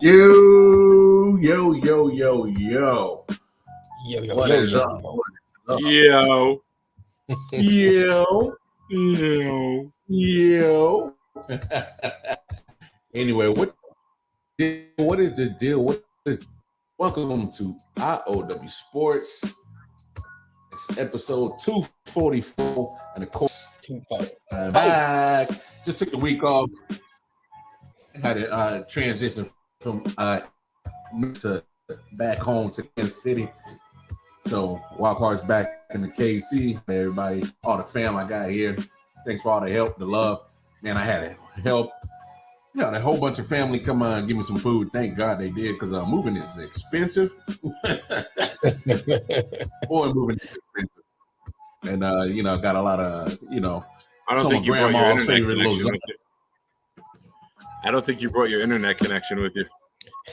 Yo, yo, yo, yo, yo. What is up? Yo. Yo. Yo. Anyway, what is the deal? Welcome to I.O.W. Sports. It's episode 244, and of course, I'm back. Just took the week off. Had to transition from to back home to Kansas City. So Wild Card's back in the KC. Everybody, all the fam I got here. Thanks for all the help, the love. Man, I had help. Yeah, a whole bunch of family come on and give me some food. Thank God they did, because moving is expensive. Boy, moving is expensive. And got a lot of, I don't think you brought your internet connection with you. I don't think you brought your internet connection with you.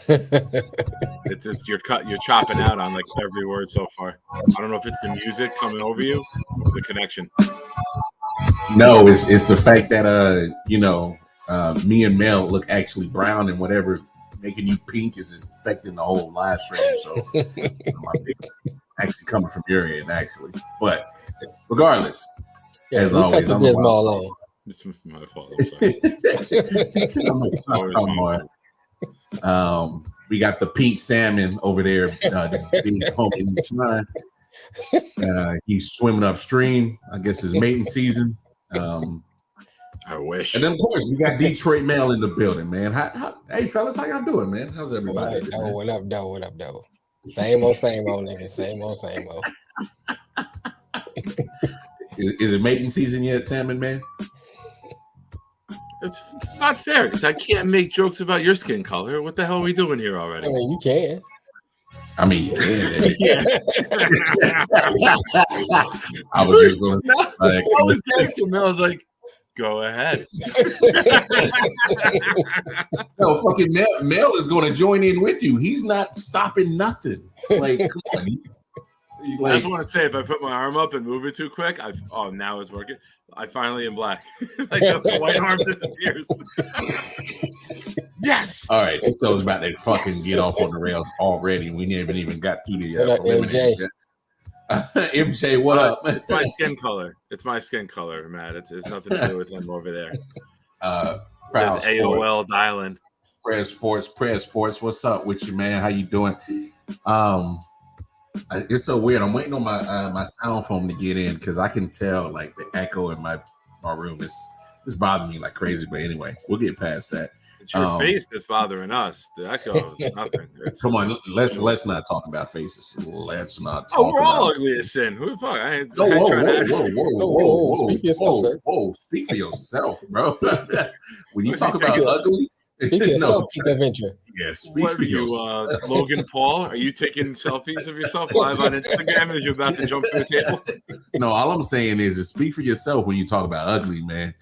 It's you're chopping out on like every word so far. I don't know if it's the music coming over you or the connection. No, it's the fact that me and Mel look actually brown, and whatever making you pink is affecting the whole live stream. So my pick is actually coming from your end, actually. But regardless, as always, I'm the wild. This is my fault. I'm sorry. We got the pink salmon over there, the big pumpkin shine. He's swimming upstream. I guess it's mating season. I wish. And then, of course, we got Detroit Mail in the building, man. Hey, fellas, how y'all doing, man? How's everybody? What up, though? Same old, nigga. Same old. Is it mating season yet, salmon man? It's not fair because I can't make jokes about your skin color. What the hell are we doing here already? I mean, you can. I was just going to I was texting him. I was like, go ahead. No, fucking Mel is going to join in with you. He's not stopping nothing. Like, come on. I just want to say, if I put my arm up and move it too quick, now it's working. I finally am black. Like the white arm disappears. Yes. All right. So it's about to fucking get off on the rails already. We haven't even got through the eliminations yet. MJ, what up? It's my skin color. It's my skin color, Matt. It's nothing to do with them over there. There's I.O.W. dialing. Press Sports. What's up with you, man? How you doing? It's so weird. I'm waiting on my sound phone to get in because I can tell like the echo in my room is bothering me like crazy. But anyway, we'll get past that. It's your face that's bothering us. The echo is nothing. Come on, let's not talk about faces. Let's not talk. We're all ugly as sin. Who the fuck? Whoa! Speak for yourself, bro. When you talk about ugly. Speak for yourself, Chief Adventure. Yeah, speak for yourself. Logan Paul, are you taking selfies of yourself live on Instagram as you're about to jump through the table? No, all I'm saying is speak for yourself when you talk about ugly, man.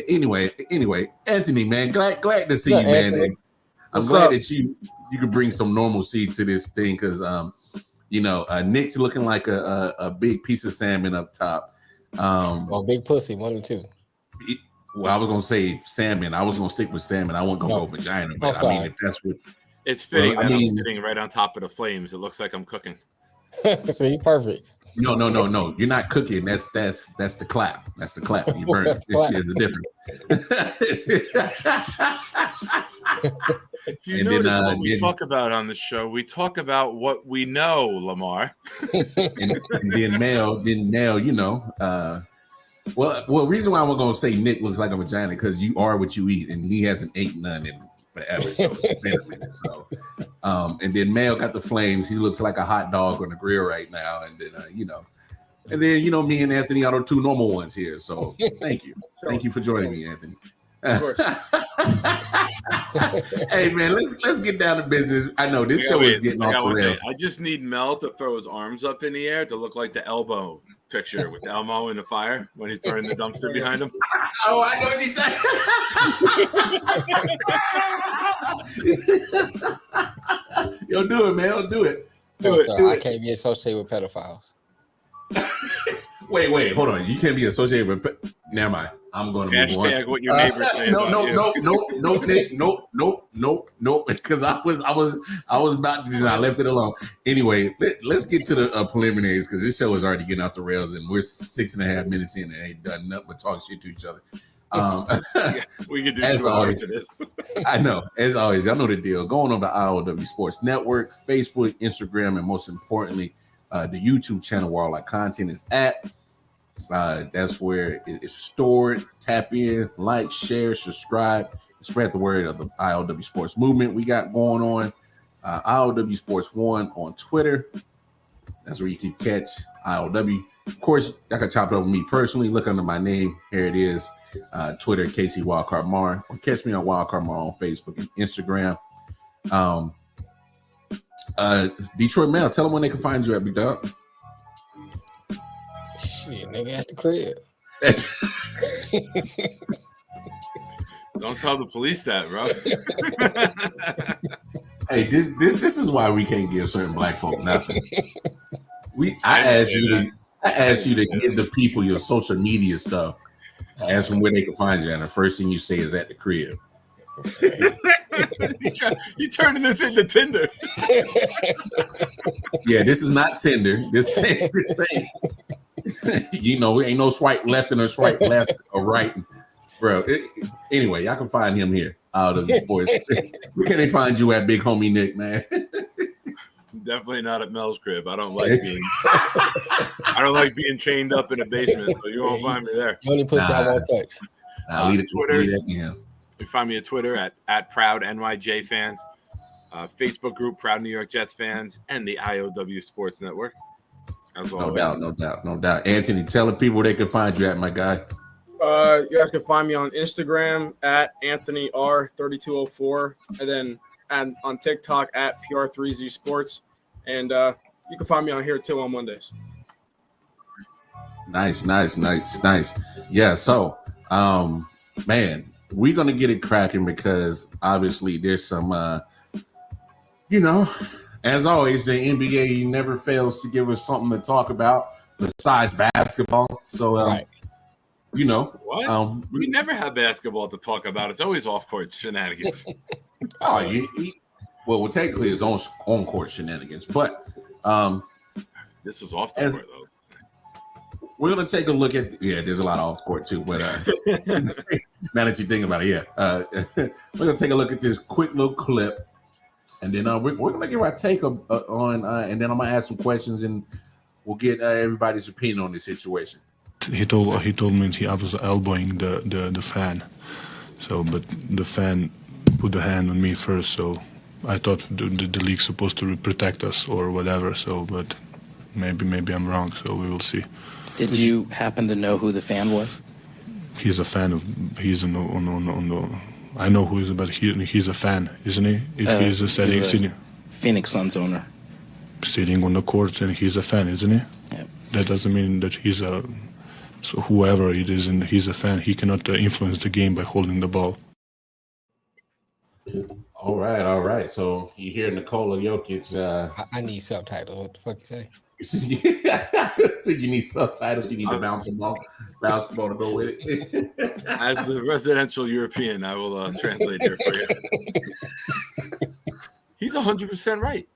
Anyway, Anthony, man, glad to see you, man. And I'm glad that you could bring some normalcy to this thing because, Nick's looking like a big piece of salmon up top. Big pussy, 1 and 2. Well, I was gonna say salmon. I was gonna stick with salmon. I wasn't gonna go vagina. But I mean, if that's what it's fitting that I'm sitting right on top of the flames. It looks like I'm cooking. See, perfect. No. You're not cooking. That's the clap. That's the clap. You burn it. There's a difference. If you notice what we talk about on the show, we talk about what we know, Lamar. and then Mel, Well, reason why I'm gonna say Nick looks like a vagina because you are what you eat, and he hasn't eaten none in forever. So it's been a minute. So, and then Mel got the flames. He looks like a hot dog on the grill right now. And then me and Anthony are the two normal ones here. So thank you for joining me, Anthony. Of course. Hey man, let's get down to business. I know this show is getting off the rails. I just need Mel to throw his arms up in the air to look like the Elmo picture with Elmo in the fire when he's burning the dumpster behind him. Oh, I know what you're talking. Yo, do it, man. Do it. I can't be associated with pedophiles. Wait, hold on. You can't be associated with. Never mind. I'm going to move on. Hashtag what your neighbors say about you. No. Because I was about to. I left it alone. Anyway, let's get to the preliminaries because this show is already getting off the rails, and we're 6.5 minutes in and ain't done nothing but talk shit to each other. Yeah, we could do as 2 hours always, to this. I know. As always, I know the deal. Going on the I.O.W Sports Network, Facebook, Instagram, and most importantly, the YouTube channel where all our content is at. That's where it's stored. Tap in, like, share, subscribe, spread the word of the I.O.W Sports movement we got going on. I.O.W Sports 1 on Twitter. That's where you can catch I.O.W. Of course, y'all can chop it up with me personally. Look under my name. Here it is. Twitter, KC Wildcard Mar. Or catch me on Wildcard Mar on Facebook and Instagram. Detroit Mail, tell them when they can find you at Big Dog. Shit, nigga at the crib. Don't tell the police that, bro. Hey, this is why we can't give certain black folk nothing. I asked you to give the people your social media stuff. Ask them where they can find you, and the first thing you say is at the crib. You turning this into Tinder. Yeah, this is not Tinder. This ain't. You know, ain't no swipe left and a swipe left or right, bro. Anyway, y'all can find him here out of the sports. Where can they find you at, Big Homie Nick, man? Definitely not at Mel's crib. I don't like being chained up in a basement, so you won't find me there. The only pussy I won't touch. Lead it Twitter. Lead it, yeah. You can find me at Twitter at Proud NYJ Fans, Facebook group Proud New York Jets Fans, and the I.O.W Sports Network. No doubt. Anthony, tell the people they can find you at, my guy. You guys can find me on Instagram at AnthonyR3204, and then on TikTok at PR3Z Sports, and you can find me on here too on Mondays. Nice. Yeah. So, man, we're gonna get it cracking because obviously there's some, as always, the NBA never fails to give us something to talk about besides basketball. So, Right. What? We never have basketball to talk about. It's always off-court shenanigans. Well, technically it's on-court shenanigans, but this was off the court though. We're gonna take a look at there's a lot of off-court too, but now that you think about it, we're gonna take a look at this quick little clip, and then we're gonna give our take on, and then I'm gonna ask some questions, and we'll get everybody's opinion on the situation. He told me I was elbowing the fan, but the fan put the hand on me first, so I thought the league's supposed to protect us or whatever. So, but maybe I'm wrong. So we will see. Did you happen to know who the fan was? He's a fan of. He's on the. I know who he is, but he's a fan, isn't he? If he's sitting Phoenix Suns owner. Sitting on the court, and he's a fan, isn't he? Yeah. That doesn't mean that he's a. So whoever it is, and he's a fan, he cannot influence the game by holding the ball. All right. So you hear Nikola Jokic. I need subtitles. What the fuck you say? So you need subtitles. You need to basketball to go with it. As the residential European, I will translate here for you. He's 100% right.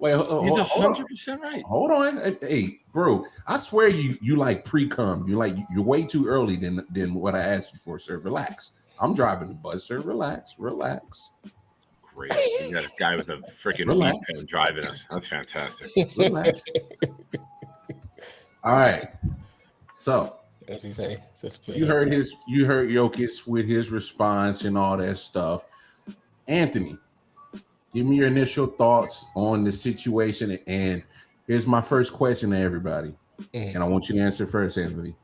Wait, he's 100% right. Hold on, hey, bro. I swear you like pre-cum. You're way too early than what I asked you for, sir. Relax. I'm driving the bus, sir. Relax. Great. You got a guy with a freaking weed pen driving us. That's fantastic. Relax. All right. So, as he say, you heard Jokic with his response and all that stuff. Anthony, give me your initial thoughts on the situation. And here's my first question to everybody. And I want you to answer first, Anthony.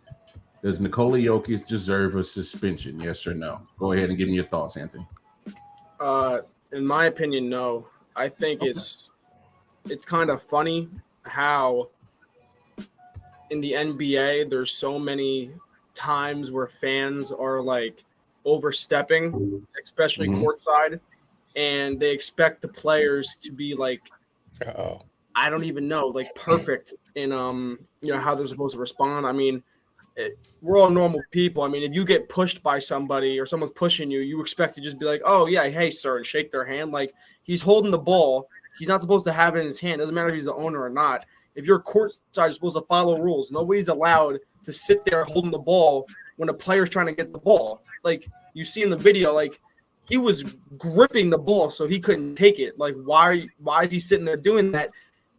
Does Nikola Jokic deserve a suspension? Yes or no? Go ahead and give me your thoughts, Anthony. In my opinion, no. I think it's kind of funny how in the NBA there's so many times where fans are like overstepping, especially courtside, and they expect the players to be like, I don't even know, like perfect in how they're supposed to respond. I mean, we're all normal people. I mean, if you get pushed by somebody or someone's pushing you, you expect to just be like, "Oh yeah, hey sir," and shake their hand. Like he's holding the ball, he's not supposed to have it in his hand. It doesn't matter if he's the owner or not. If you're courtside, you're supposed to follow rules. Nobody's allowed to sit there holding the ball when a player's trying to get the ball. Like you see in the video, like he was gripping the ball so he couldn't take it. Like why is he sitting there doing that?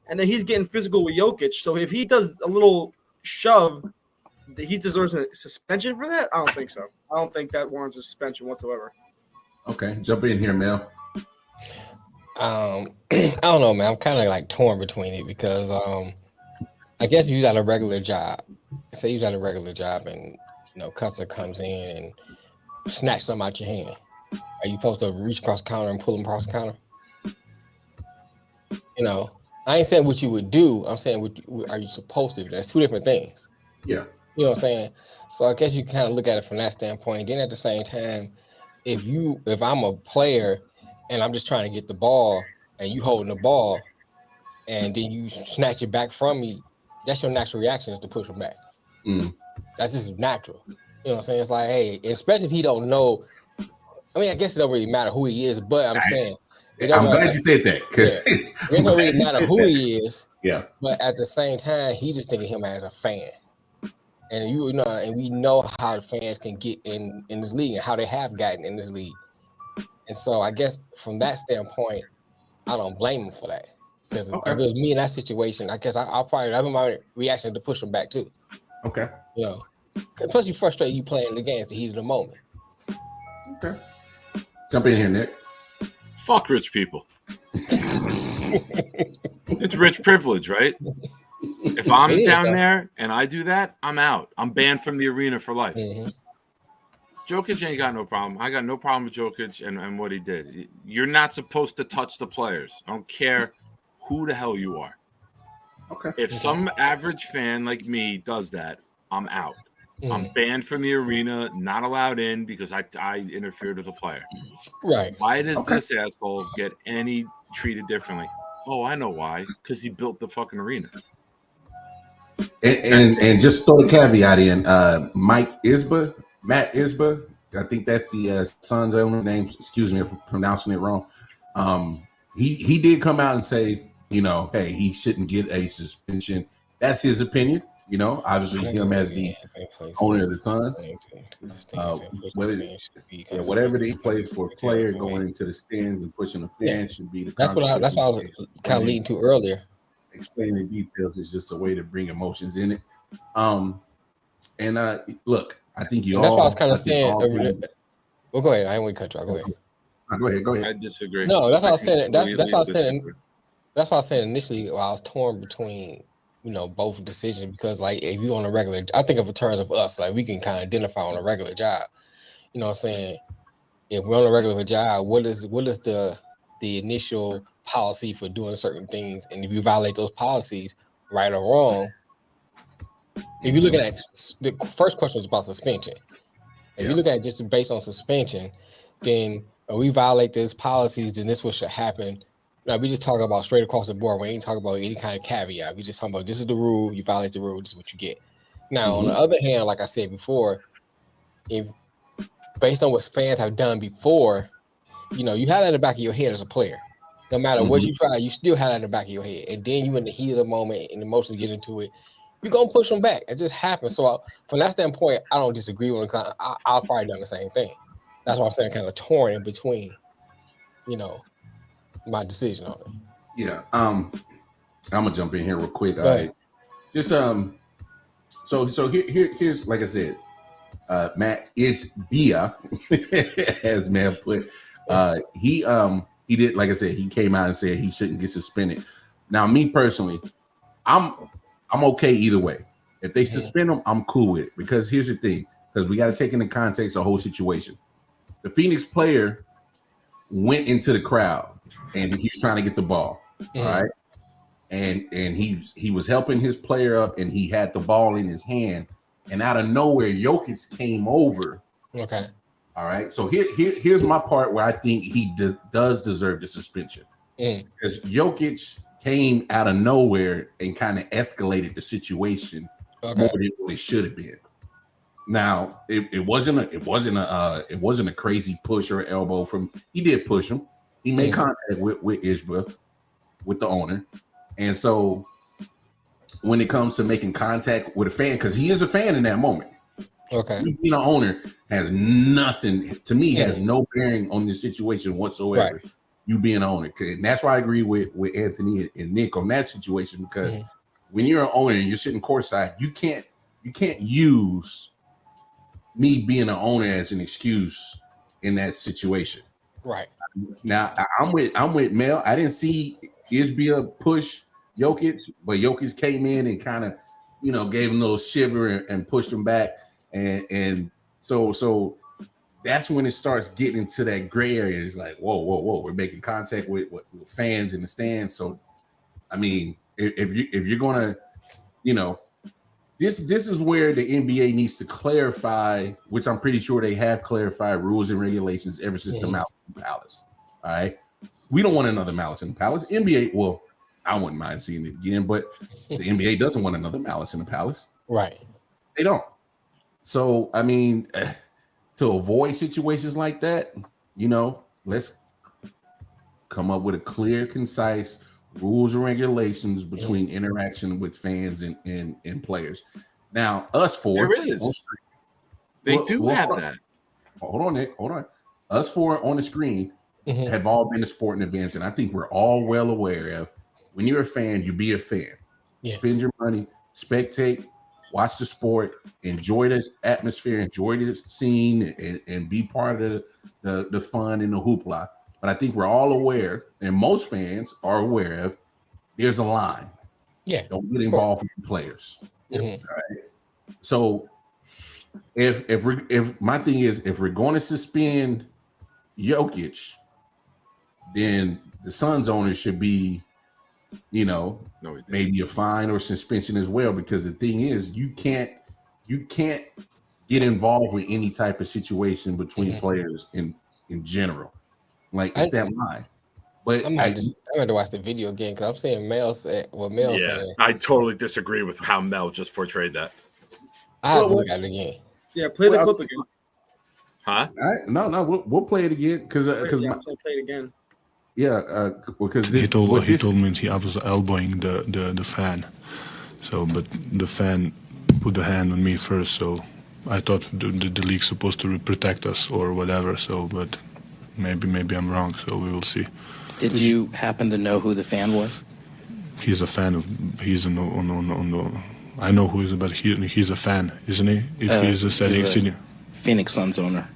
And then he's getting physical with Jockic. So if he does a little shove, he deserves a suspension for that? I don't think so. I don't think that warrants a suspension whatsoever. Okay, jump in here, Mel. I don't know, man. I'm kind of like torn between it because I guess if you got a regular job, say you got a regular job and customer comes in and snatch something out your hand, are you supposed to reach across the counter and pull them across the counter? I ain't saying what you would do. I'm saying what are you supposed to do? That's two different things. Yeah. You know what I'm saying? So I guess you kind of look at it from that standpoint. Then at the same time, if I'm a player and I'm just trying to get the ball and you holding the ball and then you snatch it back from me, that's your natural reaction is to push him back. That's just natural. You know what I'm saying? It's like, hey, especially if he don't know. I mean, I guess it don't really matter who he is, but I'm saying. I'm glad you said that because it doesn't really matter who he is. Yeah. But at the same time, he's just thinking him as a fan. And and we know how the fans can get in this league and how they have gotten in this league. And so I guess from that standpoint, I don't blame him for that. Because if it was me in that situation, I guess I'll probably have my reaction to push him back too. Okay. Plus you frustrate you playing the games, the heat of the moment. Okay. Jump in here, Nick. Fuck rich people. It's rich privilege, right? If I'm down there and I do that, I'm out. I'm banned from the arena for life. Jockic ain't got no problem. I got no problem with Jockic and what he did. You're not supposed to touch the players. I don't care who the hell you are. Okay. If some average fan like me does that, I'm out. I'm banned from the arena, not allowed in because I interfered with a player. Right. Why does this asshole get any treated differently? Oh, I know why. Because he built the fucking arena. And just throw a caveat in. Matt Ishbia, I think that's the son's owner name. Excuse me if I'm pronouncing it wrong. He did come out and say, hey, he shouldn't get a suspension. That's his opinion. Obviously him as the owner of the Suns. Whatever he plays for a player going into the stands and pushing the fan should be the. That's what I was kind of leading to earlier. Explaining the details is just a way to bring emotions in it. Look, I think you. That's what I was kind of saying. Well, go ahead. I ain't want to cut you off. Go ahead. Go ahead. I disagree. No, that's what I was saying. That's what I was saying. That's what I was saying initially. While I was torn between both decisions because like if you on a regular, I think of in terms of us, like we can kind of identify on a regular job. You know what I'm saying? If we're on a regular job, what is the initial policy for doing certain things? And if you violate those policies, right or wrong, if you're looking at the first question was about suspension. If you look at it just based on suspension, then we violate those policies, then this is what should happen. Now we just talk about straight across the board. We ain't talking about any kind of caveat. We just talking about this is the rule. You violate the rule. This is what you get. Now, on the other hand, like I said before, if based on what fans have done before, you have that in the back of your head as a player. No matter what you try, you still have that in the back of your head. And then you in the heat of the moment and emotions get into it, you're gonna push them back. It just happens. So from that standpoint, I don't disagree with him. I'll probably done the same thing. That's why I'm saying kind of torn in between, my decision on it. Yeah. I'm gonna jump in here real quick. All right. Just so here's like I said, Matt Ishbia, as man put, he did, like I said, he came out and said he shouldn't get suspended. Now, me personally, I'm okay either way. If they suspend him, I'm cool with it because here's the thing, because we got to take into context the whole situation. The Phoenix player went into the crowd and he was trying to get the ball. All right. And he was helping his player up and he had the ball in his hand. And out of nowhere, Jockic came over. Okay. All right. So here's my part where I think he does deserve the suspension. Because Jockic came out of nowhere and kind of escalated the situation more than what it should have been. Now, it wasn't a crazy push or elbow from. He did push him. He made contact with Ishbia, with the owner, and so when it comes to making contact with a fan, because he is a fan in that moment. Okay. You being an owner has nothing, to me, has no bearing on the situation whatsoever. Right. You being an owner. And that's why I agree with Anthony and Nick on that situation, because when you're an owner and you're sitting courtside, you can't use me being an owner as an excuse in that situation. Right. Now I'm with Mel. I didn't see Ishbia push Jockic, but Jockic came in and kind of, gave him a little shiver and pushed him back. And so that's when it starts getting into that gray area. It's like, whoa, we're making contact with fans in the stands. So, I mean, if you're gonna, this is where the NBA needs to clarify, which I'm pretty sure they have clarified rules and regulations ever since the Malice in the Palace. All right, we don't want another Malice in the Palace. NBA, well, I wouldn't mind seeing it again, but the NBA doesn't want another Malice in the Palace. Right. They don't. So, I mean, to avoid situations like that, let's come up with a clear, concise rules and regulations between interaction with fans and players. Now, us four, there is. They do have that. Hold on, Nick. Hold on. Us four on the screen have all been to sporting events, and I think we're all well aware of when you're a fan, you be a fan. Yeah. Spend your money, spectate, watch the sport, enjoy this atmosphere, enjoy this scene, and be part of the fun and the hoopla. But I think we're all aware, and most fans are aware of, there's a line. Yeah. Don't get involved with the players. All right. So if my thing is, if we're going to suspend Jockic, then the Suns owner should be, maybe a fine or suspension as well, because the thing is, you can't get involved with any type of situation between players in general. Like, it's that line. But I'm going to watch the video again, because I'm saying Mel said what Mel said. I totally disagree with how Mel just portrayed that. I have to look at it again. Yeah, play the clip again. Huh? No, we'll play it again because play it again. Yeah, because he told me he was elbowing the fan. So, but the fan put the hand on me first. So, I thought the league's supposed to protect us or whatever. So, but maybe I'm wrong. So we will see. Did you happen to know who the fan was? He's a fan of. He's on the. I know who is, but he's a fan, isn't he? He's a sitting Phoenix Suns owner.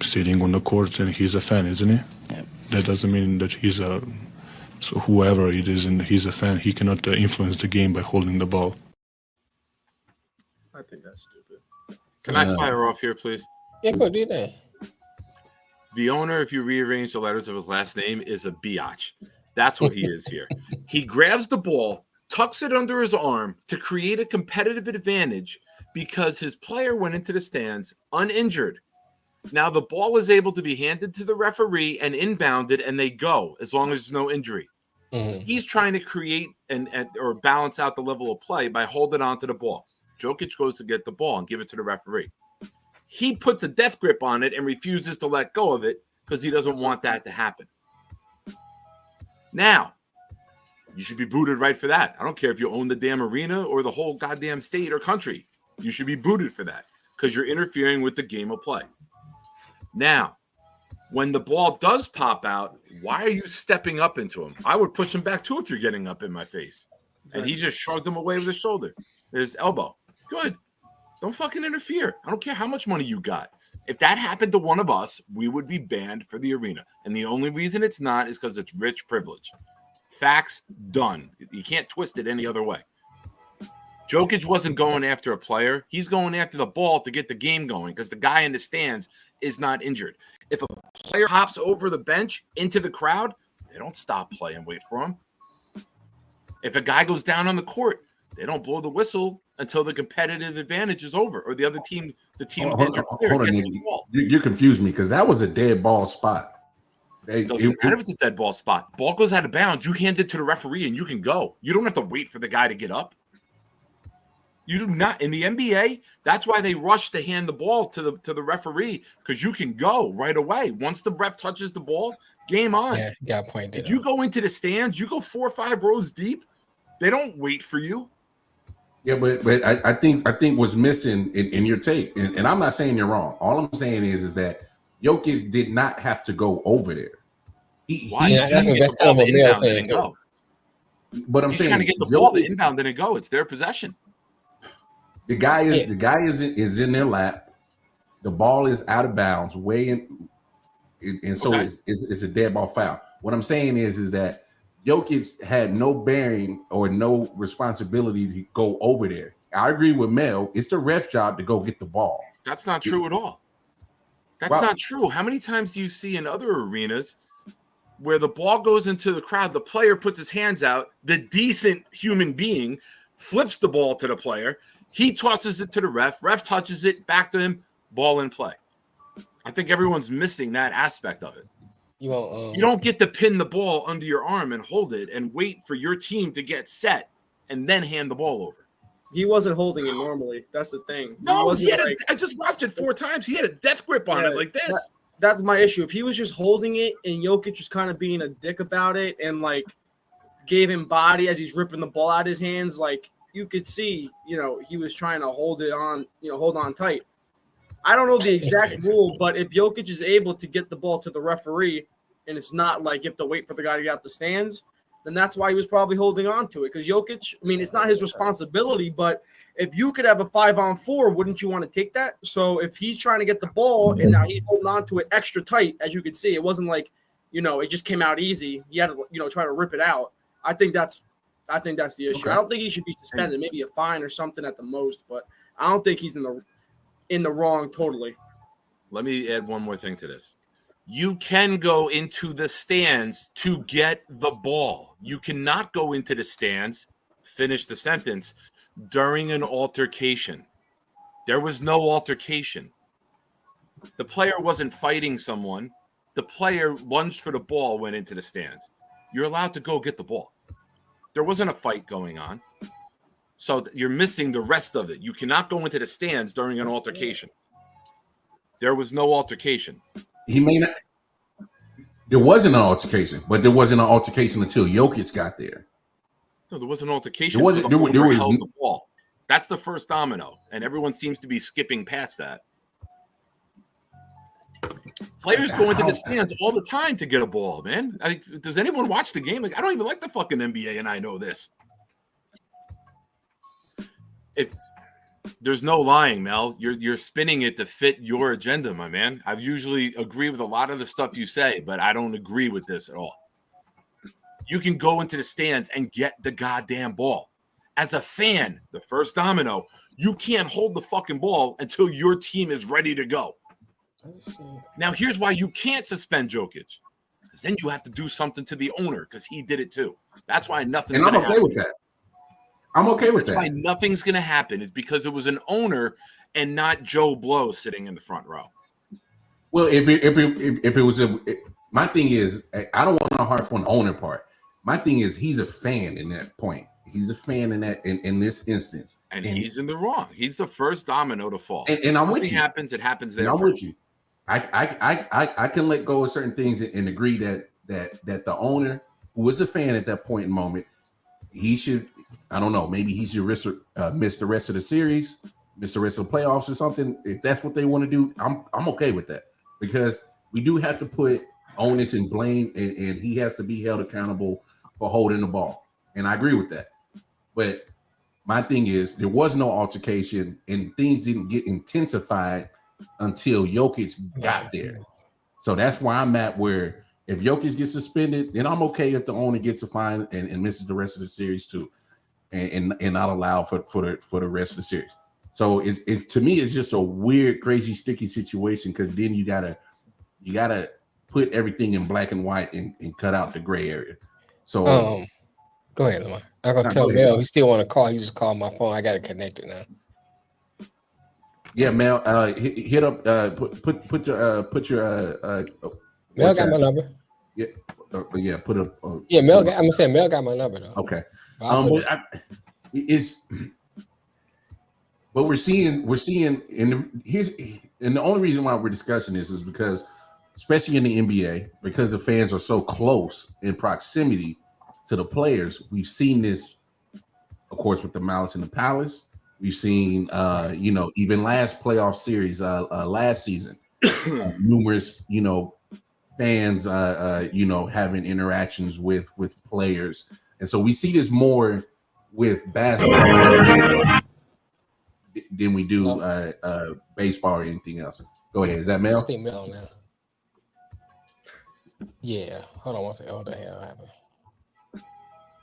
Sitting on the court, and he's a fan, isn't he? Yeah. That doesn't mean that he's a. So whoever it is, and he's a fan, he cannot influence the game by holding the ball. I think that's stupid. Can I fire off here, please? Yeah, go do that. The owner, if you rearrange the letters of his last name, is a biatch. That's what he is here. He grabs the ball, tucks it under his arm to create a competitive advantage because his player went into the stands uninjured. Now the ball is able to be handed to the referee and inbounded, and they go as long as there's no injury. He's trying to create or balance out the level of play by holding on to the ball. Jockic goes to get the ball and give it to the referee. He puts a death grip on it and refuses to let go of it because he doesn't want that to happen. Now, you should be booted right for that. I don't care if you own the damn arena or the whole goddamn state or country. You should be booted for that because you're interfering with the game of play. Now, when the ball does pop out, why are you stepping up into him? I would push him back too if you're getting up in my face. And he just shrugged him away with his shoulder, his elbow. Good. Don't fucking interfere. I don't care how much money you got. If that happened to one of us, we would be banned for the arena. And the only reason it's not is because it's rich privilege. Facts, done. You can't twist it any other way. Jockic wasn't going after a player. He's going after the ball to get the game going because the guy in the stands is not injured. If a player hops over the bench into the crowd, they don't stop play and wait for him. If a guy goes down on the court, they don't blow the whistle until the competitive advantage is over or the other team, the team injured player gets the ball. You confused me because that was a dead ball spot. It doesn't matter if it's a dead ball spot. Ball goes out of bounds. You hand it to the referee and you can go. You don't have to wait for the guy to get up. You do not. In the NBA, that's why they rush to hand the ball to the referee, because you can go right away. Once the ref touches the ball, game on. Yeah, you got a point there. If you go into the stands, you go 4 or 5 rows deep. They don't wait for you. Yeah, but I think what's missing in your take, and I'm not saying you're wrong. All I'm saying is that Jokic did not have to go over there. Why? That's what Mel saying. Go. But He's trying to get the ball, the inbound didn't go. It's their possession. The guy is in their lap. The ball is out of bounds, way in, and so it's a dead ball foul. What I'm saying is that Jokic had no bearing or no responsibility to go over there. I agree with Mel. It's the ref's job to go get the ball. That's not true at all. That's not true. How many times do you see in other arenas where the ball goes into the crowd, the player puts his hands out, the decent human being flips the ball to the player, he tosses it to the ref touches it, back to him, ball in play. I think everyone's missing that aspect of it. You don't get to pin the ball under your arm and hold it and wait for your team to get set and then hand the ball over. He wasn't holding it normally. That's the thing. No, I just watched it 4 times. He had a death grip on it like this. That's my issue. If he was just holding it and Jokic was kind of being a dick about it and like gave him body as he's ripping the ball out of his hands, like you could see, he was trying to hold on tight. I don't know the exact rule, but if Jokic is able to get the ball to the referee and it's not like you have to wait for the guy to get out the stands, then that's why he was probably holding on to it. Because Jokic, it's not his responsibility, but if you could have a 5-on-4, wouldn't you want to take that? So if he's trying to get the ball and now he's holding on to it extra tight, as you can see, it wasn't like, it just came out easy. He had to, try to rip it out. I think that's the issue. Okay. I don't think he should be suspended, maybe a fine or something at the most, but I don't think he's in the wrong totally. Let me add one more thing to this. You can go into the stands to get the ball. You cannot go into the stands, finish the sentence, during an altercation. There was no altercation. The player wasn't fighting someone. The player lunged for the ball, went into the stands. You're allowed to go get the ball. There wasn't a fight going on. So you're missing the rest of it. You cannot go into the stands during an altercation. There was no altercation. He may not. There wasn't an altercation, but there wasn't an altercation until Jokic got there. No, there wasn't an altercation. There wasn't. There was held the ball. That's the first domino, and everyone seems to be skipping past that. Players go into the stands all the time to get a ball, man. Does anyone watch the game? I don't even like the fucking NBA, and I know this. There's no lying, Mel. You're spinning it to fit your agenda, my man. I've usually agree with a lot of the stuff you say, but I don't agree with this at all. You can go into the stands and get the goddamn ball. As a fan, the first domino, you can't hold the fucking ball until your team is ready to go. Now, here's why you can't suspend Jockic. Because then you have to do something to the owner because he did it too. That's why nothing's going to happen. I'm okay with that. I'm okay with that. Why nothing's going to happen is because it was an owner and not Joe Blow sitting in the front row. Well, if it was my thing is, I don't want to harp on the owner part. My thing is, he's a fan in that point. He's a fan in this instance, and he's in the wrong. He's the first domino to fall. And I'm with you. It happens there. I'm with you. I can let go of certain things and agree that the owner, who is a fan at that point in moment, he should. I don't know. Maybe he should miss the rest of the series, miss the rest of the playoffs or something. If that's what they want to do, I'm okay with that, because we do have to put onus and blame, and he has to be held accountable for holding the ball. And I agree with that. But my thing is, there was no altercation, and things didn't get intensified until Jokic got there. So that's where I'm at, where if Jokic gets suspended, then I'm okay if the owner gets a fine and misses the rest of the series too. And not allow for the rest of the series. So to me, it's just a weird, crazy, sticky situation, because then you gotta put everything in black and white and cut out the gray area. So go ahead, Lamar. I'm gonna tell Mel he still want to call. He just called my phone. I got it connected now. Yeah, Mel, hit up. Put your. Mel got my number. Yeah, put up. Yeah, Mel. I'm gonna say Mel got my number though. Okay. But we're seeing, and the only reason why we're discussing this is because, especially in the NBA, because the fans are so close in proximity to the players, we've seen this, of course, with the Malice in the Palace. We've seen, even last playoff series, last season, numerous, fans, having interactions with players, and so we see this more with basketball than we do baseball or anything else. Go ahead. Is that Mel? I think Mel now. Yeah. Hold on one second. What the hell happened?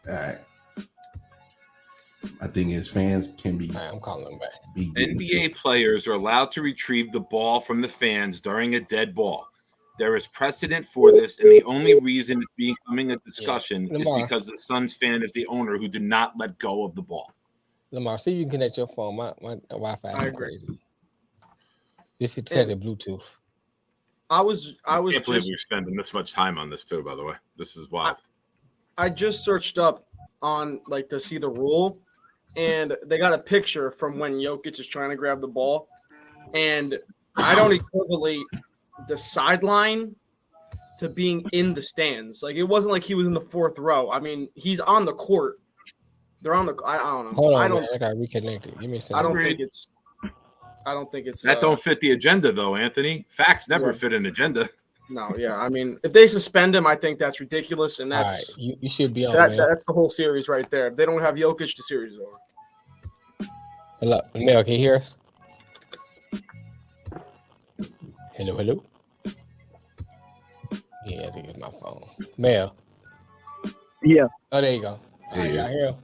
All right. I think his fans can be. Right, I'm calling them back. NBA players are allowed to retrieve the ball from the fans during a dead ball. There is precedent for this, and the only reason it's becoming a discussion is because the Suns fan is the owner who did not let go of the ball. Lamar, see if you can connect your phone. My Wi-Fi is crazy. This is connected Bluetooth. I can't believe we're spending this much time on this too. By the way, this is wild. I just searched up on to see the rule, and they got a picture from when Jokic is trying to grab the ball, and I don't equivalent the sideline to being in the stands. Like, it wasn't like he was in the fourth row. I mean, he's on the court. They're on the. I don't know. Hold on, I got reconnected. Give me a second. I don't think it's. That don't fit the agenda, though, Anthony. Facts never fit an agenda. No, yeah. I mean, if they suspend him, I think that's ridiculous, and that's right. You should be on. That's the whole series right there. If they don't have Jokic, the series is over. Hello, Mel. Can you hear us? Hello. Yeah, I think it's my phone. Mel. Yeah. Oh, there you go. I hear him.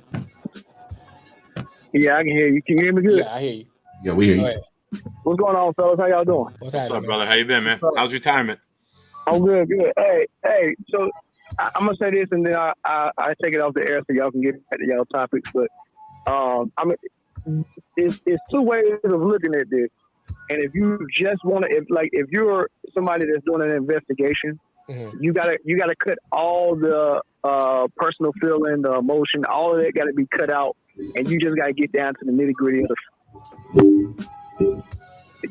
Yeah, I can hear you. Can you hear me good? Yeah, I hear you. Yeah, we hear you. What's going on, fellas? How y'all doing? What's up, brother? How you been, man? How's retirement? I'm good. Hey. So I'm gonna say this, and then I take it off the air so y'all can get back to y'all topics. But I mean, it's two ways of looking at this. And if you just want to, if you're somebody that's doing an investigation, you gotta cut all the personal feeling, the emotion, all of that got to be cut out, and you just gotta get down to the nitty gritty of the.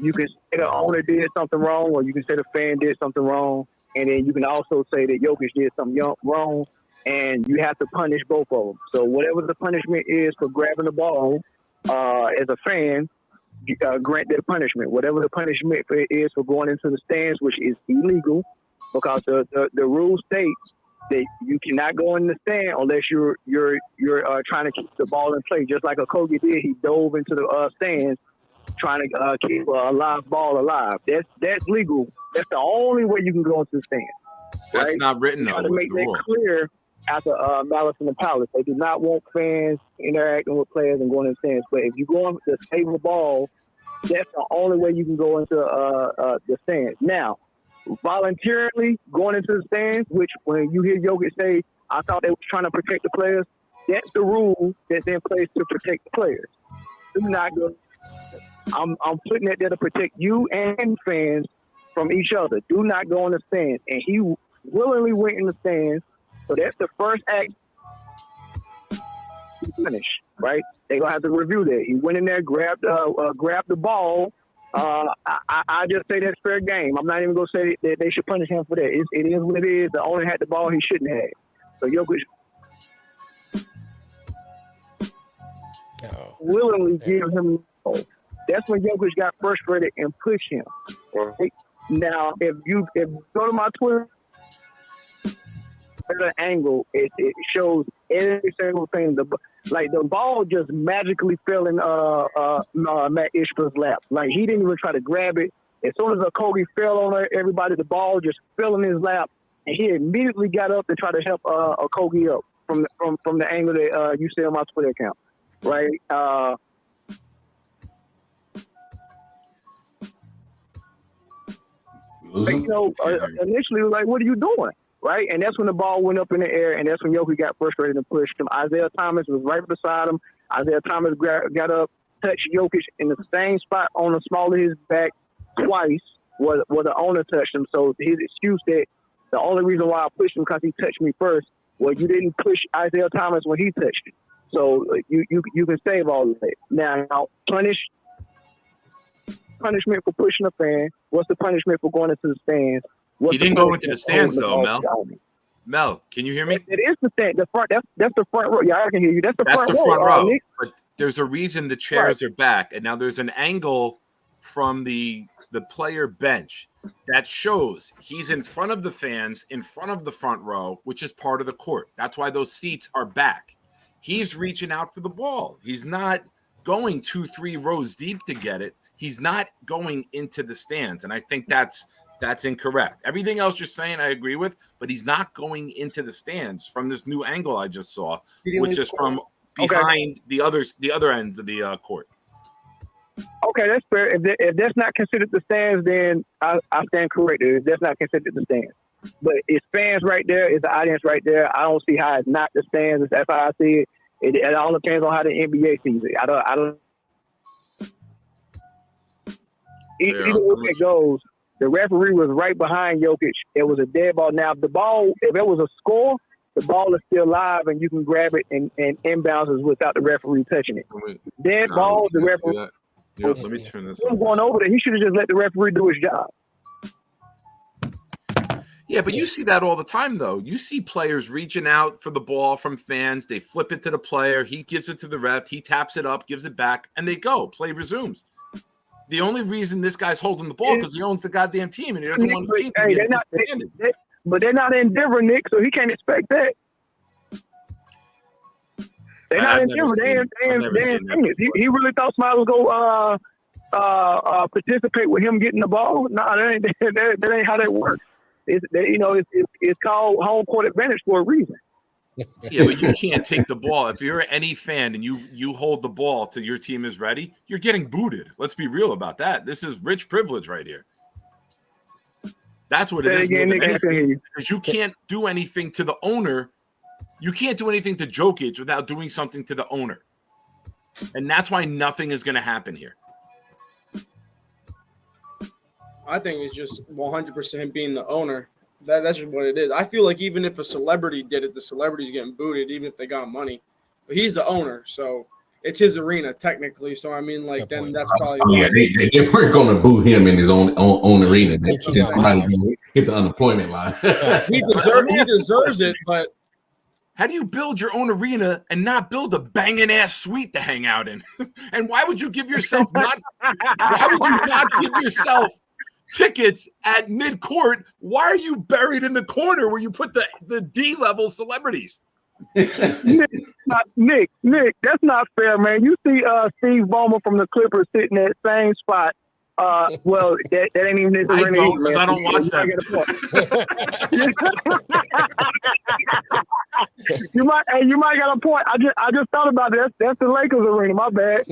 You can say the owner did something wrong, or you can say the fan did something wrong, and then you can also say that Jokic did something wrong, and you have to punish both of them. So whatever the punishment is for grabbing the ball, as a fan, grant that punishment. Whatever the punishment is for going into the stands, which is illegal, because the rules state that you cannot go in the stand unless you're trying to keep the ball in play, just like I.O.W did. He dove into the stands trying to keep a live ball alive. That's legal. That's the only way you can go into the stand. That's right? not written though. To make that clear after Malice in the Palace, they do not want fans interacting with players and going in the stands. But if you go on to save the ball, that's the only way you can go into the stands. Now, voluntarily going into the stands, which when you hear Jokic say, I thought they were trying to protect the players, that's the rule that's in place to protect the players. Do not go. I'm putting it there to protect you and fans from each other. Do not go in the stands. And he willingly went in the stands. So that's the first act to finish, right? They're going to have to review that. He went in there, grabbed the ball. I just say that's fair game. I'm not even going to say that they should punish him for that. It is what it is. The owner had the ball he shouldn't have. So Jokic willingly give him the ball. That's when Jokic got frustrated and pushed him. Right? Now, if you go to my Twitter, at an angle, it shows every single thing. The ball just magically fell in Matt Ishbia's lap. Like, he didn't even try to grab it. As soon as I.O.W fell on everybody, the ball just fell in his lap, and he immediately got up to try to help I.O.W up from the angle that you see on my Twitter account, right? Initially, like, what are you doing? Right? And that's when the ball went up in the air, and that's when Jokic got frustrated and pushed him. Isaiah Thomas was right beside him. Isaiah Thomas got up, touched Jokic in the same spot on the small of his back twice where the owner touched him. So his excuse that the only reason why I pushed him because he touched me first. Well, you didn't push Isaiah Thomas when he touched you. So you can save all of that. Now, punishment for pushing a fan. What's the punishment for going into the stands? He didn't go into the stands, though, Mel. Mel, can you hear me? It is the stand. The front. That's the front row. Yeah, I can hear you. That's the front row. But there's a reason the chairs are back, and now there's an angle from the player bench that shows he's in front of the fans, in front of the front row, which is part of the court. That's why those seats are back. He's reaching out for the ball. He's not going 2-3 rows deep to get it. He's not going into the stands, and I think that's incorrect. Everything else you're saying, I agree with, but he's not going into the stands from this new angle I just saw, which is from behind the other ends of the court. Okay, that's fair. If that's not considered the stands, then I stand corrected. If that's not considered the stands, but it's fans right there, it's the audience right there. I don't see how it's not the stands. That's how I see it. It all depends on how the NBA sees it. I don't. Either way it goes, the referee was right behind Jockic. It was a dead ball. Now, if it was a score, the ball is still live and you can grab it and inbounds without the referee touching it. Dead ball, the referee. Yeah, let me turn this. He was going over there. He should have just let the referee do his job. Yeah, but you see that all the time, though. You see players reaching out for the ball from fans. They flip it to the player. He gives it to the ref. He taps it up, gives it back, and they go. Play resumes. The only reason this guy's holding the ball because he owns the goddamn team and he doesn't want his team to get disbanded. But they're not in Denver, Nick, so he can't expect that. They're not in Denver. They in Phoenix. He really thought Smiley was go participate with him getting the ball. No, that ain't how that works. It's called home court advantage for a reason. Yeah, but you can't take the ball. If you're any fan and you hold the ball till your team is ready, you're getting booted. Let's be real about that. This is rich privilege right here. That's what it is. Because you can't do anything to the owner. You can't do anything to Jockic without doing something to the owner. And that's why nothing is going to happen here. I think it's just 100% him being the owner. That's just what it is. I feel like even if a celebrity did it, the celebrity's getting booted, even if they got money. But he's the owner, so it's his arena technically. So I mean, like then that's probably. Yeah, they weren't going to boo him in his own arena. Just somebody hit the unemployment line. He deserves it, but how do you build your own arena and not build a banging ass suite to hang out in? And why would you give yourself not? Why would you not give yourself tickets at mid-court? Why are you buried in the corner where you put the D-level celebrities? Nick, that's not fair, man. You see Steve Ballmer from the Clippers sitting at the same spot. Well, that ain't even his arena. I don't, because I don't watch that. You might got a point. I just thought about that. That's the Lakers arena. My bad.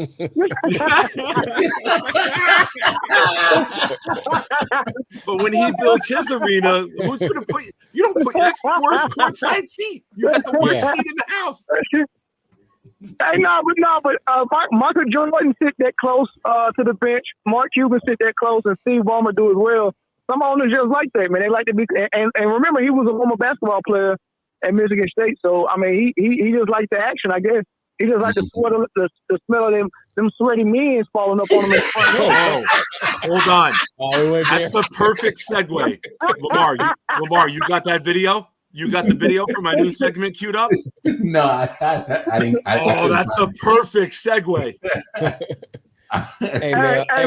But when he builds his arena, who's going to put you? Don't put that's the worst courtside seat. You got the worst seat in the house. Hey, but Michael Jordan sit that close to the bench. Mark Cuban sit that close, and Steve Ballmer do as well. Some owners just like that, man. They like to be, and remember, he was a former basketball player at Michigan State. So I mean, he just liked the action, I guess. He just liked the smell of them sweaty men falling up on him. Hold on, that's the perfect segue. Lamar, you got that video? You got the video for my new segment queued up? No, I didn't. That's the perfect segue. Hey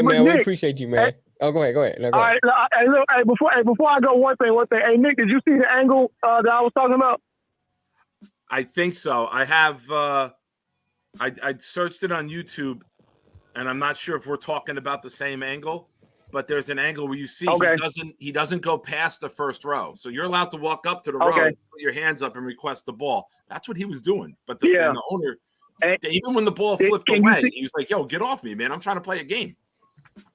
man, we appreciate you, man. Oh, go ahead. No, go ahead. All right, before I go, one thing. Hey, Nick, did you see the angle that I was talking about? I think so. I have. I searched it on YouTube, and I'm not sure if we're talking about the same angle. But there's an angle where you see he doesn't go past the first row. So you're allowed to walk up to the row, put your hands up, and request the ball. That's what he was doing. But the owner, even when the ball flipped away, he was like, "Yo, get off me, man! I'm trying to play a game."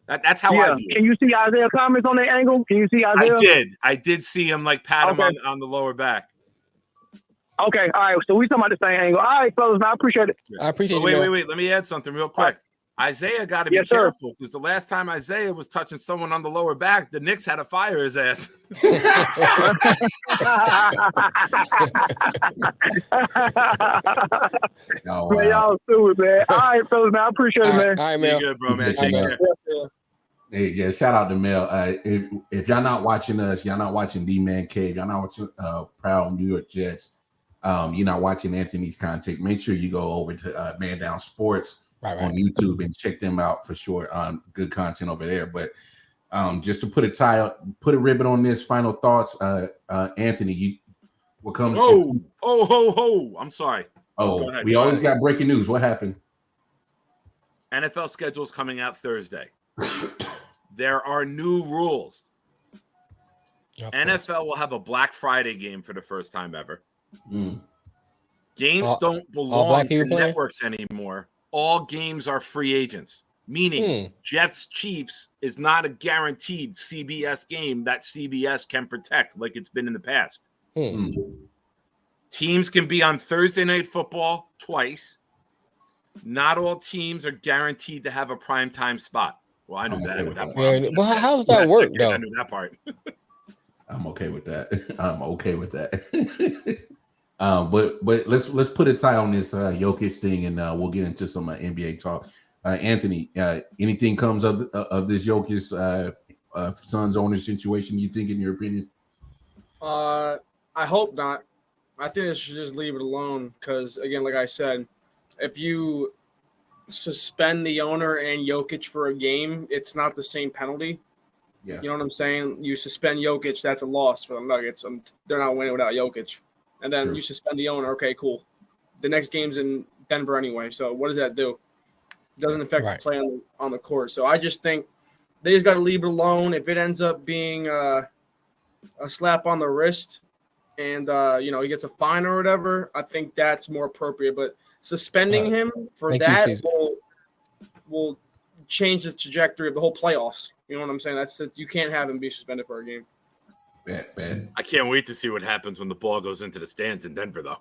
That's how I view it. Can you see Isaiah Thomas on that angle? Can you see Isaiah? I did see him like pat him on the lower back. Okay, all right. So we talking about the same angle. All right, fellas, man, I appreciate it. I appreciate you. Wait. Let me add something real quick. Isaiah got to be careful because the last time Isaiah was touching someone on the lower back, the Knicks had to fire his ass. Oh, wow. Man, y'all stupid, man. All right, fellas, man. I appreciate it, man. All right, man. Good, bro, man. Take care. Hey, yeah, shout out to Mel. If y'all not watching us, y'all not watching D-Man Cave, y'all not watching Proud New York Jets, you're not watching Anthony's content, make sure you go over to Man Down Sports on YouTube and check them out for sure. Good content over there. But just to put a ribbon on this, final thoughts, Anthony, what comes? I'm sorry. Go ahead, we always got breaking news. What happened? NFL schedule is coming out Thursday. There are new rules. NFL will have a Black Friday game for the first time ever. Games don't belong to networks anymore. All games are free agents, meaning Jets Chiefs is not a guaranteed CBS game that CBS can protect like it's been in the past. Teams can be on Thursday Night Football twice. Not all teams are guaranteed to have a primetime spot. Well, I knew that. Well, how does that work, though? I knew that part. I'm okay with that. But let's put a tie on this Jockic thing, and we'll get into some NBA talk. Anthony, anything comes of this Jockic Suns owner situation? You think, in your opinion? I hope not. I think they should just leave it alone because, again, like I said, if you suspend the owner and Jockic for a game, it's not the same penalty. Yeah. You know what I'm saying? You suspend Jockic, that's a loss for the Nuggets. They're not winning without Jockic. And then you suspend the owner. Okay, cool. The next game's in Denver anyway. So what does that do? It doesn't affect the play on the court. So I just think they just got to leave it alone. If it ends up being a slap on the wrist and, he gets a fine or whatever, I think that's more appropriate. But suspending him for that will change the trajectory of the whole playoffs. You know what I'm saying? You can't have him be suspended for a game. Bad. I can't wait to see what happens when the ball goes into the stands in Denver, though.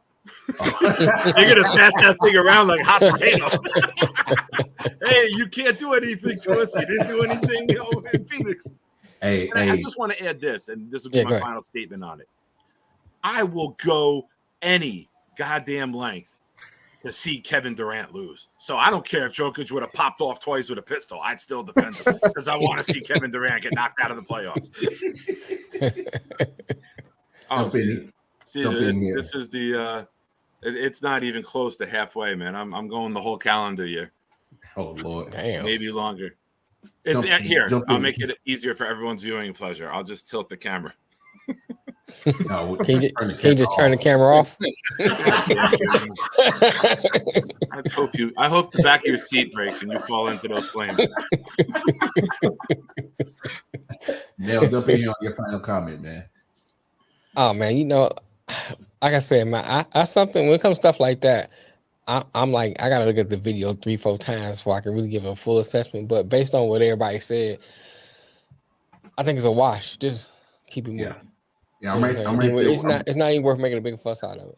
They're gonna pass that thing around like hot potato. Hey, you can't do anything to us. You didn't do anything, in Phoenix. I just want to add this, and this will be my final statement on it. I will go any goddamn length to see Kevin Durant lose. So I don't care if Jockic would have popped off twice with a pistol. I'd still defend him because I want to see Kevin Durant get knocked out of the playoffs. This is the it's not even close to halfway, man. I'm going the whole calendar year. Oh Lord. Damn. Maybe longer. I'll make it easier for everyone's viewing pleasure. I'll just tilt the camera. No, can you just turn the camera off? I hope the back of your seat breaks and you fall into those flames. Nell, jump in on your final comment, man. Oh man, like I said, man, I something when it comes to stuff like that, I'm like, I gotta look at the video 3-4 times before I can really give a full assessment. But based on what everybody said, I think it's a wash. Just keep it moving. Yeah, I'm right there. It's not even worth making a big fuss out of it.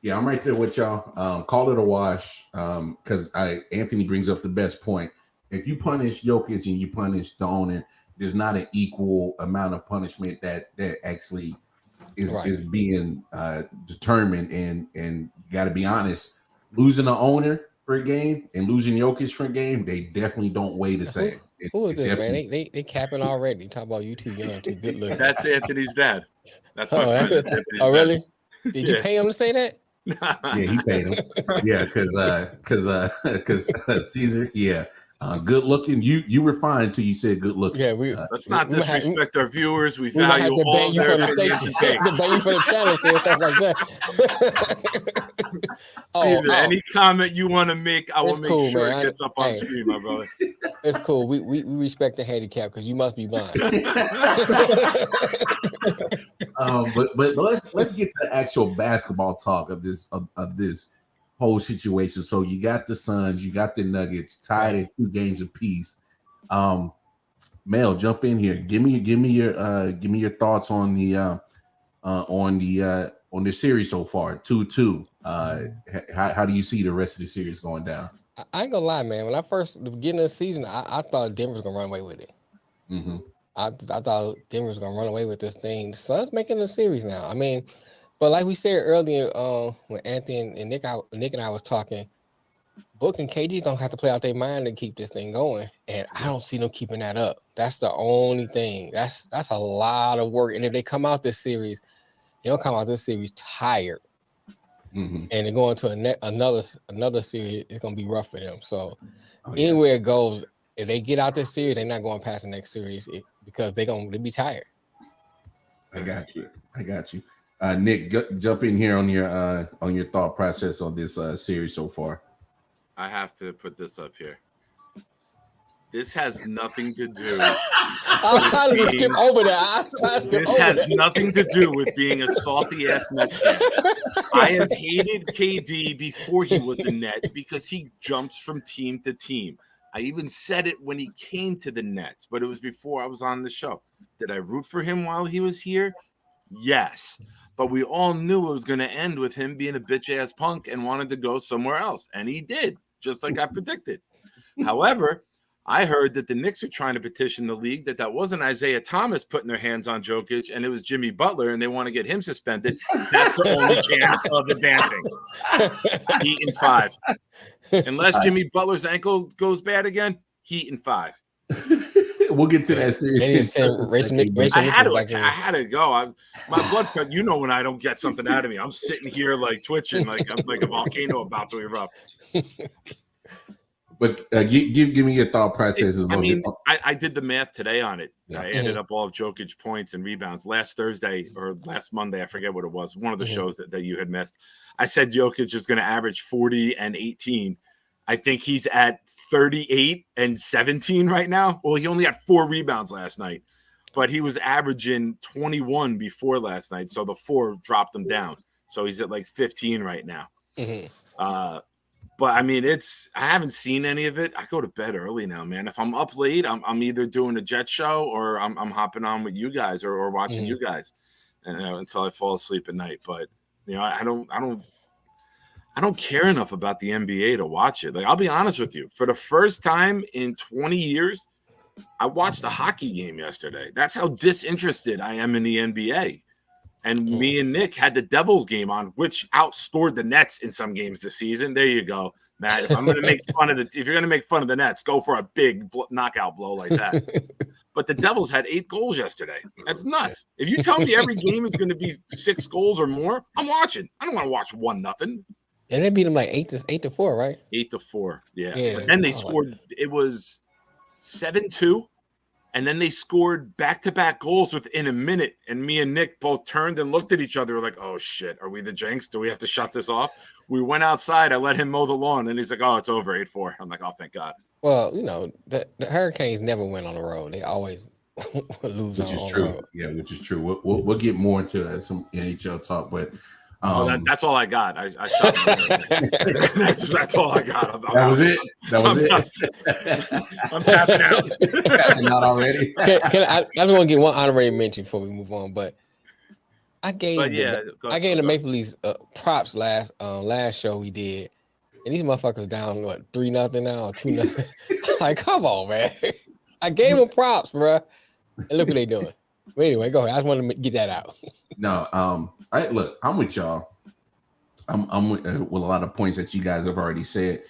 Yeah, I'm right there with y'all. Call it a wash. Because Anthony brings up the best point. If you punish Jockic and you punish the owner, there's not an equal amount of punishment that actually is being determined. And you got to be honest, losing the owner for a game and losing Jockic for a game, they definitely don't weigh the same. Who is this, man? They capping already. Talk about you too young, too good looking. That's Anthony's dad. That's my friend. That's oh, really? Did you pay him to say that? Yeah, he paid him. Yeah, because Caesar. Yeah, good looking. You were fine until you said good looking. Yeah, let's not disrespect our viewers. We value have to all ban you for the station. Ban you for the channel, say stuff like that. Caesar, any comment you want to make, I will make sure it gets up on screen, my brother. It's cool. We respect the handicap because you must be blind. But let's get to the actual basketball talk of this whole situation. So you got the Suns, you got the Nuggets tied at 2 games apiece. Mel, jump in here. Give me your thoughts on the series so far, 2-2. How do you see the rest of the series going down? I ain't gonna lie, man. When I first the beginning of the season, I thought Denver was gonna run away with it. Mm-hmm. I thought Denver was gonna run away with this thing. The Suns making a series now. I mean, but like we said earlier, when Anthony and Nick and I was talking, Book and KD gonna have to play out their mind to keep this thing going, and I don't see them keeping that up. That's the only thing. That's a lot of work. And if they come out this series, they'll come out this series tired, and they're going to another series. It's gonna be rough for them. So anywhere it goes, if they get out this series, they're not going past the next series because they'll be tired. I got you. Nick, jump in here on your thought process on this series so far. I have to put this up here. This has nothing to do. I'm trying to skip over that. This has nothing to do with being a salty ass Nets fan. I have hated KD before he was a Net because he jumps from team to team. I even said it when he came to the Nets, but it was before I was on the show. Did I root for him while he was here? Yes. But we all knew it was going to end with him being a bitch-ass punk and wanted to go somewhere else. And he did, just like I predicted. However, I heard that the Knicks are trying to petition the league that wasn't Isaiah Thomas putting their hands on Jockic, and it was Jimmy Butler, and they want to get him suspended. That's the only chance of advancing. Heat in 5. Unless Jimmy Butler's ankle goes bad again, Heat in 5. We'll get to that series. I had to go. My blood pressure. You know when I don't get something out of me, I'm sitting here like twitching, like I'm like a volcano about to erupt. But give me your thought processes. I did the math today on it. Yeah. I added up all of Jokic points and rebounds. Last Thursday or last Monday, I forget what it was, one of the shows that you had missed. I said Jokic is going to average 40 and 18. I think he's at 38 and 17 right now. Well, he only had 4 rebounds last night, but he was averaging 21 before last night. So the 4 dropped him down. So he's at like 15 right now. But I mean, I haven't seen any of it. I go to bed early now, man. If I'm up late, I'm either doing a Jet show or I'm hopping on with you guys or watching you guys until I fall asleep at night. But I don't care enough about the NBA to watch it. Like, I'll be honest with you. For the first time in 20 years, I watched a hockey game yesterday. That's how disinterested I am in the NBA. And me and Nick had the Devils game on, which outscored the Nets in some games this season. There you go, Matt. If I'm going to make fun of if you're going to make fun of the Nets, go for a big knockout blow like that. But the Devils had 8 goals yesterday. That's nuts. If you tell me every game is going to be 6 goals or more, I'm watching. I don't want to watch 1-0. And they beat them like 8-4, right? 8-4, yeah. But then they scored. It was 7-2. And then they scored back-to-back goals within a minute. And me and Nick both turned and looked at each other. We're like, oh, shit, are we the Jinx? Do we have to shut this off? We went outside. I let him mow the lawn. And he's like, oh, it's over, 8-4. I'm like, oh, thank God. Well, the Hurricanes never win on the road. They always lose which on is the true. road. Yeah, which is true. We'll get more into some NHL talk, but that's all I got. I shot that's all I got. That was it. I'm tapping out. Tapping out already. I just want to get one honorary mention before we move on, but I gave the Maple Leafs props last show we did, and these motherfuckers down 3-0 now or 2-0. Like, come on, man. I gave them props, bro. And look what they doing. But anyway, go ahead. I just wanted to get that out. No, I'm with y'all. I'm with a lot of points that you guys have already said.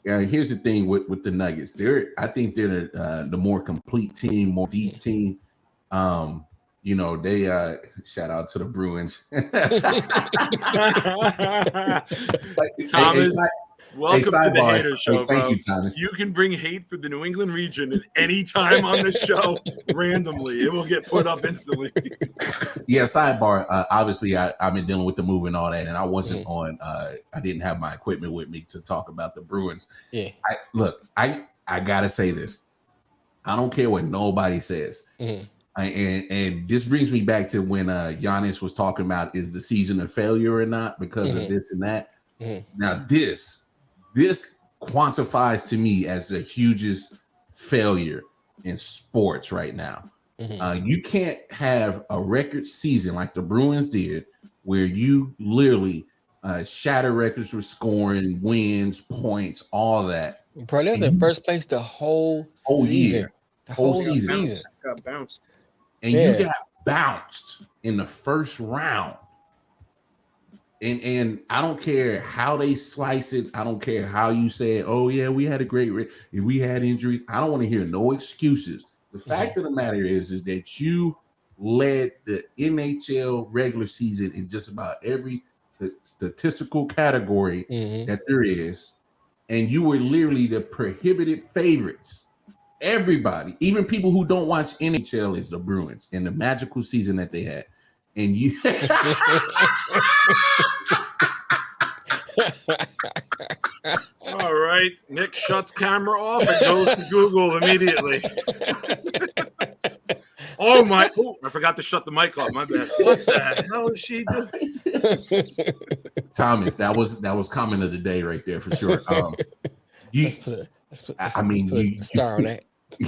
Here's the thing with the Nuggets. I think they're the more complete team, more deep team. They shout out to the Bruins. Thomas, welcome to the Hater Show, bro. Thank you, Thomas. You can bring hate for the New England region at any time on the show randomly. It will get put up instantly. Yeah, sidebar. Obviously, I've been dealing with the move and all that, and I wasn't on. I didn't have my equipment with me to talk about the Bruins. Yeah. I gotta say this. I don't care what nobody says. And this brings me back to when Giannis was talking about is the season a failure or not because of this and that. Now this quantifies to me as the hugest failure in sports right now. You can't have a record season like the Bruins did where you literally shatter records for scoring, wins, points, all that. Bro, they was in first place the whole season. Year. The whole season. Got bounced. And you got bounced in the first round. And I don't care how they slice it. I don't care how you say, oh, yeah, we had a great if we had injuries. I don't want to hear no excuses. The fact of the matter is that you led the NHL regular season in just about every statistical category that there is. And you were literally the prohibited favorites. Everybody, even people who don't watch NHL, is the Bruins and the magical season that they had. And you all right, Nick shuts camera off and goes to Google immediately. Oh my! Oh, I forgot to shut the mic off. My bad. What the hell is she doing? Thomas, that was comment of the day right there for sure. Let's put a star on that.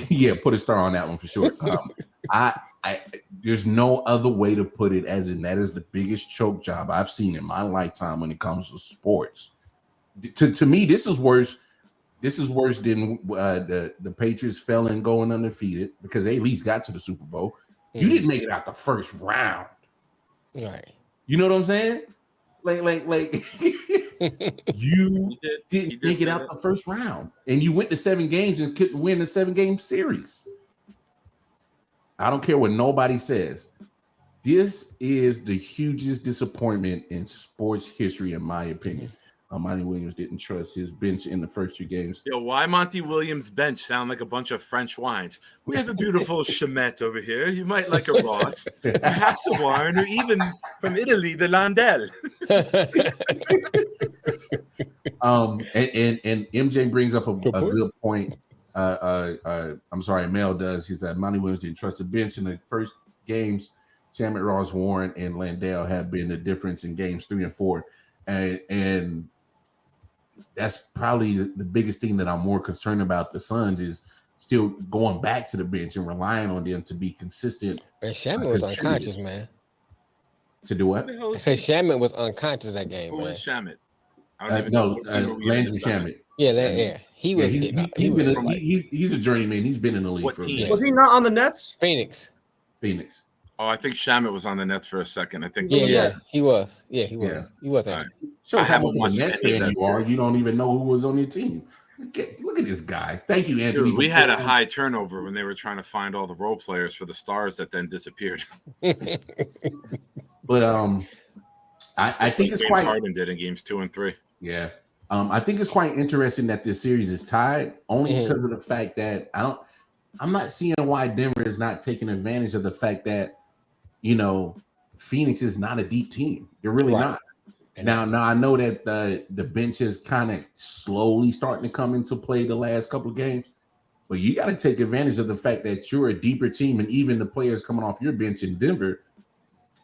Yeah, put a star on that one for sure. There's no other way to put it as in that is the biggest choke job I've seen in my lifetime when it comes to sports. To me, this is worse. This is worse than the Patriots fell and going undefeated because they at least got to the Super Bowl. You didn't make it out the first round. Right. You know what I'm saying? Like you didn't make it out the first round. And you went to 7 games and couldn't win the 7-game series. I don't care what nobody says. This is the hugest disappointment in sports history, in my opinion. Monty Williams didn't trust his bench in the first 2 games. Yo, why Monty Williams' bench sound like a bunch of French wines? We have a beautiful Chimette over here. You might like a Ross, perhaps a wine, or even from Italy, the Landel. And MJ brings up a good point. I'm sorry, Mel does. He said Monty Williams didn't trust the bench in the first games. Shamit Ross, Warren, and Landale have been the difference in games 3 and 4. And that's probably the biggest thing that I'm more concerned about the Suns is still going back to the bench and relying on them to be consistent. Man, Shamit was unconscious, man. To do what? I say Shamit was unconscious that game, Who man. is Shamit? Landry Shamit. Yeah, he was. He's a journeyman. He's been in the league. What for a team? bit. Was he not on the Nets? Phoenix. Oh, I think Shamit was on the Nets for a second. I think. Yeah, he was. Yeah, he was. Yeah. He was. Right. Shows how much of a Nets fan you are. You don't even know who was on your team. Look at this guy. Thank you, Anthony. Dude, we had a high turnover when they were trying to find all the role players for the stars that then disappeared. But I think it's quite. Harden did in games 2 and 3. Yeah. I think it's quite interesting that this series is tied only because of the fact that I'm not seeing why Denver is not taking advantage of the fact that, Phoenix is not a deep team. They're really not. Now I know that the bench is kind of slowly starting to come into play the last couple of games, but you got to take advantage of the fact that you're a deeper team, and even the players coming off your bench in Denver,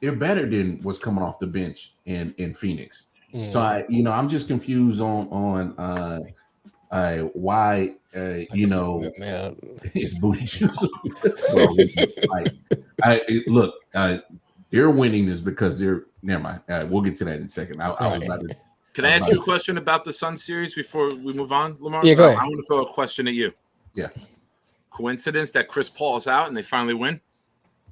they're better than what's coming off the bench in Phoenix. So I'm just confused on why it's booty juice. Look, their winning is because they're never mind. We'll get to that in a second. Can I ask you a question about the Sun series before we move on, Lamar? Yeah, go ahead. I want to throw a question at you. Yeah. Coincidence that Chris Paul's out and they finally win?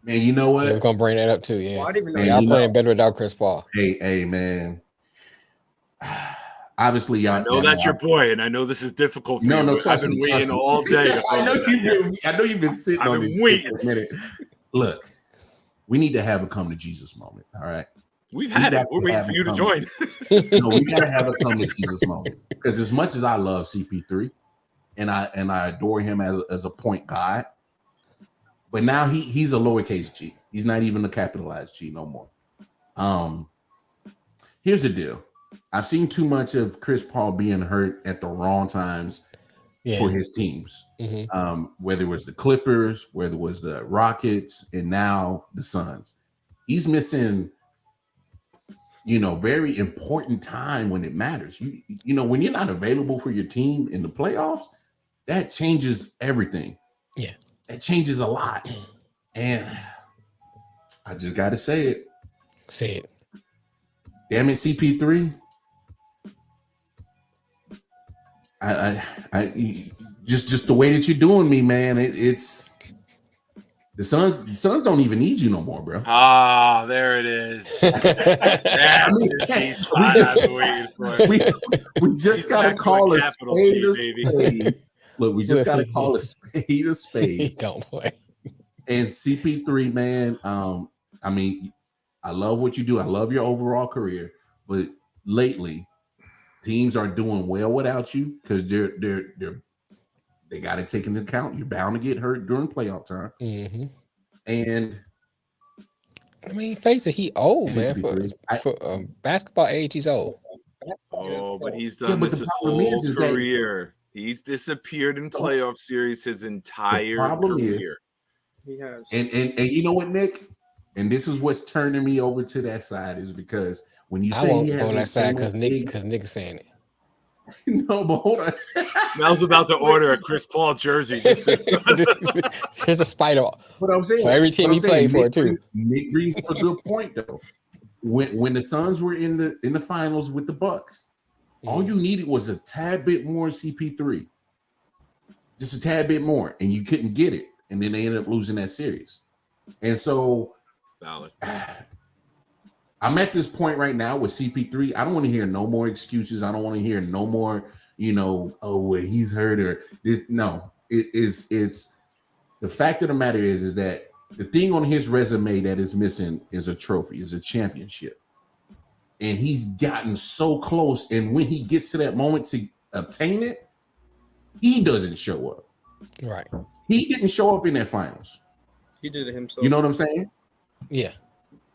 Man, you know what? Yeah, we're gonna bring that up too. Yeah, I didn't even know y'all playing better without Chris Paul. Hey, man. Obviously, y'all. I know that's your boy, and I know this is difficult for you. No, I've been waiting all day. I know you've been sitting on this waiting for a minute. Look, we need to have a come to Jesus moment. All right. We've had it. We're waiting for you to join. No, we gotta have a come to Jesus moment. Because as much as I love CP3 and I adore him as a point guy, but now he's a lowercase G. He's not even a capitalized G no more. Here's the deal. I've seen too much of Chris Paul being hurt at the wrong times for his teams. Whether it was the Clippers, whether it was the Rockets, and now the Suns. He's missing, very important time when it matters. When you're not available for your team in the playoffs, that changes everything. Yeah. That changes a lot. And I just got to say it. Say it. Damn it, CP3. I just the way that you're doing me, man. It's the Suns don't even need you no more, bro. Ah, there it is. That's the spot I've been waiting for. We just gotta call a spade a spade. Look, we just gotta call a spade a spade. Don't play. And CP3, man. I mean, I love what you do. I love your overall career, but lately, teams are doing well without you because they got to take into account you're bound to get hurt during playoff time. Mm-hmm. And I mean, face it, he old, man. For basketball age, he's old. Oh, but he's done this his whole career. He's disappeared in playoff series his entire career. He has. And you know what, Nick? And this is what's turning me over to that side is because when you say I won't he go has on that side because Nick is saying it. No, but hold on. Mel's about to order a Chris Paul jersey. Just a spider. What I'm saying for every team he played for, too. Nick brings a good point though. When the Suns were in the finals with the Bucks, all you needed was a tad bit more CP3, just a tad bit more, and you couldn't get it, and then they ended up losing that series. And so, valid. I'm at this point right now with CP3. I don't want to hear no more excuses. I don't want to hear no more, oh, well, he's hurt or this. No, it's the fact of the matter is that the thing on his resume that is missing is a trophy, is a championship. And he's gotten so close. And when he gets to that moment to obtain it, he doesn't show up. Right. He didn't show up in that finals. He did it himself. You know what I'm saying? Yeah.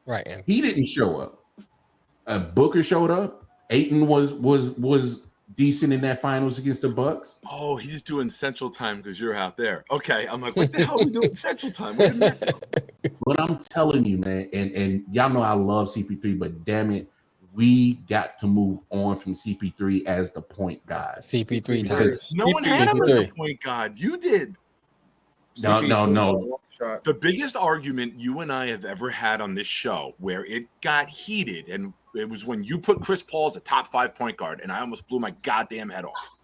Right. And he didn't show up. Booker showed up. Ayton was decent in that finals against the Bucks. Oh, he's doing Central Time because you're out there. Okay, I'm like, what the hell are we doing Central Time? Wait a minute. But I'm telling you, man, and y'all know I love CP3, but damn it, we got to move on from CP3 as the point guard. CP3 times. No one had him as the point guard. You did. No. The biggest argument you and I have ever had on this show where it got heated, and it was when you put Chris Paul as a top 5 point guard, and I almost blew my goddamn head off.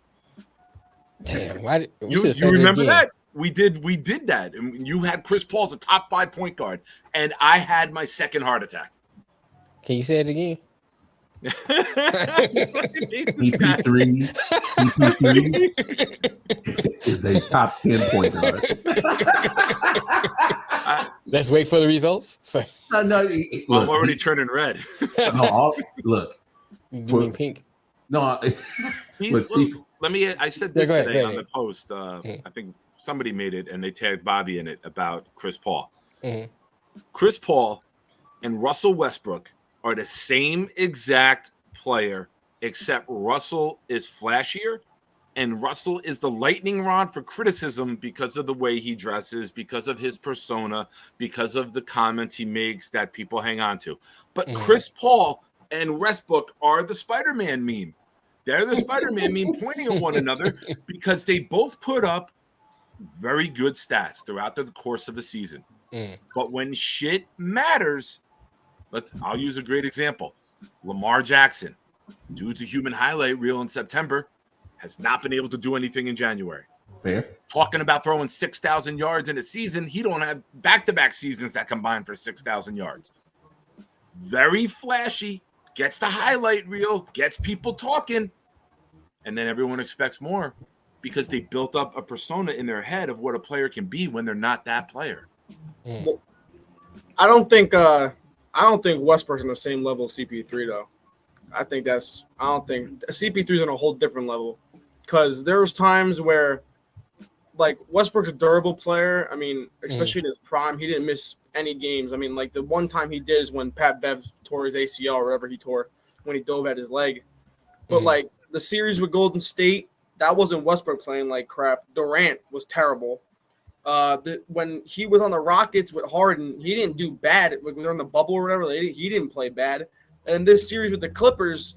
Damn, why you remember that? We did that. And you had Chris Paul as a top 5 point guard, and I had my second heart attack. Can you say it again? CP3 is a top 10 point guard. Let's wait for the results. I'm already turning red. Look. You mean pink? No. Let me. I said this today on the post. I think somebody made it, and they tagged Bobby in it about Chris Paul. Mm-hmm. Chris Paul and Russell Westbrook are the same exact player, except Russell is flashier, and Russell is the lightning rod for criticism because of the way he dresses, because of his persona, because of the comments he makes that people hang on to. But Chris Paul and Westbrook are the Spider-Man meme. They're the Spider-Man meme pointing at one another because they both put up very good stats throughout the course of a season. But when shit matters, I'll use a great example. Lamar Jackson, due to human highlight reel in September, has not been able to do anything in January. Fair. Talking about throwing 6,000 yards in a season, he don't have back-to-back seasons that combine for 6,000 yards. Very flashy, gets the highlight reel, gets people talking, and then everyone expects more because they built up a persona in their head of what a player can be when they're not that player. Well, I don't think Westbrook's on the same level as CP3 though. I don't think CP3 is on a whole different level because there was times where like Westbrook's a durable player. I mean, especially in his prime, he didn't miss any games. I mean, like the one time he did is when Pat Bev tore his ACL or whatever he tore when he dove at his leg. But like the series with Golden State, that wasn't Westbrook playing like crap. Durant was terrible. When he was on the Rockets with Harden, he didn't do bad. When they're in the bubble or whatever, he didn't play bad. And in this series with the Clippers,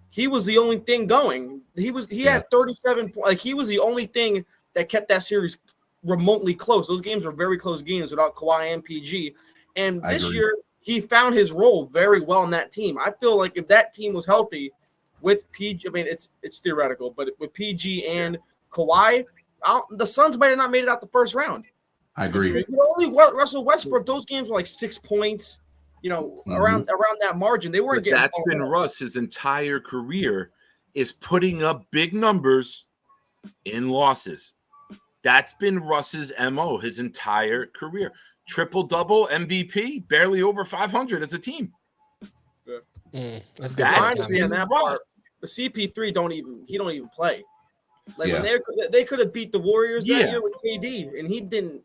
he was the only thing going. He had 37 points. Like he was the only thing that kept that series remotely close. Those games were very close games without Kawhi and PG. And this year, he found his role very well in that team. I feel like if that team was healthy, with PG, I mean, it's theoretical, but with PG and Kawhi, the Suns might have not made it out the first round. I agree. Only Russell Westbrook, those games were like 6 points, around that margin. They weren't getting. That's been Russ his entire career, is putting up big numbers in losses. That's been Russ's MO his entire career. Triple-double, MVP, barely over 500 as a team. That's good. I understand that part. The CP3 don't even play. Like when they could have beat the Warriors that year with KD, and he didn't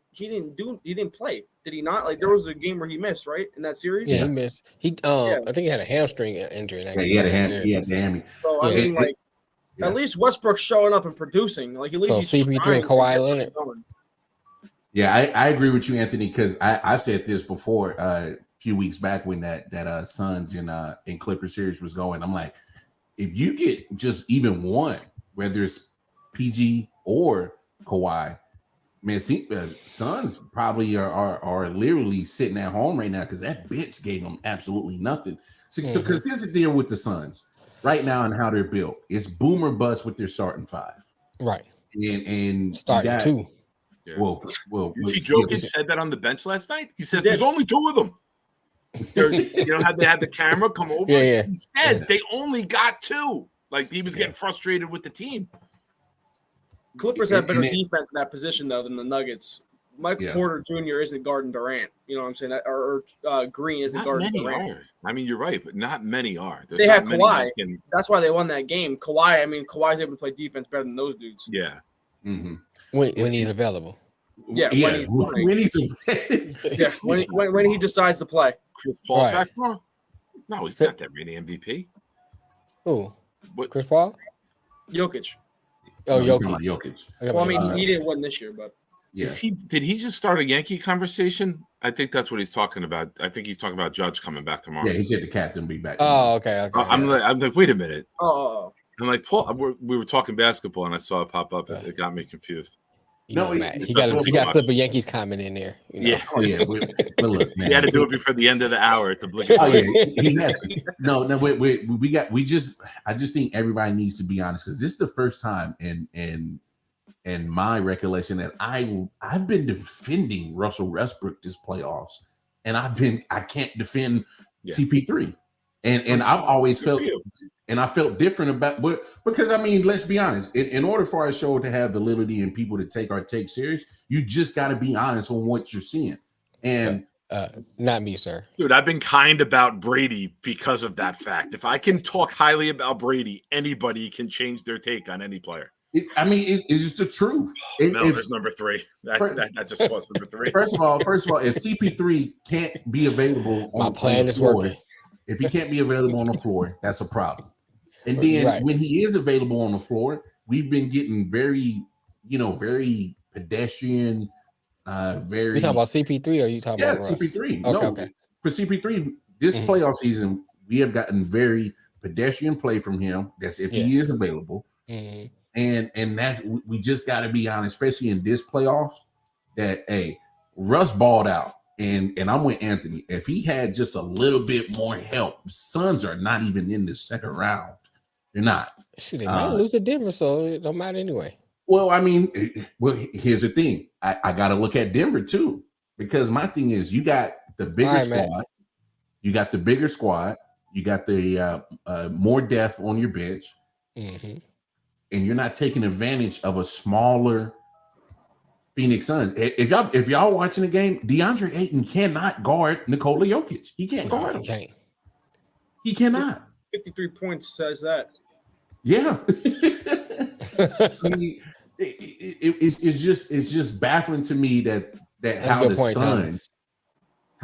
play. Did he not? Like there was a game where he missed, right, in that series. Yeah, he missed. I think he had a hamstring injury. He had a hammy. So I mean, at least Westbrook's showing up and producing. Like at least he's CP3 and Kawhi Leonard. Yeah, I agree with you, Anthony, because I've said this before a few weeks back when that Suns in Clippers series was going. I'm like, if you get just even one, whether it's PG or Kawhi, man, Suns probably are literally sitting at home right now because that bitch gave them absolutely nothing. So because here's the deal with the Suns right now and how they're built. It's boom or bust with their starting five. Right. And starting two. Yeah. Well, you see, Jockic said that on the bench last night. He says there's only two of them. How they had the camera come over. Yeah. He says they only got two. Like he was getting frustrated with the team. Clippers have better defense in that position though than the Nuggets. Michael Porter Jr. isn't guarding Durant. You know what I'm saying? Or Green isn't guarding Durant. Are. I mean, you're right, but not many are. They had Kawhi. That's why they won that game. Kawhi's able to play defense better than those dudes. Yeah. Mm-hmm. When he's available. Yeah, when he's when he decides to play. Chris Paul's back tomorrow? No, he's not that many MVP. Who? What? Chris Paul? Jokic. Oh, Jokic. Well, I mean, he didn't win this year, but did he just start a Yankee conversation? I think that's what he's talking about. I think he's talking about Judge coming back tomorrow. Yeah, he said the captain will be back. Oh, okay. I'm like, wait a minute. Oh. I'm like, Paul, we were talking basketball, and I saw it pop up. It got me confused. He got to slip a Yankees comment in there. Yeah. Oh, yeah. But look, man. He had to do it before the end of the hour. It's obligatory. Oh, yeah. He had to. No. I just think everybody needs to be honest because this is the first time in my recollection that I've been defending Russell Westbrook this playoffs, and I can't defend CP3. And I've always felt, and I felt different about, but because I mean, let's be honest. In order for our show to have validity and people to take our take serious, you just got to be honest on what you're seeing. And not me, sir. Dude, I've been kind about Brady because of that fact. If I can talk highly about Brady, anybody can change their take on any player. It's just the truth. There's number three. That just was number three. First of all, if CP3 can't be available, my plan is working. If he can't be available on the floor, that's a problem. And then when he is available on the floor, we've been getting very pedestrian, very. You talking about CP3 or you talking about Russ? CP3? Okay. For CP3, this playoff season, we have gotten very pedestrian play from him. That's if he is available. Mm-hmm. And that's we just got to be honest, especially in this playoffs, that Russ balled out. And I'm with Anthony. If he had just a little bit more help, Suns are not even in the second round. They're not. Shit, they might lose to Denver, so it don't matter anyway. Well, I mean, here's the thing. I got to look at Denver too, because my thing is, you got the bigger squad. Man. You got the bigger squad. You got the more depth on your bench, and you're not taking advantage of a smaller Phoenix Suns. If y'all watching the game, DeAndre Ayton cannot guard Nikola Jokic. He can't guard him. He cannot. 53 points says that. Yeah. I mean, it's just baffling to me that how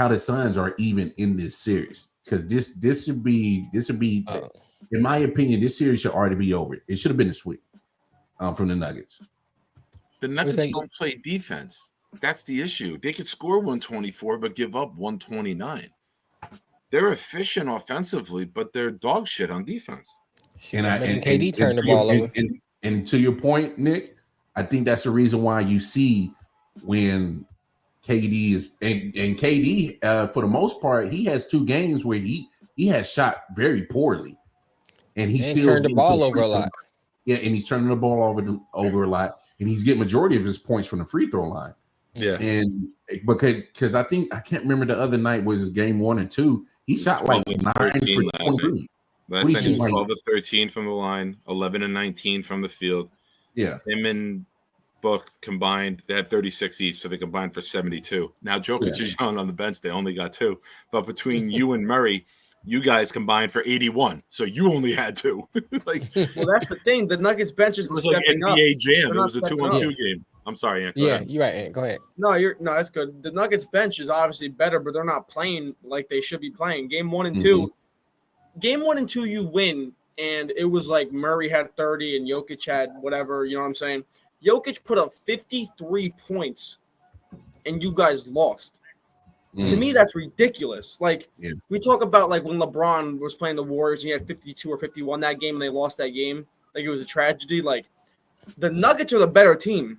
the Suns are even in this series. Because this would be in my opinion, this series should already be over. It should have been a sweep from the Nuggets. The Nuggets don't play defense. That's the issue. They could score 124, but give up 129. They're efficient offensively, but they're dog shit on defense. And KD turned the ball over. And to your point, Nick, I think that's the reason why you see when KD is and KD for the most part, he has two games where he has shot very poorly. and he's and still turned the ball over a lot. Yeah, and he's turning the ball over a lot, and he's getting majority of his points from the free throw line. Yeah, and because I can't remember the other night was game 1 and 2. He shot like 9 for 23. Last night he was 12 of 13 from the line, 11 and 19 from the field. Yeah, him and Book combined, they had 36 each, so they combined for 72. Now Jockic is young on the bench; they only got 2. But between you and Murray, you guys combined for 81, so you only had 2. Well, that's the thing. The Nuggets bench is like NBA Jam. It was a 2-on-2 game. I'm sorry, Ant. You're right. Ant. Go ahead. No, that's good. The Nuggets bench is obviously better, but they're not playing like they should be playing. Game 1 and 2, game 1 and 2, you win, and it was like Murray had 30 and Jockic had whatever. You know what I'm saying? Jockic put up 53 points, and you guys lost. To me, that's ridiculous. Like, we talk about, like, when LeBron was playing the Warriors, and he had 52 or 51 that game, and they lost that game. Like, it was a tragedy. Like, the Nuggets are the better team.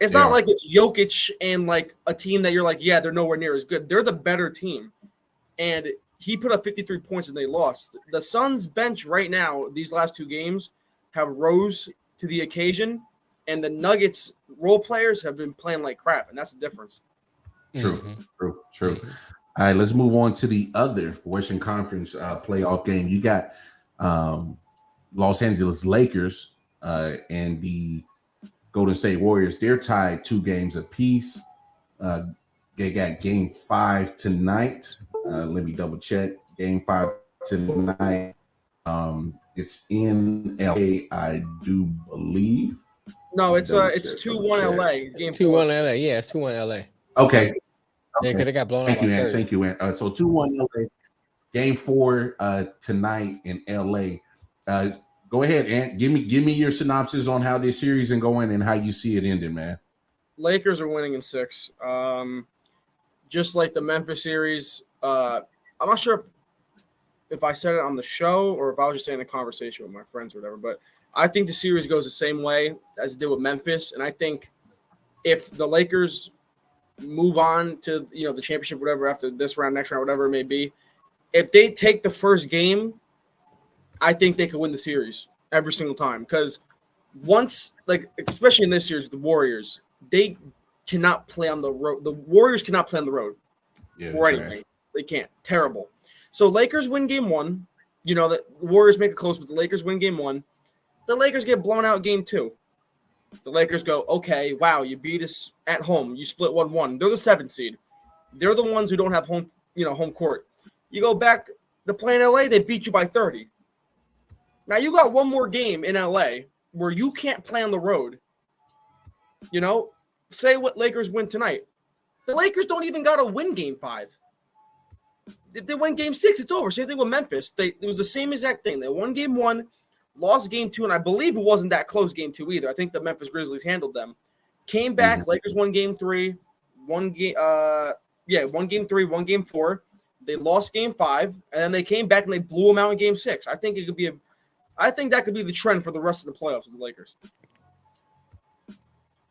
It's not like it's Jockic and, like, a team that you're like, yeah, they're nowhere near as good. They're the better team. And he put up 53 points, and they lost. The Suns bench right now, these last 2 games, have rose to the occasion. And the Nuggets role players have been playing like crap, and that's the difference. True. All right, let's move on to the other Western Conference playoff game. You got Los Angeles Lakers and the Golden State Warriors. They're tied 2 games apiece. They got game 5 tonight. Let me double check. Game 5 tonight. It's in LA, I do believe. No, it's 2-1 LA. Game 2-1 LA. Yeah, it's 2-1 LA. Okay. Yeah, because they got blown out. Thank you, Ant. So 2-1 LA. Game 4 tonight in LA. Go ahead, Ant. Give me your synopsis on how this series is going and how you see it ending, man. Lakers are winning in 6. Just like the Memphis series. I'm not sure if I said it on the show or if I was just saying a conversation with my friends or whatever, but I think the series goes the same way as it did with Memphis. And I think if the Lakers move on to, the championship, whatever, after this round, next round, whatever it may be, if they take the first game, I think they could win the series every single time. Because once, like, especially in this series, the Warriors, they cannot play on the road. The Warriors cannot play on the road for anything. Right. They can't. Terrible. So Lakers win game 1. The Warriors make it close, but the Lakers win game 1. The Lakers get blown out game 2. The Lakers go, okay, wow, you beat us at home. You split 1-1. They're the 7th seed. They're the ones who don't have home court. You go back to play in LA, they beat you by 30. Now you got one more game in LA where you can't play on the road. Say what Lakers win tonight. The Lakers don't even got to win game 5. If they win game 6, it's over. Same thing with Memphis. It was the same exact thing. They won game 1. Lost game 2, and I believe it wasn't that close game 2 either. I think the Memphis Grizzlies handled them. Came back, Lakers won game 3, won game 3, won game 4. They lost game 5, and then they came back and they blew them out in game 6. I think that could be the trend for the rest of the playoffs of the Lakers.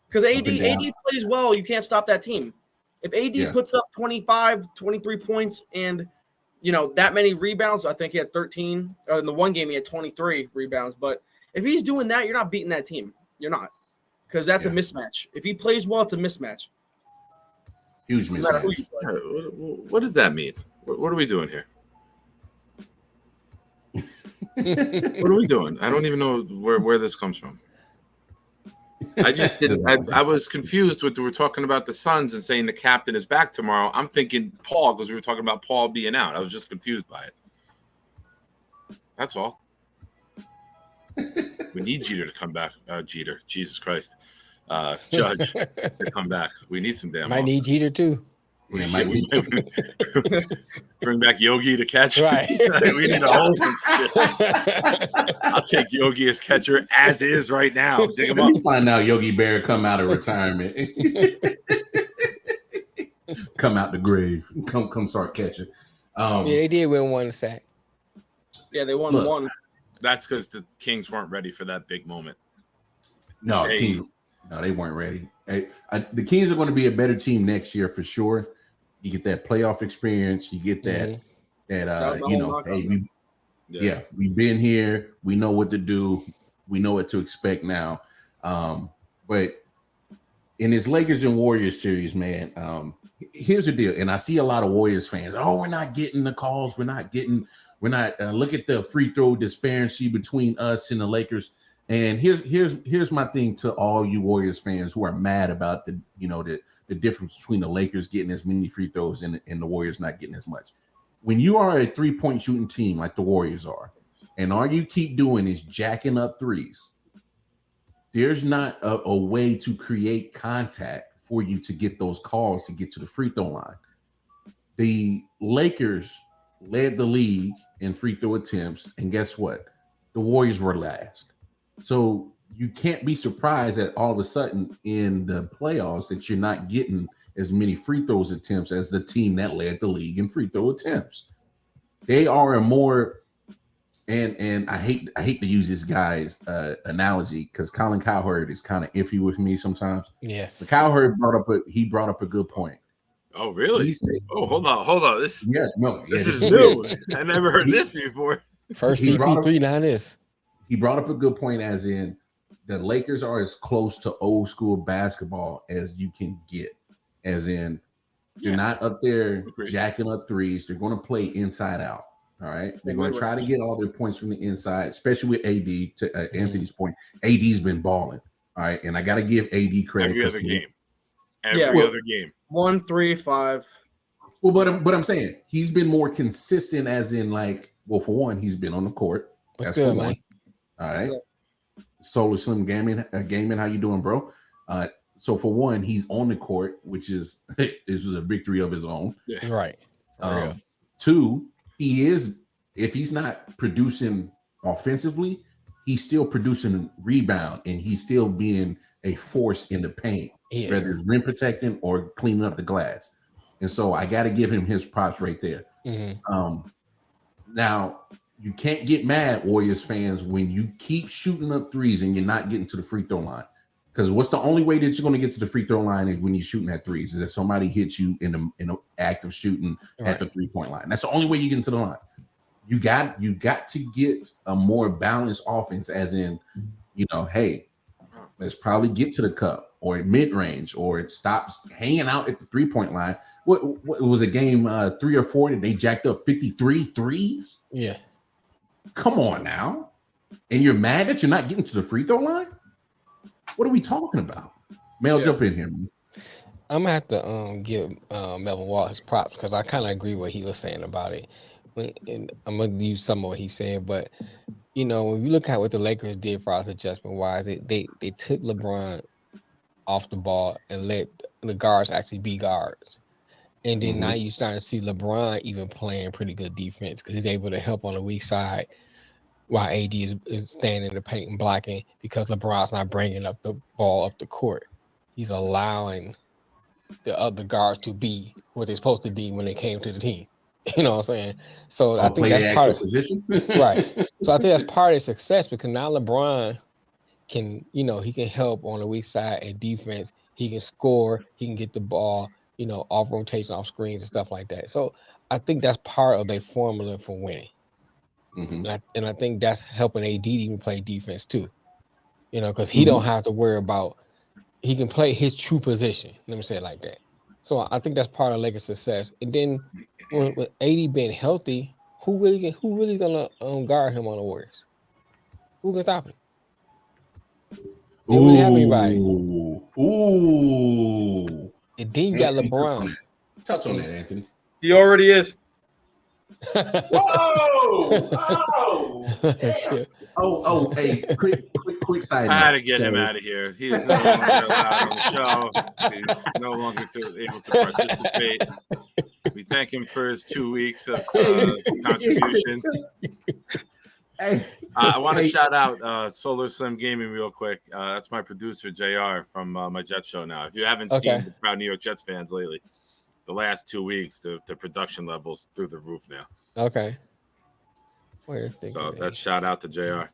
Because AD plays well, you can't stop that team. If AD puts up 25, 23 points and that many rebounds. I think he had 13. In the one game, he had 23 rebounds. But if he's doing that, you're not beating that team. You're not. Because that's a mismatch. If he plays well, it's a mismatch. Huge mismatch. What does that mean? What are we doing here? What are we doing? I don't even know where this comes from. I just didn't. I was confused with we're talking about the Suns and saying the captain is back tomorrow. I'm thinking Paul because we were talking about Paul being out. I was just confused by it. That's all. We need Jeter to come back. Jeter, Jesus Christ, Judge to come back. We need some damn. Might need Jeter too. We bring back Yogi to catch. Right. We need a whole bunch of shit. I'll take Yogi as catcher as is right now. Dig him up. Find out Yogi Berra come out of retirement. Come out the grave. Come start catching. They did win 1 sack. Yeah, they won 1. That's because the Kings weren't ready for that big moment. No, they weren't ready. The Kings are going to be a better team next year for sure. You get that playoff experience. You get that Yeah, we've been here. We know what to do. We know what to expect now. But in this Lakers and Warriors series, man, here's the deal. And I see a lot of Warriors fans. Oh, we're not getting the calls. We're not. Look at the free throw disparity between us and the Lakers. And here's my thing to all you Warriors fans who are mad about the difference between the Lakers getting as many free throws and the Warriors not getting as much. When you are a 3-point shooting team like the Warriors are, and all you keep doing is jacking up threes, there's not a way to create contact for you to get those calls to get to the free throw line. The Lakers led the league in free throw attempts, and guess what? The Warriors were last. So you can't be surprised that all of a sudden in the playoffs that you're not getting as many free throws attempts as the team that led the league in free throw attempts. They are a more, and I hate to use this guy's analogy because Colin Cowherd is kind of iffy with me sometimes. Yes, but Cowherd brought up a good point. Oh, really? Said, hold on. This is is new. I never heard this before. First CP3, now this. He brought up a good point, as in the Lakers are as close to old school basketball as you can get. As in, you're not up there jacking up threes. They're going to play inside out. All right. They're going to try to get all their points from the inside, especially with AD. To Anthony's point, AD's been balling. All right. And I got to give AD credit. Every other game. Other game. 1, 3, 5. Well, but I'm saying he's been more consistent, as in, like, well, for one, he's been on the court. That's good, man. All right. Solar Slim Gaming, how you doing, bro? So for one, he's on the court, which is a victory of his own. Yeah. Right. Two, he is, if he's not producing offensively, he's still producing rebound, and he's still being a force in the paint, whether it's rim protecting or cleaning up the glass. And so I got to give him his props right there. Mm-hmm. Now, you can't get mad, Warriors fans, when you keep shooting up threes and you're not getting to the free throw line. Because what's the only way that you're going to get to the free throw line is when you're shooting at threes, is if somebody hits you in the act of shooting at the 3-point line. That's the only way you get into the line. You got to get a more balanced offense, as in, hey, let's probably get to the cup or mid-range, or it stops hanging out at the 3-point line. What was a game 3 or 4 that they jacked up 53 threes? Yeah. Come on now. And you're mad that you're not getting to the free throw line? What are we talking about? Mel, jump in here, man. I'm gonna have to give Melvin Wall his props, because I kind of agree what he was saying about it. And I'm gonna use some of what he said, but when you look at what the Lakers did for us adjustment wise, they took LeBron off the ball and let the guards actually be guards. And then now you're starting to see LeBron even playing pretty good defense, because he's able to help on the weak side while AD is standing in the paint and blocking, because LeBron's not bringing up the ball up the court. He's allowing the other guards to be what they're supposed to be when they came to the team. You know what I'm saying? So I think that's part of position. Right. So I think that's part of success, because now LeBron can, he can help on the weak side and defense. He can score. He can get the ball, off rotation, off screens and stuff like that. So I think that's part of their formula for winning. Mm-hmm. And I think that's helping AD even play defense too, because he don't have to worry about, he can play his true position. Let me say it like that. So I think that's part of Lakers' success. And then when AD being healthy, who really gonna guard him on the Warriors? Who can stop him? They wouldn't have anybody. Ooh. And then you got LeBron. Touch on that, Anthony. He already is. Whoa! Oh! Hey, quick side note. I had to get him out of here. He is no longer allowed on the show. He's no longer able to participate. We thank him for his 2 weeks of contribution. Hey, I want to shout out Solar Slim Gaming real quick. That's my producer, JR, from my Jets show now. If you haven't seen the proud New York Jets fans lately, the last 2 weeks, the production levels through the roof now. Okay. So that's shout out to JR.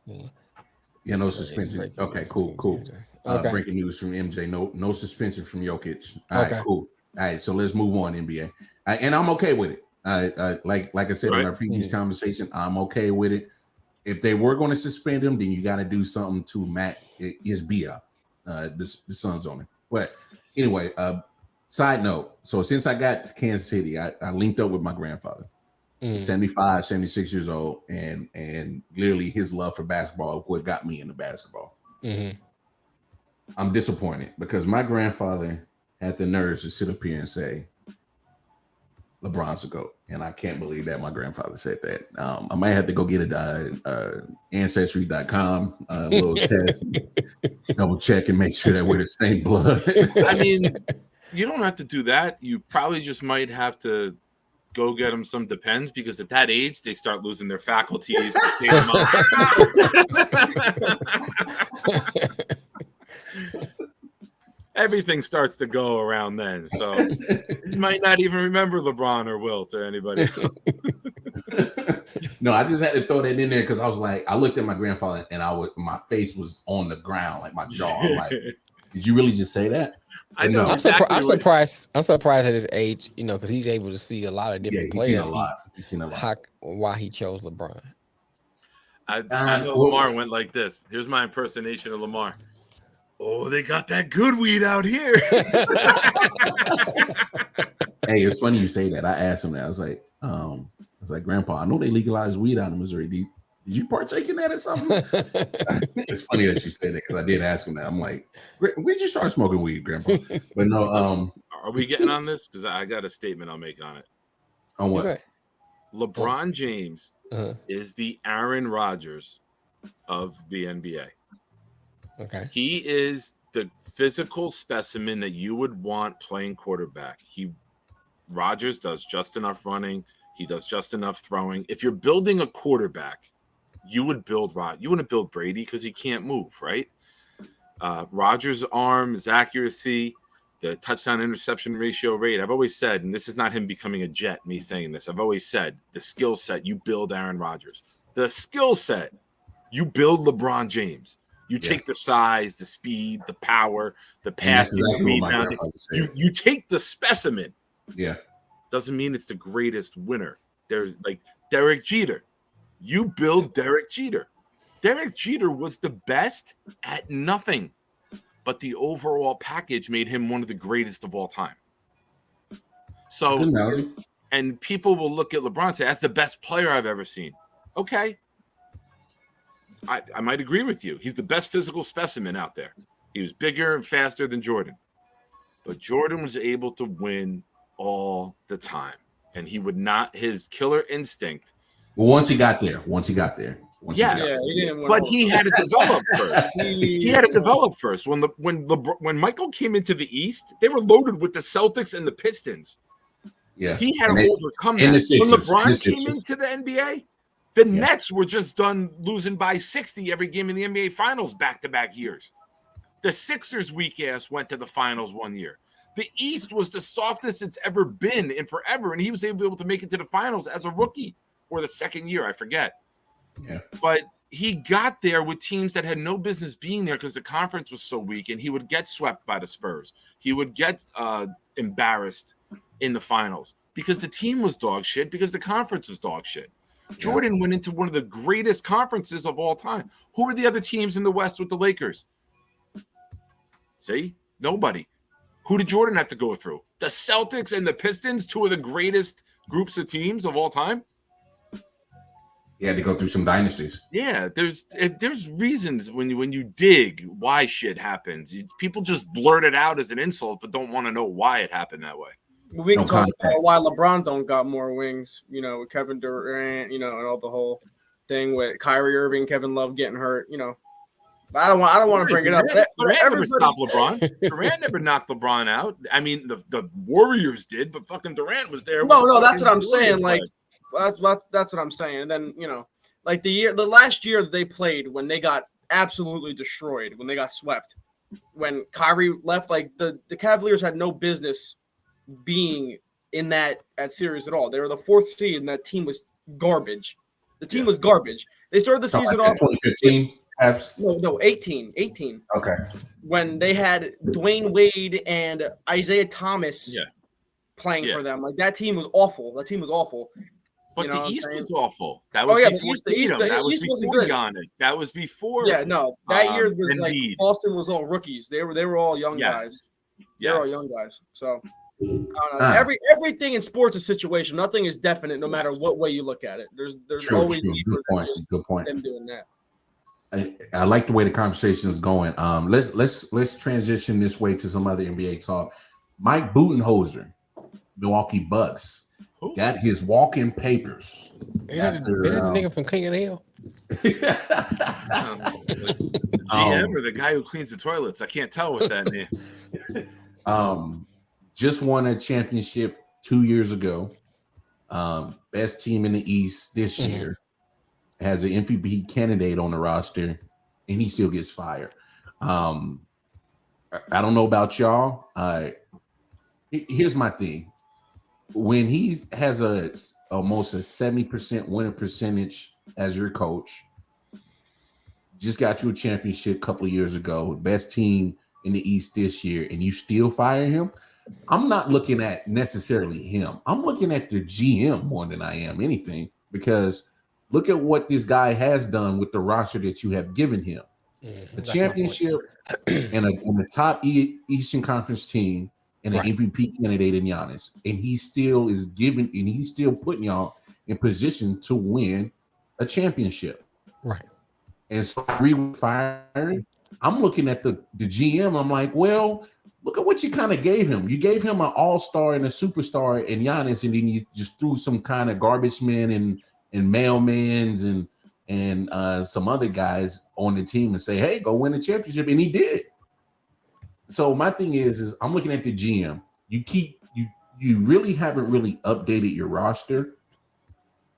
Yeah, no suspension. Okay, cool. Breaking news from MJ. No suspension from Jokic. All right, cool. All right, so let's move on, NBA. And I'm okay with it. Like I said in our previous conversation, I'm okay with it. If they were going to suspend him, then you got to do something to Matt Ishbia, the Suns owner. But anyway, side note. So since I got to Kansas City, I linked up with my grandfather, 75, 76 years old, and literally his love for basketball what got me into basketball. I'm disappointed because my grandfather had the nerves to sit up here and say LeBron's a GOAT, and I can't believe that my grandfather said that. I might have to go get a ancestry.com little test, double check and make sure that we're the same blood. I mean, you don't have to do that. You probably just might have to go get them some Depends, because at that age they start losing their faculties. Everything starts to go around then, so you might not even remember LeBron or Wilt or anybody else. No, I just had to throw that in there because I was like, I looked at my grandfather and my face was on the ground, like my jaw. I'm like, did you really just say that? I know. I'm surprised at his age, because he's able to see a lot of different players. He's seen a lot. Why he chose LeBron? I know Lamar went like this. Here's my impersonation of Lamar. Oh, they got that good weed out here. Hey, it's funny you say that. I asked him that. I was like, Grandpa, I know they legalized weed out in Missouri. Did you partake in that or something? It's funny that you said that because I did ask him that. I'm like, where'd you start smoking weed, Grandpa? But no. Are we getting on this? Because I got a statement I'll make on it. On what? Okay. LeBron James is the Aaron Rodgers of the NBA. Okay. He is the physical specimen that you would want playing quarterback. Rodgers does just enough running. He does just enough throwing. If you're building a quarterback, you would build You wouldn't build Brady because he can't move, right? Rodgers' arm, his accuracy, the touchdown interception ratio rate. I've always said, and this is not him becoming a Jet, me saying this. I've always said the skill set, you build Aaron Rodgers. The skill set, you build LeBron James. You take the size, the speed, the power, the passing, the rebounding. You take the specimen. Yeah. Doesn't mean it's the greatest winner. There's like Derek Jeter. You build Derek Jeter. Derek Jeter was the best at nothing, but the overall package made him one of the greatest of all time. So, and people will look at LeBron and say, that's the best player I've ever seen. Okay. I might agree with you. He's the best physical specimen out there. He was bigger and faster than Jordan. But Jordan was able to win all the time. And he would not, his killer instinct. Well, once he got there. He didn't. But he had to develop first. He had to develop first. When Michael came into the East, they were loaded with the Celtics and the Pistons. Yeah. He had to overcome that. When LeBron came into the NBA, the Nets were just done losing by 60 every game in the NBA Finals back-to-back years. The Sixers' weak ass went to the Finals one year. The East was the softest it's ever been in forever, and he was able to make it to the Finals as a rookie, or the second year, I forget. Yeah. But he got there with teams that had no business being there because the conference was so weak, and he would get swept by the Spurs. He would get embarrassed in the Finals because the team was dog shit, because the conference was dog shit. Jordan went into one of the greatest conferences of all time. Who were the other teams in the West with the Lakers? See? Nobody. Who did Jordan have to go through? The Celtics and the Pistons, two of the greatest groups of teams of all time. He had to go through some dynasties. Yeah, there's reasons when you dig why shit happens. People just blurt it out as an insult, but don't want to know why it happened that way. We can talk about why LeBron don't got more wings, with Kevin Durant, and all the whole thing with Kyrie Irving, Kevin Love getting hurt, I don't want to bring it up. Durant never stopped LeBron. Durant never knocked LeBron out. I mean, the Warriors did, but fucking Durant was there. No, that's what I'm saying. Like, that's what I'm saying. And then like the last year that they played, when they got absolutely destroyed, when they got swept, when Kyrie left, like the Cavaliers had no business being in that series at all. They were the fourth seed, and that team was garbage. The team was garbage. They started the season off 2015. No, 18. Okay. When they had Dwayne Wade and Isaiah Thomas playing for them. Like that team was awful. But the East was awful. That was before Tatum. That was before Giannis. That was before. Yeah, no. That year was like Boston was all rookies. They were all young guys. They're all young guys. So everything in sports is situation. Nothing is definite, no matter what way you look at it. There's always good point. Them doing that. I like the way the conversation is going. Let's transition this way to some other NBA talk. Mike Budenholzer, Milwaukee Bucks, got his walk-in papers. Isn't the nigga from King of the Hill? GM or the guy who cleans the toilets? I can't tell with that name. Just won a championship 2 years ago. Best team in the East this year. Has an MVP candidate on the roster, and he still gets fired. I don't know about y'all. Here's my thing. When he has almost a 70% winning percentage as your coach, just got you a championship a couple of years ago, best team in the East this year, and you still fire him, I'm not looking at necessarily him. I'm looking at the GM more than I am anything, because look at what this guy has done with the roster that you have given him. A championship and a top Eastern Conference team and an MVP candidate in Giannis. And he still is giving, and he's still putting y'all in position to win a championship. Right. And so I agree with firing. I'm looking at the GM. I'm like, well, look at what you kind of gave him. You gave him an all-star and a superstar in Giannis, and then you just threw some kind of garbage men and mailmans and some other guys on the team and say, hey, go win a championship. And he did. So my thing is I'm looking at the GM. You really haven't really updated your roster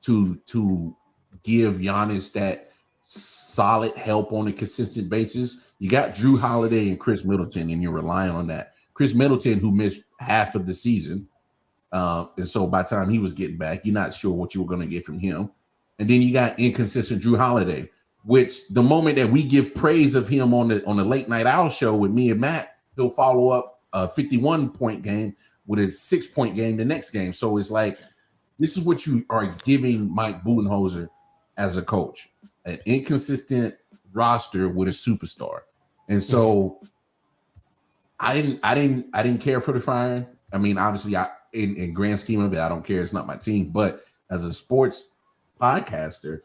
to give Giannis that solid help on a consistent basis. You got Drew Holiday and Chris Middleton, and you're relying on that. Chris Middleton, who missed half of the season, and so by the time he was getting back, you're not sure what you were going to get from him. And then you got inconsistent Drew Holiday, which the moment that we give praise of him on the Late Night Owl show with me and Matt, he'll follow up a 51-point game with a 6-point game the next game. So it's like, this is what you are giving Mike Budenholzer as a coach, an inconsistent roster with a superstar. And so I didn't care for the firing. I mean, obviously, in grand scheme of it, I don't care. It's not my team. But as a sports podcaster,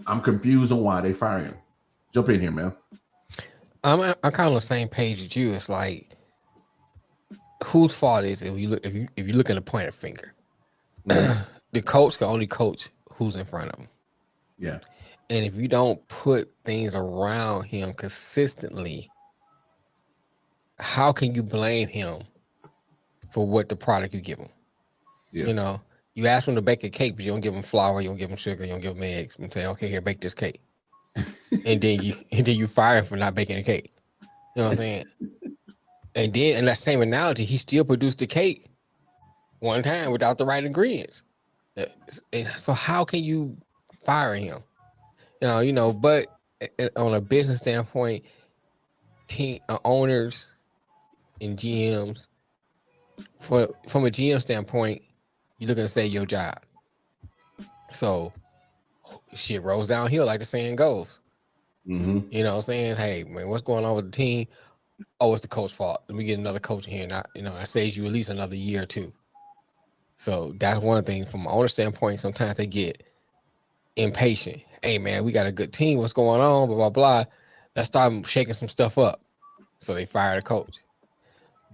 I'm confused on why they fire him. Jump in here, man. I'm kind of on the same page as you. It's like, whose fault is it if you look at a pointed finger? The coach can only coach who's in front of him. Yeah. And if you don't put things around him consistently, how can you blame him for what the product you give him? Yeah. You know, you ask him to bake a cake, but you don't give him flour, you don't give him sugar, you don't give him eggs, and say, okay, here, bake this cake. and then you fire him for not baking a cake. You know what I'm saying? And then in that same analogy, he still produced the cake one time without the right ingredients. And so how can you fire him? But on a business standpoint, team owners and GMs, from a GM standpoint, you're looking to save your job. So shit rolls downhill, like the saying goes. Mm-hmm. You know what I'm saying? Hey, man, what's going on with the team? Oh, it's the coach's fault. Let me get another coach in here. That saves you at least another year or two. So that's one thing. From an owner standpoint, sometimes they get impatient. Hey, man, we got a good team. What's going on? Blah, blah, blah. Let's start shaking some stuff up. So they fire the coach.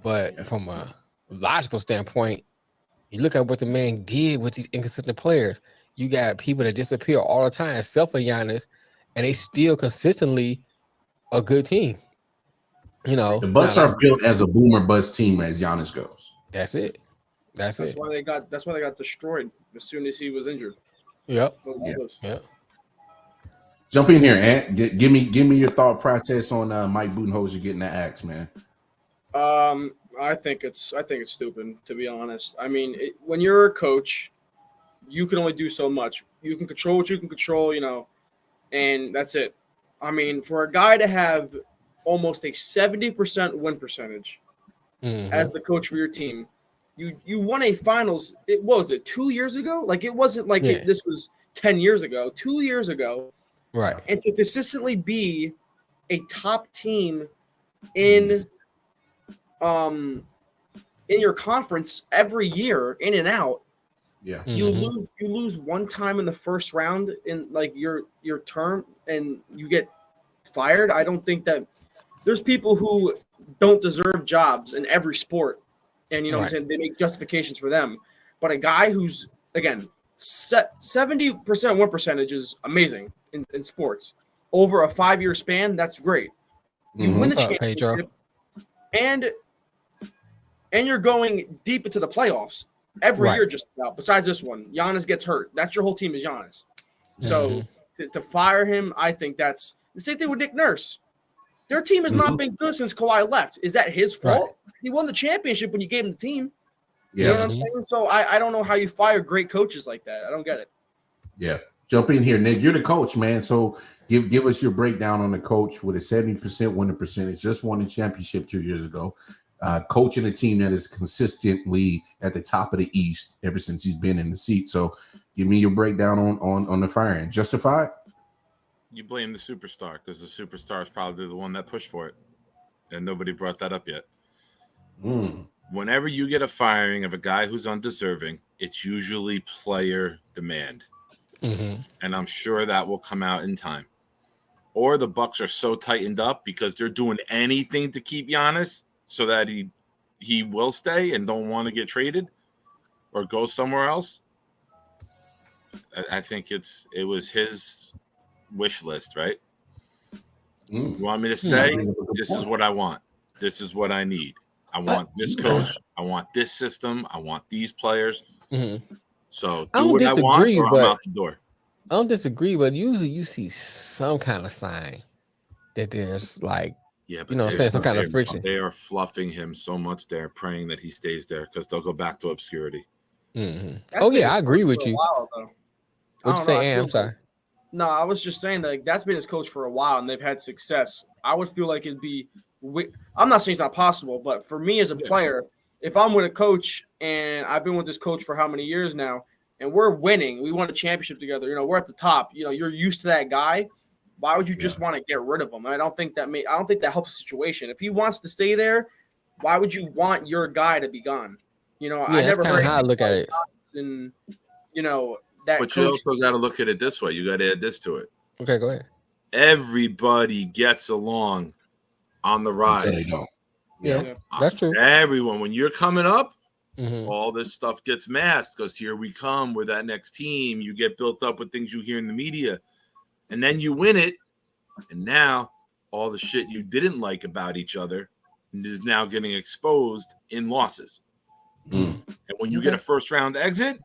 But from a logical standpoint, you look at what the man did with these inconsistent players. You got people that disappear all the time, except for Giannis, and they still consistently a good team. The Bucks are built as a boomer bust team as Giannis goes. That's it. That's why they got destroyed as soon as he was injured. Yep. Yeah. Jump in here, Ant. Give me your thought process on Mike Budenholzer getting that axe, man. I think it's stupid, to be honest. I mean, when you're a coach, you can only do so much. You can control what you can control, and that's it. I mean, for a guy to have almost a 70% win percentage as the coach for your team, You won a finals. What was it, 2 years ago? Like it wasn't like this was 10 years ago. 2 years ago, right? And to consistently be a top team in your conference every year, in and out. Yeah, you lose one time in the first round in like your term, and you get fired. I don't think that there's people who don't deserve jobs in every sport, and what I'm saying, they make justifications for them. But a guy who's again 70% win percentage is amazing in sports over a 5-year span. That's great. You win the championship, and you're going deep into the playoffs every year, just about. Besides this one, Giannis gets hurt. That's your whole team is Giannis. So to fire him, I think that's the same thing with Nick Nurse. Their team has not been good since Kawhi left. Is that his fault? He won the championship when you gave him the team. You know what I'm saying? So I don't know how you fire great coaches like that. I don't get it. Yeah. Jump in here, Nick. You're the coach, man. So give us your breakdown on the coach with a 70% winning percentage. Just won the championship 2 years ago. Coaching a team that is consistently at the top of the East ever since he's been in the seat. So give me your breakdown on the firing. Justified? You blame the superstar because the superstar is probably the one that pushed for it, and nobody brought that up yet. Whenever you get a firing of a guy who's undeserving, it's usually player demand, and I'm sure that will come out in time. Or the Bucks are so tightened up because they're doing anything to keep Giannis so that he will stay and don't want to get traded or go somewhere else. I think it was his wish list, right? You want me to stay? This is what I want. This is what I need. I want this coach. I want this system. I want these players. So do what I want, or I'm out the door. I don't disagree, but usually you see some kind of sign that there's like, some kind of friction. They are fluffing him so much. They're praying that he stays there because they'll go back to obscurity. Oh yeah, I agree with you. What you say, I'm sorry. No, I was just saying that that's been his coach for a while, and they've had success. I would feel like it'd be. I'm not saying it's not possible, but for me as a player, if I'm with a coach and I've been with this coach for how many years now, and we're winning, we won a championship together. We're at the top. You're used to that guy. Why would you just want to get rid of him? I don't think that helps the situation. If he wants to stay there, why would you want your guy to be gone? I never heard how I look at it. And that. But you also got to look at it this way. You got to add this to it. Okay, go ahead. Everybody gets along on the rise. Yeah, that's true. Everyone, when you're coming up, all this stuff gets masked because here we come. We're that next team. You get built up with things you hear in the media. And then you win it, and now all the shit you didn't like about each other is now getting exposed in losses. And when you get a first-round exit,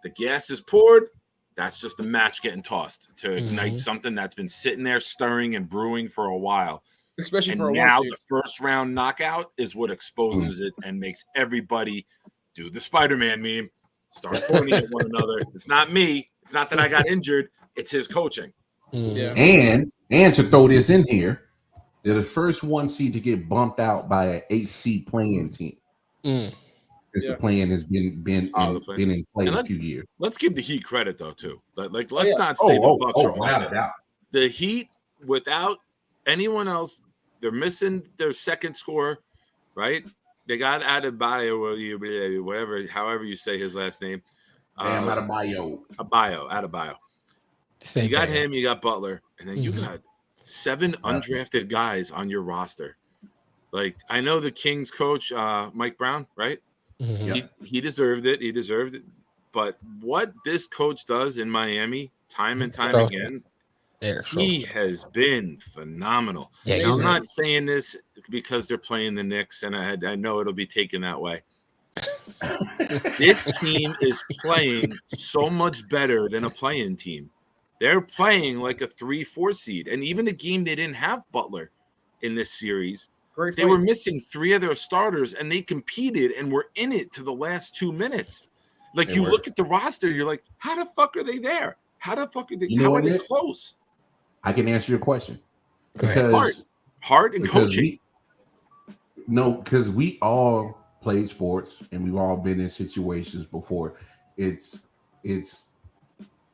the gas is poured. That's just a match getting tossed to ignite something that's been sitting there stirring and brewing for a while. Especially for a now the first-round knockout is what exposes it and makes everybody do the Spider-Man meme, start pointing at one another. It's not me. It's not that I got injured. It's his coaching. And to throw this in here, they're the first 1 seed to get bumped out by an 8 seed playing team. Since the playing has been in play a few years. Let's give the Heat credit though too. Let's not say the Bucks are without a doubt. The Heat, without anyone else, they're missing their second scorer, right? They got Adebayo, whatever, however you say his last name. Adebayo. You got him, you got Butler, and then you got 7 undrafted guys on your roster. Like, I know the Kings coach, Mike Brown, right? He deserved it. He deserved it. But what this coach does in Miami, time and time again, he has been phenomenal. Yeah, I'm not saying this because they're playing the Knicks, and I know it'll be taken that way. This team is playing so much better than a play-in team. They're playing like a 3-4 seed. And even the game they didn't have Butler in this series, they were missing 3 of their starters, and they competed and were in it to the last 2 minutes. Like, you look at the roster, you're like, how the fuck are they there? How the fuck are they? How are they close? I can answer your question. Because heart and coaching. Because we all played sports and we've all been in situations before. It's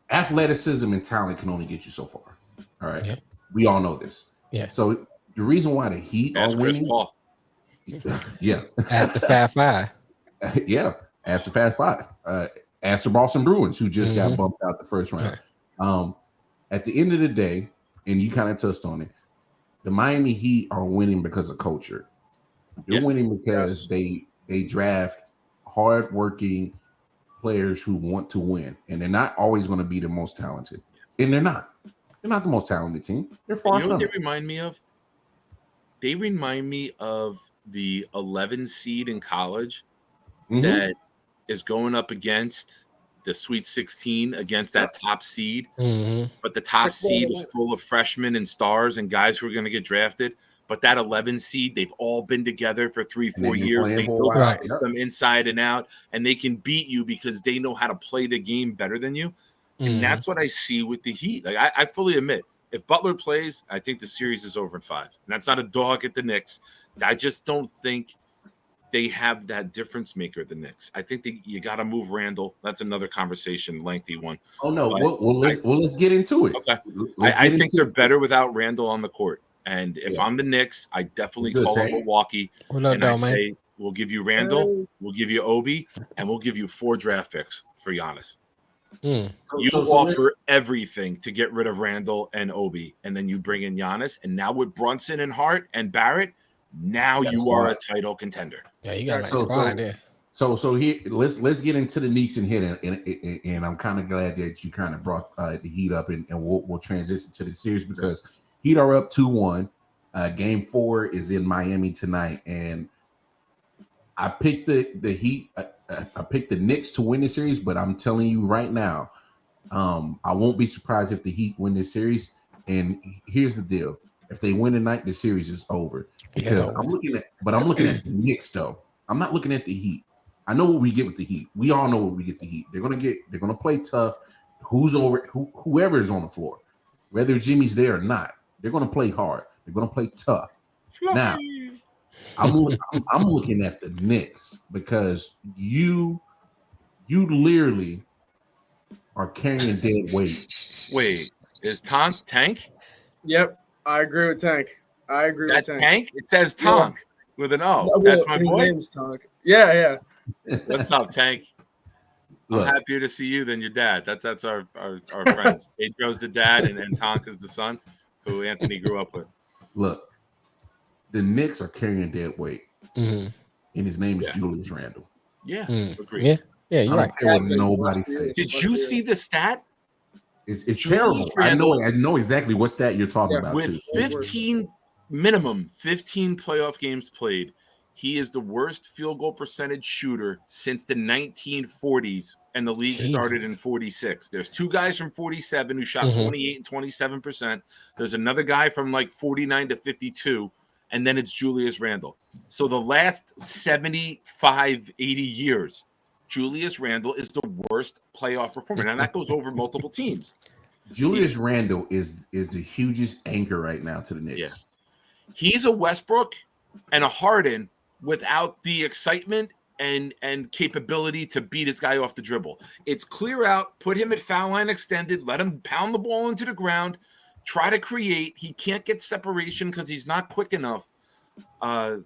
athleticism and talent can only get you so far. All right. Yeah. We all know this. Yes. So the reason why the Heat are winning. Paul. Yeah. Ask the Fat Five. Yeah. Ask the Fat Five. Ask the Boston Bruins, who just got bumped out the first round. Right. At the end of the day, and you kind of touched on it, the Miami Heat are winning because of culture. They're winning because they draft hardworking players who want to win, and they're not always going to be the most talented. And they're not. They're not the most talented team. They're far from. What they remind me of? They remind me of the 11 seed in college that is going up against the Sweet 16 against that top seed. But the top seed is full of freshmen and stars and guys who are going to get drafted. But that 11 seed, they've all been together for 3-4 years. They know them inside and out, and they can beat you because they know how to play the game better than you. And that's what I see with the Heat. Like I fully admit, if Butler plays, I think the series is over in 5. And that's not a dog at the Knicks. I just don't think they have that difference maker, the Knicks. I think you got to move Randall. That's another conversation, lengthy one. Oh no, let's get into it. Okay, I think they're better without Randall on the court. And if I'm the Knicks, I definitely call up Milwaukee and I say, we'll give you Randall, we'll give you Obi, and we'll give you 4 draft picks for Giannis. You offer everything to get rid of Randall and Obi, and then you bring in Giannis. And now with Brunson and Hart and Barrett, now you are a title contender. Yeah, you got a nice squad there. So here, let's get into the Knicks and hit it, and I'm kind of glad that you kind of brought the Heat up, and we'll transition to the series because Heat are up 2-1. Game 4 is in Miami tonight, and I picked the Heat. I picked the Knicks to win the series, but I'm telling you right now, I won't be surprised if the Heat win this series. And here's the deal: if they win tonight, the series is over. Because I'm looking at the Knicks though. I'm not looking at the Heat. I know what we get with the Heat. We all know what we get the Heat. They're gonna play tough. Whoever is on the floor, whether Jimmy's there or not, they're gonna play hard. They're gonna play tough. Now, I'm looking at the Knicks because you literally are carrying dead weight. Wait, is Tank? Yep, I agree with Tank. That's Tank. It says Tonk with an O. That's my boy. His name's Tonk. Yeah. What's up, Tank? I'm happier to see you than your dad. That's our friends. Pedro's the dad, and Tonk is the son, who Anthony grew up with. Look, the Knicks are carrying dead weight, and his name is Julius Randle. Yeah, agreed. Yeah, you're right. What nobody said. Did you see the stat? It's terrible. I know exactly what stat you're talking about. With 15 playoff games played, he is the worst field goal percentage shooter since the 1940s, and the league started in 46. There's 2 guys from 47 who shot 28 and 27%. There's another guy from like 49 to 52, and then it's Julius Randle. So the last 75, 80 years, Julius Randle is the worst playoff performer, and that goes over multiple teams. Julius Randle is the hugest anchor right now to the Knicks. Yeah. He's a Westbrook and a Harden without the excitement and capability to beat his guy off the dribble. It's clear out, put him at foul line extended, let him pound the ball into the ground, try to create. He can't get separation because he's not quick enough. Put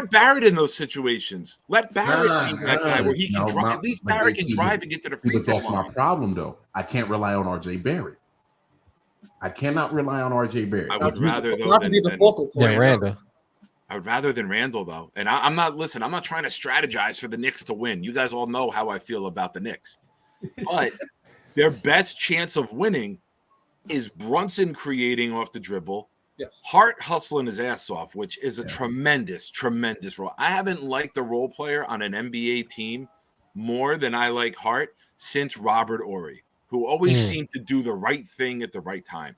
Barrett in those situations. Let Barrett be that guy where he can drive. At least Barrett can drive and get to the free throw line. That's my problem, though. I can't rely on RJ Barrett. I cannot rely on RJ Barrett. I would rather not to be the focal point. Yeah, Randall. I would rather than Randall, though. And I'm not trying to strategize for the Knicks to win. You guys all know how I feel about the Knicks. But their best chance of winning is Brunson creating off the dribble. Yes. Hart hustling his ass off, which is a tremendous role. I haven't liked a role player on an NBA team more than I like Hart since Robert Horry, who always seemed to do the right thing at the right time.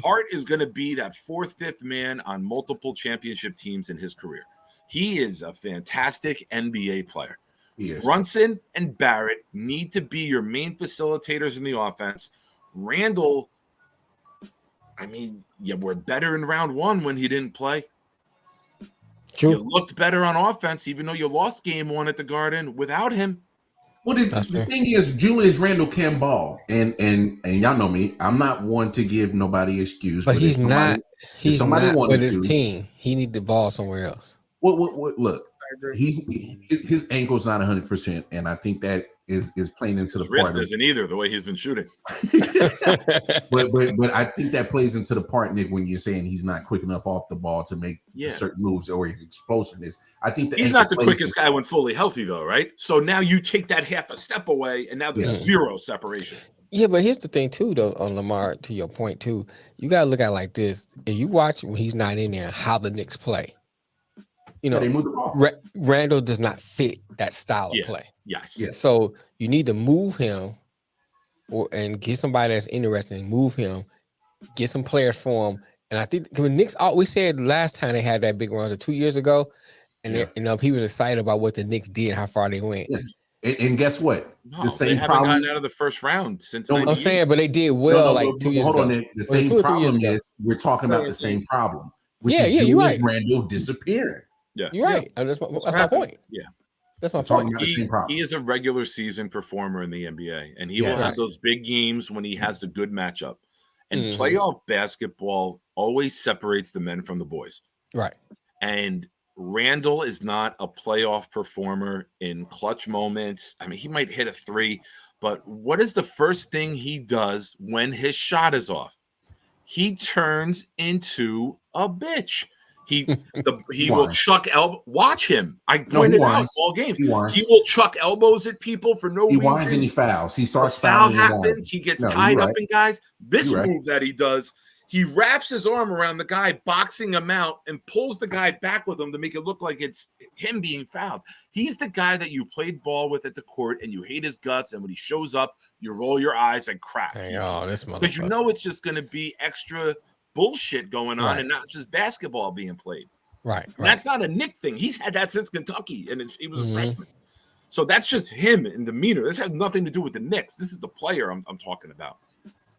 Hart is going to be that 4th, 5th man on multiple championship teams in his career. He is a fantastic NBA player. Brunson and Barrett need to be your main facilitators in the offense. Randall, we're better in round 1 when he didn't play. True. You looked better on offense, even though you lost game 1 at the Garden without him. Well, the thing is, Julius Randle can ball, and y'all know me. I'm not one to give nobody excuse, but he's not. He's not with his team. He need the ball somewhere else. What look, his ankle's not 100%, and I think that is playing into the His wrist part. Isn't either the way he's been shooting. but I think that plays into the part, Nick, when you're saying he's not quick enough off the ball to make certain moves or his explosiveness. I think he's not the quickest guy when fully healthy, though, right? So now you take that half a step away, and now there's zero separation. Yeah, but here's the thing too, though, on Lamar. To your point too, you gotta look at it like this: if you watch when he's not in there, how the Knicks play. You know, they move the ball. Randall does not fit that style of play. Yes. So you need to move him, and get somebody that's interested. Move him, get some players for him. And I think when Knicks, we said last time they had that big run, 2 years ago, and he was excited about what the Knicks did, how far they went. Yes. And guess what? No, the same they haven't problem gotten out of the first round since. I'm saying, but they did well 2 years ago. Hold on, the same problem is we're talking about the same problem, which is Julius Randle disappearing. Yeah, you're right. That's my point. Yeah, that's my point. He is a regular season performer in the NBA, and he will have those big games when he has the good matchup. And playoff basketball always separates the men from the boys. Right. And Randall is not a playoff performer in clutch moments. I mean, he might hit a 3, but what is the first thing he does when his shot is off? He turns into a bitch. He will chuck elbow. Watch him. I pointed out all games. He will chuck elbows at people for no reason. He whines and he fouls. He starts fouling. Foul happens. He gets tied up in guys. This move that he does, he wraps his arm around the guy, boxing him out, and pulls the guy back with him to make it look like it's him being fouled. He's the guy that you played ball with at the court, and you hate his guts. And when he shows up, you roll your eyes and crap. Because you know it's just going to be extra bullshit going on and not just basketball being played. Right. That's not a Knick thing. He's had that since Kentucky, and he was a freshman. So that's just him in demeanor. This has nothing to do with the Knicks. This is the player I'm talking about.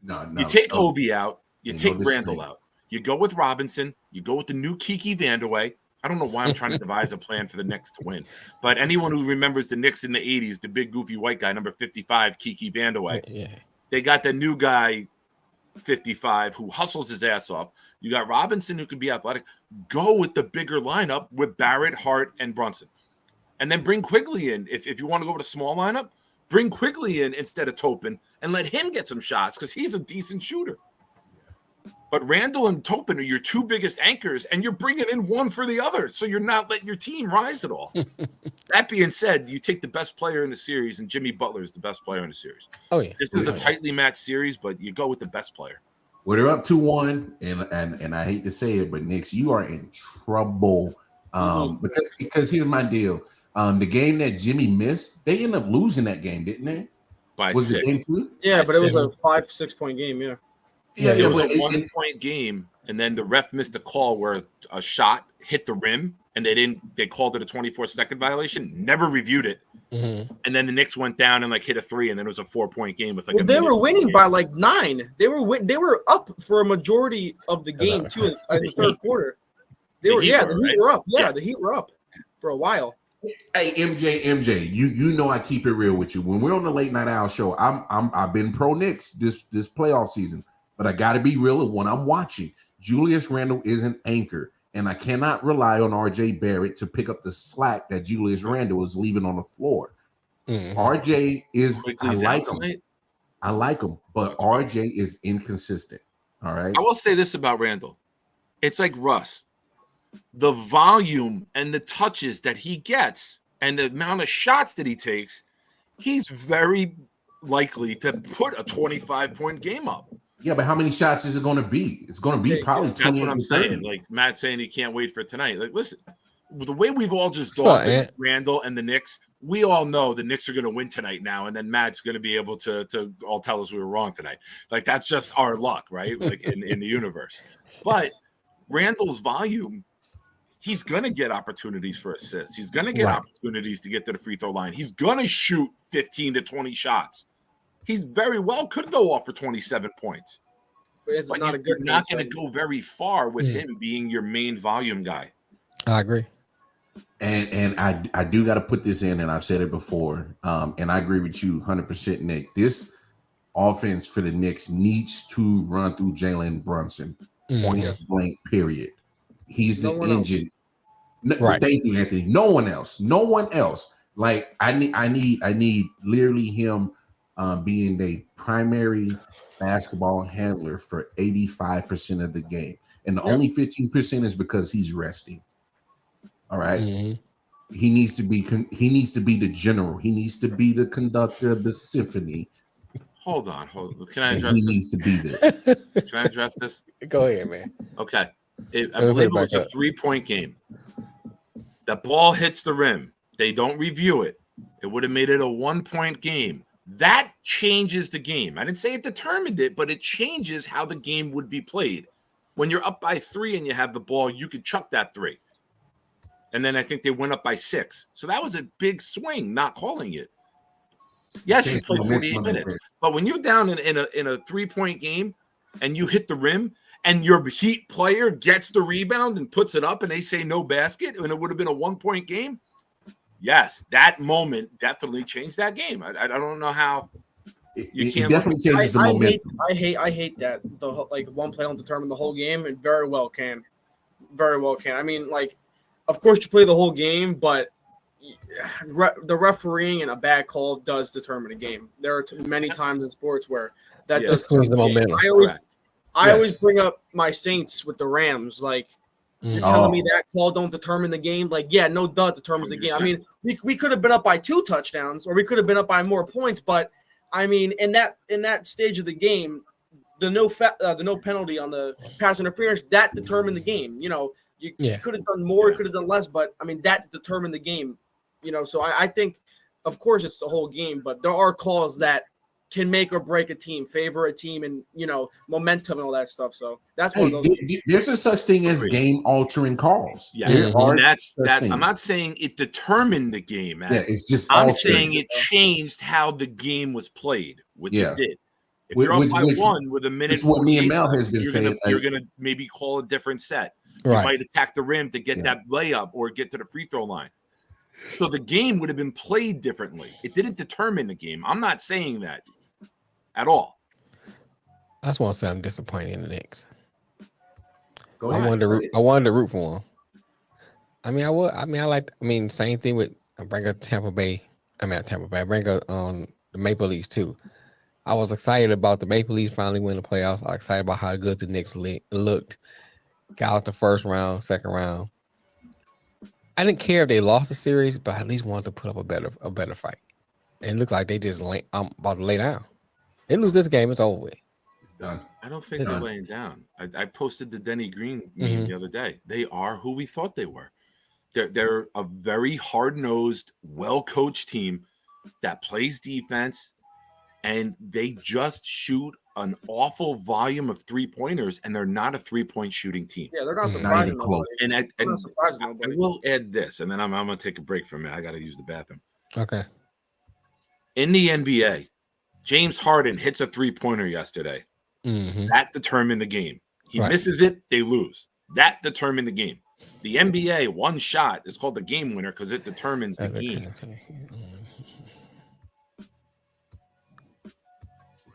No. You take Obi out. You take Randall out. You go with Robinson. You go with the new Kiki Vandeweghe. I don't know why I'm trying to devise a plan for the Knicks to win. But anyone who remembers the Knicks in the 80s, the big goofy white guy, number 55, Kiki Vandeweghe, they got the new guy, 55, who hustles his ass off. You got Robinson, who can be athletic. Go with the bigger lineup with Barrett, Hart, and Brunson. And then bring Quigley in. If you want to go with a small lineup, bring Quigley in instead of Topin and let him get some shots because he's a decent shooter. But Randall and Topin are your two biggest anchors, and you're bringing in one for the other, so you're not letting your team rise at all. That being said, you take the best player in the series, and Jimmy Butler is the best player in the series. Oh yeah, this is a tightly matched series, but you go with the best player. Well, they're up 2-1, and I hate to say it, but Knicks, you are in trouble. Because here's my deal: the game that Jimmy missed, they ended up losing that game, didn't they? By was 6. it game 2? Yeah, but it was a 5-6 point game. Yeah, it was a 1 point game, and then the ref missed a call where a shot hit the rim, and they called it a 24-second violation. Never reviewed it, and then the Knicks went down and hit a 3, and then it was a 4-point game with they were winning by 9. They were up for a majority of the game too in the third quarter. The Heat were up. Yeah, the Heat were up for a while. Hey, MJ, you know I keep it real with you. When we're on the Late Night Owl show, I've been pro Knicks this playoff season. But I got to be real with what I'm watching. Julius Randle is an anchor, and I cannot rely on RJ Barrett to pick up the slack that Julius Randle is leaving on the floor. RJ is, I like him, but RJ is inconsistent. All right. I will say this about Randle. It's like Russ. The volume and the touches that he gets and the amount of shots that he takes, he's very likely to put a 25-point game up. Yeah, but how many shots is it going to be? It's going to be probably 20. That's what I'm saying. Matt saying he can't wait for tonight. Listen, the way we've all just thought Randall and the Knicks, we all know the Knicks are going to win tonight now, and then Matt's going to be able to all tell us we were wrong tonight. That's just our luck, right? In the universe. But Randall's volume, he's going to get opportunities for assists. He's going to get opportunities to get to the free throw line. He's going to shoot 15 to 20 shots. He's very well could go off for 27 points. But you're not going to go very far with him being your main volume guy. I agree. And I do got to put this in, and I've said it before, and I agree with you 100%, Nick. This offense for the Knicks needs to run through Jalen Brunson, point blank, period. He's the engine. Right. Thank you, Anthony. No one else. Like I need literally him being the primary basketball handler for 85% of the game, and the only 15% is because he's resting. All right. He needs to be the general. He needs to be the conductor of the symphony. Hold on. Can I address he this? Needs to be there. Can I address this? Go ahead, man. Okay. I believe it was a 3-point game. The ball hits the rim. They don't review it. It would have made it a 1-point game. That changes the game. I didn't say it determined it, but it changes how the game would be played. When you're up by 3 and you have the ball, you could chuck that 3. And then I think they went up by 6. So that was a big swing, not calling it. Yes, you played 48 minutes. But when you're down in a 3-point game and you hit the rim and your Heat player gets the rebound and puts it up and they say no basket and it would have been a 1-point game, yes, that moment definitely changed that game. I don't know how you can't. It definitely changes the momentum. I hate that one play don't determine the whole game, and very well can. I mean, like, of course you play the whole game, but the refereeing and a bad call does determine a game. There are many times in sports where that does change the momentum. I always bring up my Saints with the Rams. Like, you're telling me that call don't determine the game? Like, yeah, no duh determines the game. I mean, we could have been up by 2 touchdowns, or we could have been up by more points. But I mean, in that stage of the game, the no penalty on the pass interference, that determined the game. You know, you could have done more, could have done less, but I mean, that determined the game. You know, so I think, of course, it's the whole game, but there are calls that can make or break a team, favor a team, and, you know, momentum and all that stuff. So that's one of those. There's a such thing as game-altering calls. Yeah, and that's that. I'm not saying it determined the game. Yeah, it's just. I'm saying it changed how the game was played, which it did. If you're up by 1 with a minute, what me and Mel has been saying, you're gonna maybe call a different set. Right. You might attack the rim to get that layup or get to the free throw line. So the game would have been played differently. It didn't determine the game. I'm not saying that at all. I just want to say I'm disappointed in the Knicks. Go ahead. I wanted to root for them. I mean, same thing with I bring up Tampa Bay. I bring up the Maple Leafs too. I was excited about the Maple Leafs finally winning the playoffs. I was excited about how good the Knicks looked. Got out the first round, second round. I didn't care if they lost the series, but I at least wanted to put up a better fight. And it looked like they just I'm about to lay down. They lose this game, it's over with. It's done. I don't think they're laying down. I posted the Denny Green meme the other day. They are who we thought they were. They're a very hard-nosed, well-coached team that plays defense, and they just shoot an awful volume of 3-pointers, and they're not a 3-point shooting team. Yeah, they're not surprising nobody. And I will add this, and then I'm going to take a break for a minute. I got to use the bathroom. Okay. In the NBA, James Harden hits a 3-pointer yesterday. That determined the game. He misses it, they lose. That determined the game. The NBA, one shot is called the game winner because it determines the game.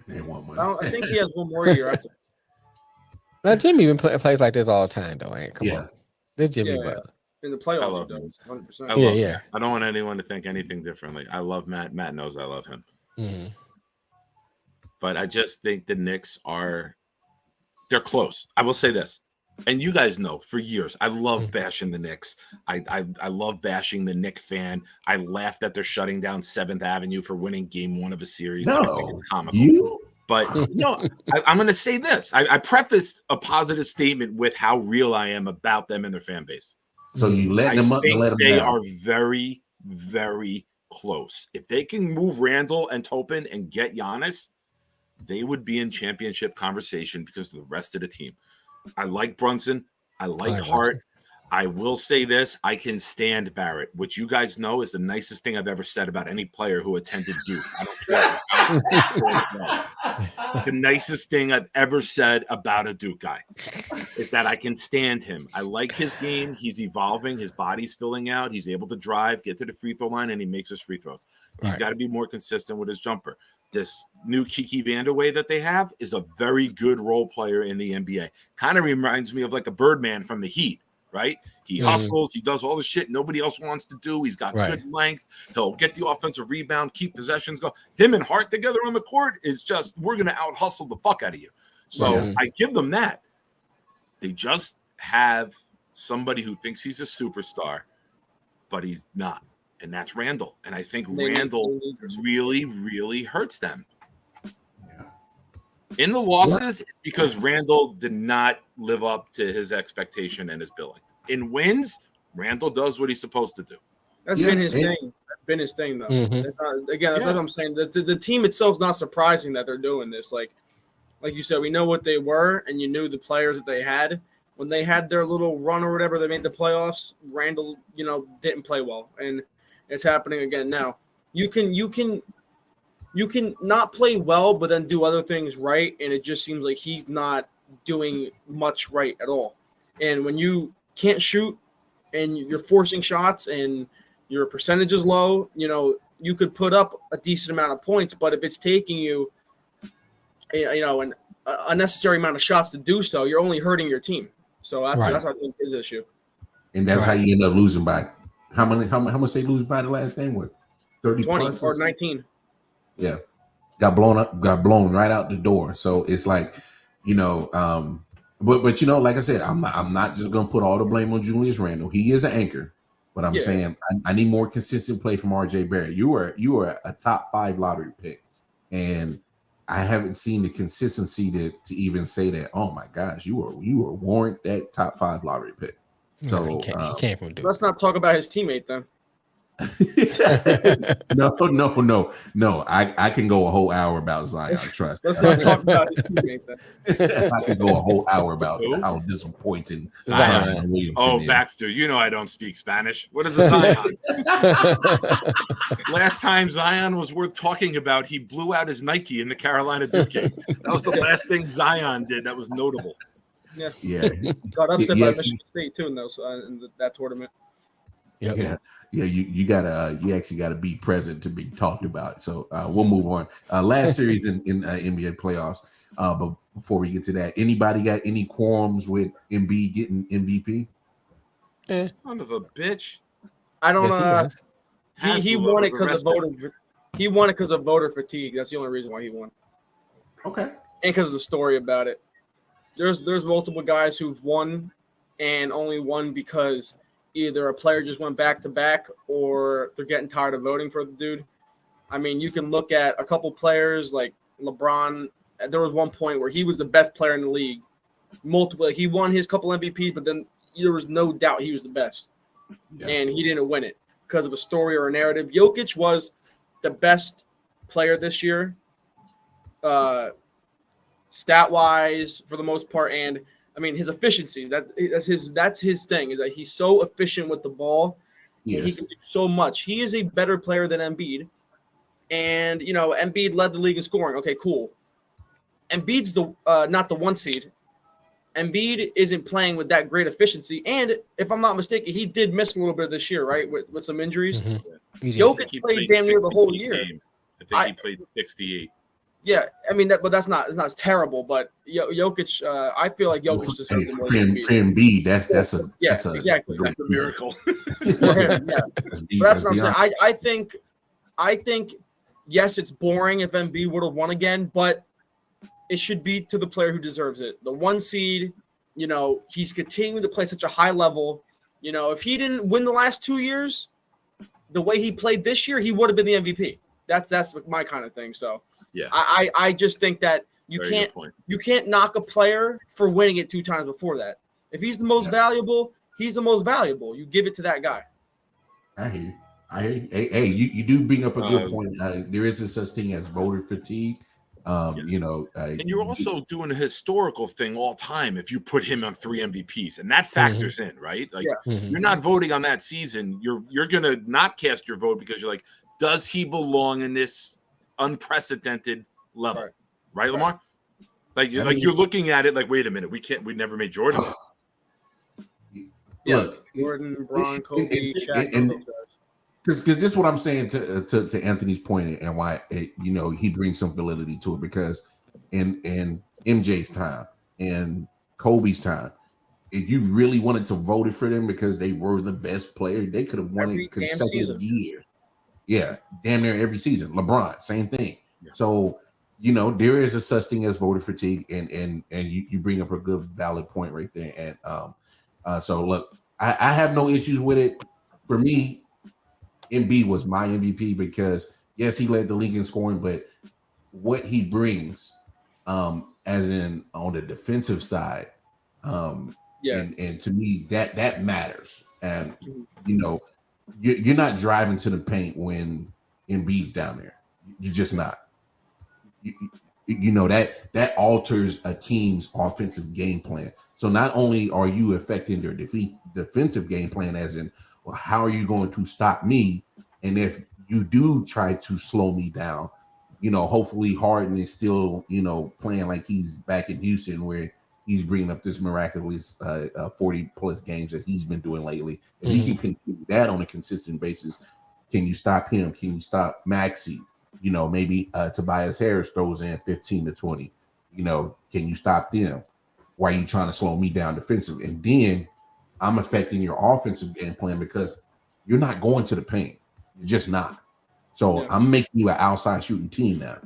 I think he has one more year after. Now, Jimmy even plays like this all the time, though. Come on. This Jimmy Butler. In the playoffs, he does 100%. I love him. I don't want anyone to think anything differently. I love Matt. Matt knows I love him. But I just think the Knicks they're close. I will say this, and you guys know for years, I love bashing the Knicks. I love bashing the Knick fan. I laughed at their shutting down 7th Avenue for winning game 1 of a series. No, I think it's comical. But I'm going to say this. I prefaced a positive statement with how real I am about them and their fan base. So you let them up and let them down. They are very, very close. If they can move Randall and Topin and get Giannis, they would be in championship conversation because of the rest of the team. I like Brunson. I like Hart. I will say this: I can stand Barrett, which you guys know is the nicest thing I've ever said about any player who attended Duke. I don't care. The nicest thing I've ever said about a Duke guy is that I can stand him. I like his game. He's evolving. His body's filling out. He's able to drive, get to the free throw line, and he makes his free throws. He's got to be more consistent with his jumper. This new Kiki Vandeweghe that they have is a very good role player in the NBA. Kind of reminds me of like a Birdman from the Heat, right? He hustles. He does all the shit nobody else wants to do. He's got good length. He'll get the offensive rebound, keep possessions going. Him and Hart together on the court is just, we're going to out hustle the fuck out of you. So I give them that. They just have somebody who thinks he's a superstar, but he's not. And that's Randall. And I think Randall really, really hurts them. In the losses, it's because Randall did not live up to his expectation and his billing. In wins, Randall does what he's supposed to do. That's been his thing. That's been his thing, though. That's not, again, that's what I'm saying. The team itself is not surprising that they're doing this. Like you said, we know what they were, and you knew the players that they had. When they had their little run or whatever, they made the playoffs. Randall, didn't play well, and it's happening again now. You can not play well, but then do other things right, and it just seems like he's not doing much right at all. And when you can't shoot and you're forcing shots and your percentage is low, you could put up a decent amount of points, but if it's taking you, an unnecessary amount of shots to do so, you're only hurting your team. So that's I think his issue. And that's how you end up losing by how much they lose by the last game? What, 30 20 plus or 19? Yeah, got blown right out the door. So it's like, but like I said, I'm not just gonna put all the blame on Julius Randle. He is an anchor, but I'm saying I need more consistent play from RJ Barrett. You are a top 5 lottery pick, and I haven't seen the consistency to even say that. Oh my gosh, you are warrant that top 5 lottery pick. So he came from Duke. Let's not talk about his teammate then. No. I can go a whole hour about Zion. Trust. Let's not talk about his teammate then. I can go a whole hour about how disappointing Zion Williamson is. Baxter, I don't speak Spanish. What is a Zion? Last time Zion was worth talking about, he blew out his Nike in the Carolina Duke game. That was the last thing Zion did that was notable. Yeah. Got upset by Michigan State too, though. So in that tournament. Yeah. You actually gotta be present to be talked about. So we'll move on. Last series in NBA playoffs. But before we get to that, anybody got any qualms with Embiid getting MVP? Son of a bitch. I don't know. He won it because of voter. He won it because of voter fatigue. That's the only reason why he won. Okay. And because of the story about it. There's multiple guys who've won and only won because either a player just went back to back or they're getting tired of voting for the dude. I mean, you can look at a couple players like LeBron. There was one point where he was the best player in the league. He won his couple MVPs, but then there was no doubt he was the best. Yeah. And he didn't win it because of a story or a narrative. Jokic was the best player this year, stat-wise for the most part, and I mean his efficiency. That's his thing. Is that he's so efficient with the ball. Yes. He can do so much. He is a better player than Embiid, and Embiid led the league in scoring. Okay, cool. Embiid's the not the 1 seed. Embiid isn't playing with that great efficiency, and if I'm not mistaken, he did miss a little bit this year, right, with some injuries. Mm-hmm. Jokic played damn near the whole year. I think he played 68. Yeah, I mean that's not terrible, but Jokic, I feel like Jokic just for Embiid, that's exactly that's a miracle. For him, yeah. But that's what I'm saying. I think yes, it's boring if Embiid would have won again, but it should be to the player who deserves it. The 1 seed, he's continuing to play such a high level. If he didn't win the last 2 years, the way he played this year, he would have been the MVP. That's my kind of thing. So yeah, I just think that you can't knock a player for winning it 2 times before that. If he's the most valuable, he's the most valuable. You give it to that guy. I hear you. Hey, you do bring up a good point. There is a such thing as voter fatigue. And you're also doing a historical thing all time if you put him on 3 MVPs, and that factors in, right? Like you're not voting on that season. You're gonna not cast your vote because you're like, does he belong in this unprecedented level, right, Lamar? Like you're looking at it like, wait a minute, we never made Jordan. Look, Jordan, Bron, Kobe, Shaq, because this is what I'm saying to Anthony's point and why he brings some validity to it, because in MJ's time and Kobe's time, if you really wanted to vote for them because they were the best player, they could have won it consecutive years. Yeah, damn near every season. LeBron, same thing. Yeah. So there is a such thing as voter fatigue, and you bring up a good valid point right there. And so look, I have no issues with it. For me, Embiid was my MVP because yes, he led the league in scoring, but what he brings, as in on the defensive side, and to me that matters. And you're not driving to the paint when Embiid's down there. You're just not. That alters a team's offensive game plan. So not only are you affecting their defensive game plan, as in, well, how are you going to stop me? And if you do try to slow me down, hopefully Harden is still, playing like he's back in Houston, where he's bringing up this miraculous 40 plus games that he's been doing lately. If he can continue that on a consistent basis, can you stop him? Can you stop Maxey? Maybe Tobias Harris throws in 15 to 20. Can you stop them? Why are you trying to slow me down defensively? And then I'm affecting your offensive game plan because you're not going to the paint. You're just not. So I'm making you an outside shooting team now.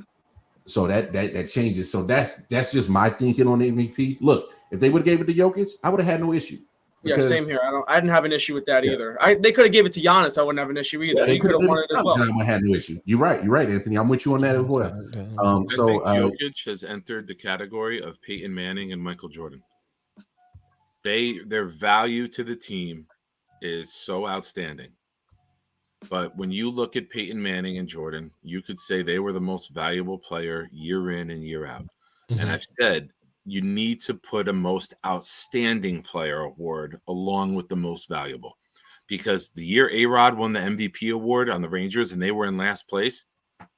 So that changes. So that's just my thinking on the MVP. Look, if they would have gave it to Jokic, I would have had no issue. Because, same here. I didn't have an issue with that either. They could have gave it to Giannis. I wouldn't have an issue either. They could have won it as well. I had no issue. You're right, Anthony. I'm with you on that as well. I think Jokic has entered the category of Peyton Manning and Michael Jordan. Their value to the team is so outstanding. But when you look at Peyton Manning and Jordan, you could say they were the most valuable player year in and year out. And I've said, you need to put a most outstanding player award along with the most valuable, because the year A-Rod won the MVP award on the Rangers and they were in last place,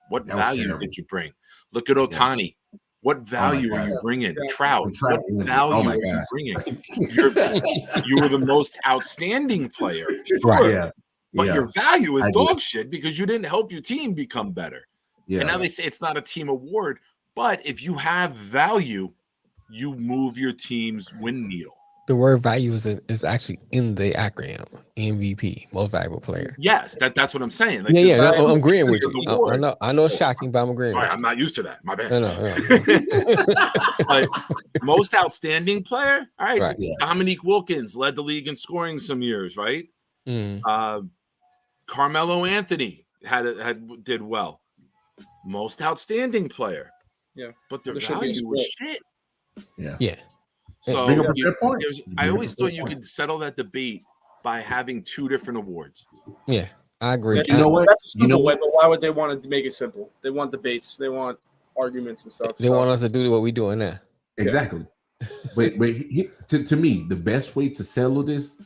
what value did you bring? Look at Ohtani. What value are you bringing? Trout. What value are you bringing? You were the most outstanding player. Sure. Right. Yeah. But your value is dog shit because you didn't help your team become better. Yeah. And now they say it's not a team award, but if you have value, you move your team's win needle. The word value is actually in the acronym MVP, most valuable player. Yes, that's what I'm saying. Like, I'm agreeing with you. I know it's shocking, but I'm agreeing. Right, I'm not used to that. My bad. No. Like, most outstanding player. All right. Dominique Wilkins led the league in scoring some years, right? Carmelo Anthony did well. Most outstanding player. Yeah, but their value was shit. Yeah. So I always thought you could settle that debate by having two different awards. Yeah, I agree. That's a simple way, but why would they want to make it simple? They want debates. They want arguments and stuff. They want us to do what we're doing now. Exactly. But to me, the best way to settle this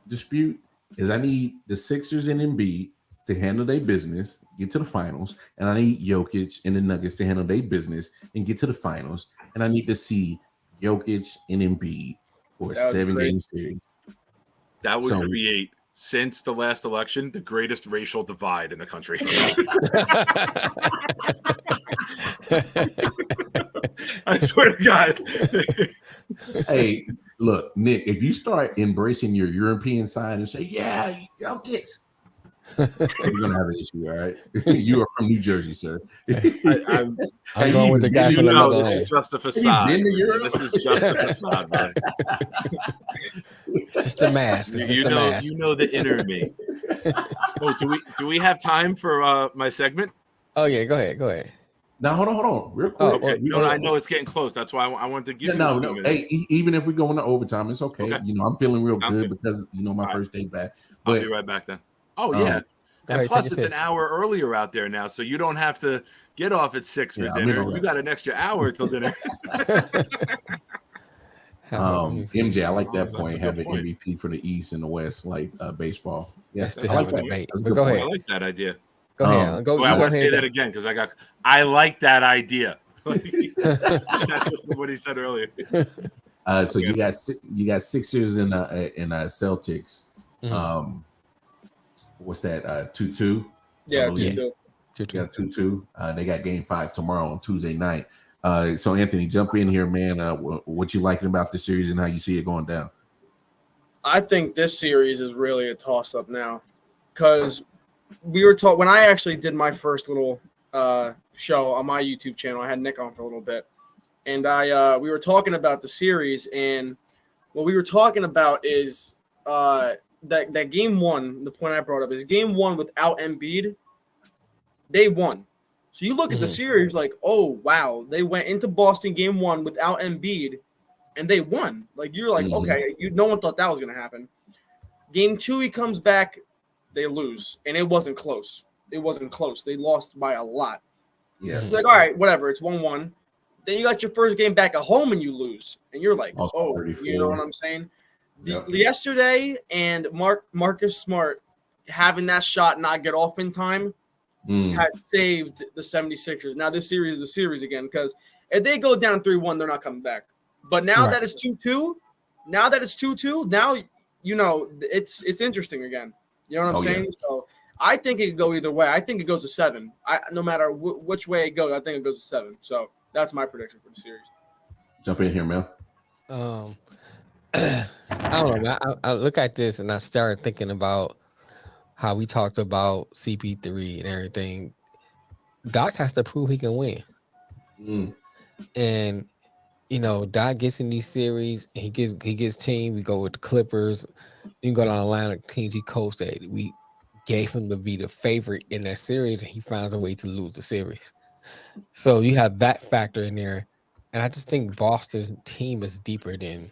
dispute is I need the Sixers and Embiid to handle their business, get to the finals, and I need Jokic and the Nuggets to handle their business and get to the finals, and I need to see Jokic and Embiid for a 7-game series. That would create, since the last election, the greatest racial divide in the country. I swear to God. Hey, look, Nick, if you start embracing your European side and say, yeah, Jokic, you're gonna have an issue, all right? You are from New Jersey, sir. I'm going with the guy from the Netherlands. This is just a facade. This is just a facade, man. It's just a mask. You know the inner me. Oh, do we have time for my segment? Oh yeah, go ahead. Now hold on, real quick. Okay. I know it's getting close. That's why I wanted to give you. No. Hey, even if we go into overtime, it's okay. I'm feeling real good because my first day back. I'll be right back then. Oh, yeah. And plus, it's an hour earlier out there now, so you don't have to get off at 6 for dinner. You got an extra hour till dinner. MJ, I like that point. Have an MVP for the East and the West, like baseball. Yes, to have a debate. But go ahead. I like that idea. Go ahead. I want to say that again because I like that idea. That's just what he said earlier. So you got Sixers and Celtics. Mm-hmm. What's that? 2-2. Yeah, 2-2. Yeah, 2-2. They got Game 5 tomorrow on Tuesday night. So Anthony, jump in here, man. What you liking about this series and how you see it going down? I think this series is really a toss-up now, because we were taught when I actually did my first little show on my YouTube channel. I had Nick on for a little bit, and we were talking about the series, and what we were talking about is that game one. The point I brought up is game one without Embiid, they won. So you look at the series like, oh wow, they went into Boston game one without Embiid, and they won. Like you're like, okay, no one thought that was gonna happen. Game two, he comes back, they lose, and it wasn't close. It wasn't close. They lost by a lot. Yeah. It's like, all right, whatever. It's 1-1. Then you got your first game back at home and you lose, and you're like, oh, you know what I'm saying? Yep. Yesterday, and Marcus Smart having that shot not get off in time has saved the 76ers. Now this series is a series again, because if they go down 3-1, they're not coming back. But now that it's 2-2, now it's interesting again. You know what I'm saying? Yeah. So I think it could go either way. I think it goes to 7. No matter which way it goes, I think it goes to 7. So that's my prediction for the series. Jump in here, Mel. I don't know. I look at this and I started thinking about how we talked about CP3 and everything. Doc has to prove he can win. And Doc gets in these series and he gets team. We go with the Clippers. You can go down the line of teams he coached that we gave him to be the favorite in that series, and he finds a way to lose the series. So you have that factor in there. And I just think Boston's team is deeper than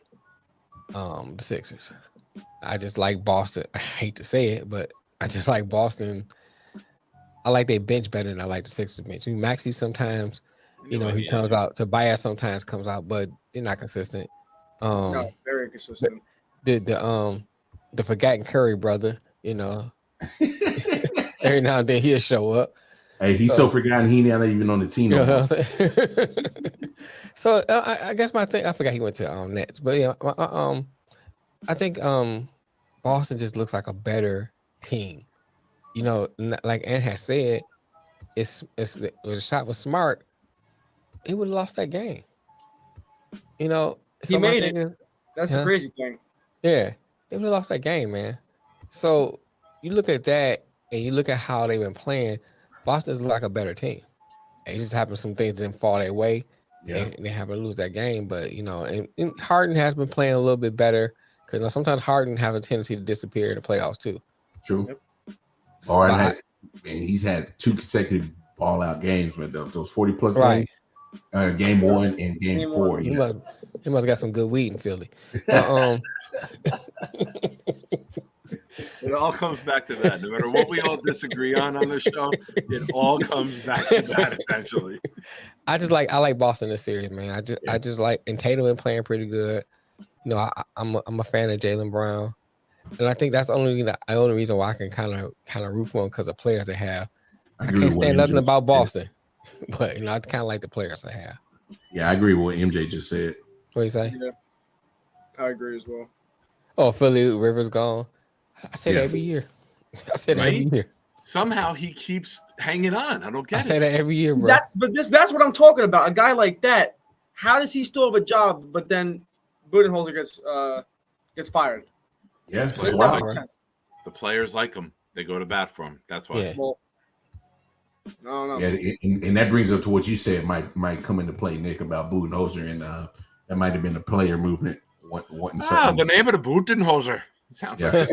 the Sixers. I just like Boston. I hate to say it, but I just like Boston. I like their bench better than I like the Sixers bench. Maxey sometimes, he comes out. Tobias sometimes comes out, but they're not consistent. No, very consistent. The forgotten Curry brother, every now and then he'll show up. Hey, he's so forgotten he not even on the team. You know what I'm saying? So I guess my thing, I forgot he went to Nets, but I think Boston just looks like a better team. Like Ant has said, if the shot was smart, they would have lost that game. He made it. That's the crazy thing. Yeah, they would have lost that game, man. So you look at that and you look at how they've been playing. Boston's like a better team. It just happened some things didn't fall their way. Yeah. They happen to lose that game, but and Harden has been playing a little bit better because sometimes Harden have a tendency to disappear in the playoffs too. True. Yep. So he's had 2 consecutive ball-out games, man. Those 40-plus games. Game 1 and game 4. He must have got some good weed in Philly. It all comes back to that. No matter what we all disagree on this show, it all comes back to that eventually. I like Boston this series, man. I just like, and Tatum been playing pretty good. I'm a fan of Jaylen Brown, and I think that's the only reason why I can kind of root for him because of players they have. I can't stand nothing about Boston, but I kind of like the players they have. Yeah, I agree with what MJ just said. What do you say? Yeah, I agree as well. Oh, Philly Rivers gone. I say that every year. Every year. Somehow he keeps hanging on. I don't get it. I say that every year, bro. That's what I'm talking about. A guy like that, how does he still have a job, but then Budenholzer gets fired? Yeah, that's why. The players like him. They go to bat for him. That's why. Yeah. Well, I don't know. Yeah, and that brings up to what you said might come into play, Nick, about Budenholzer, and that might have been a player movement. The name of the Budenholzer. Sounds like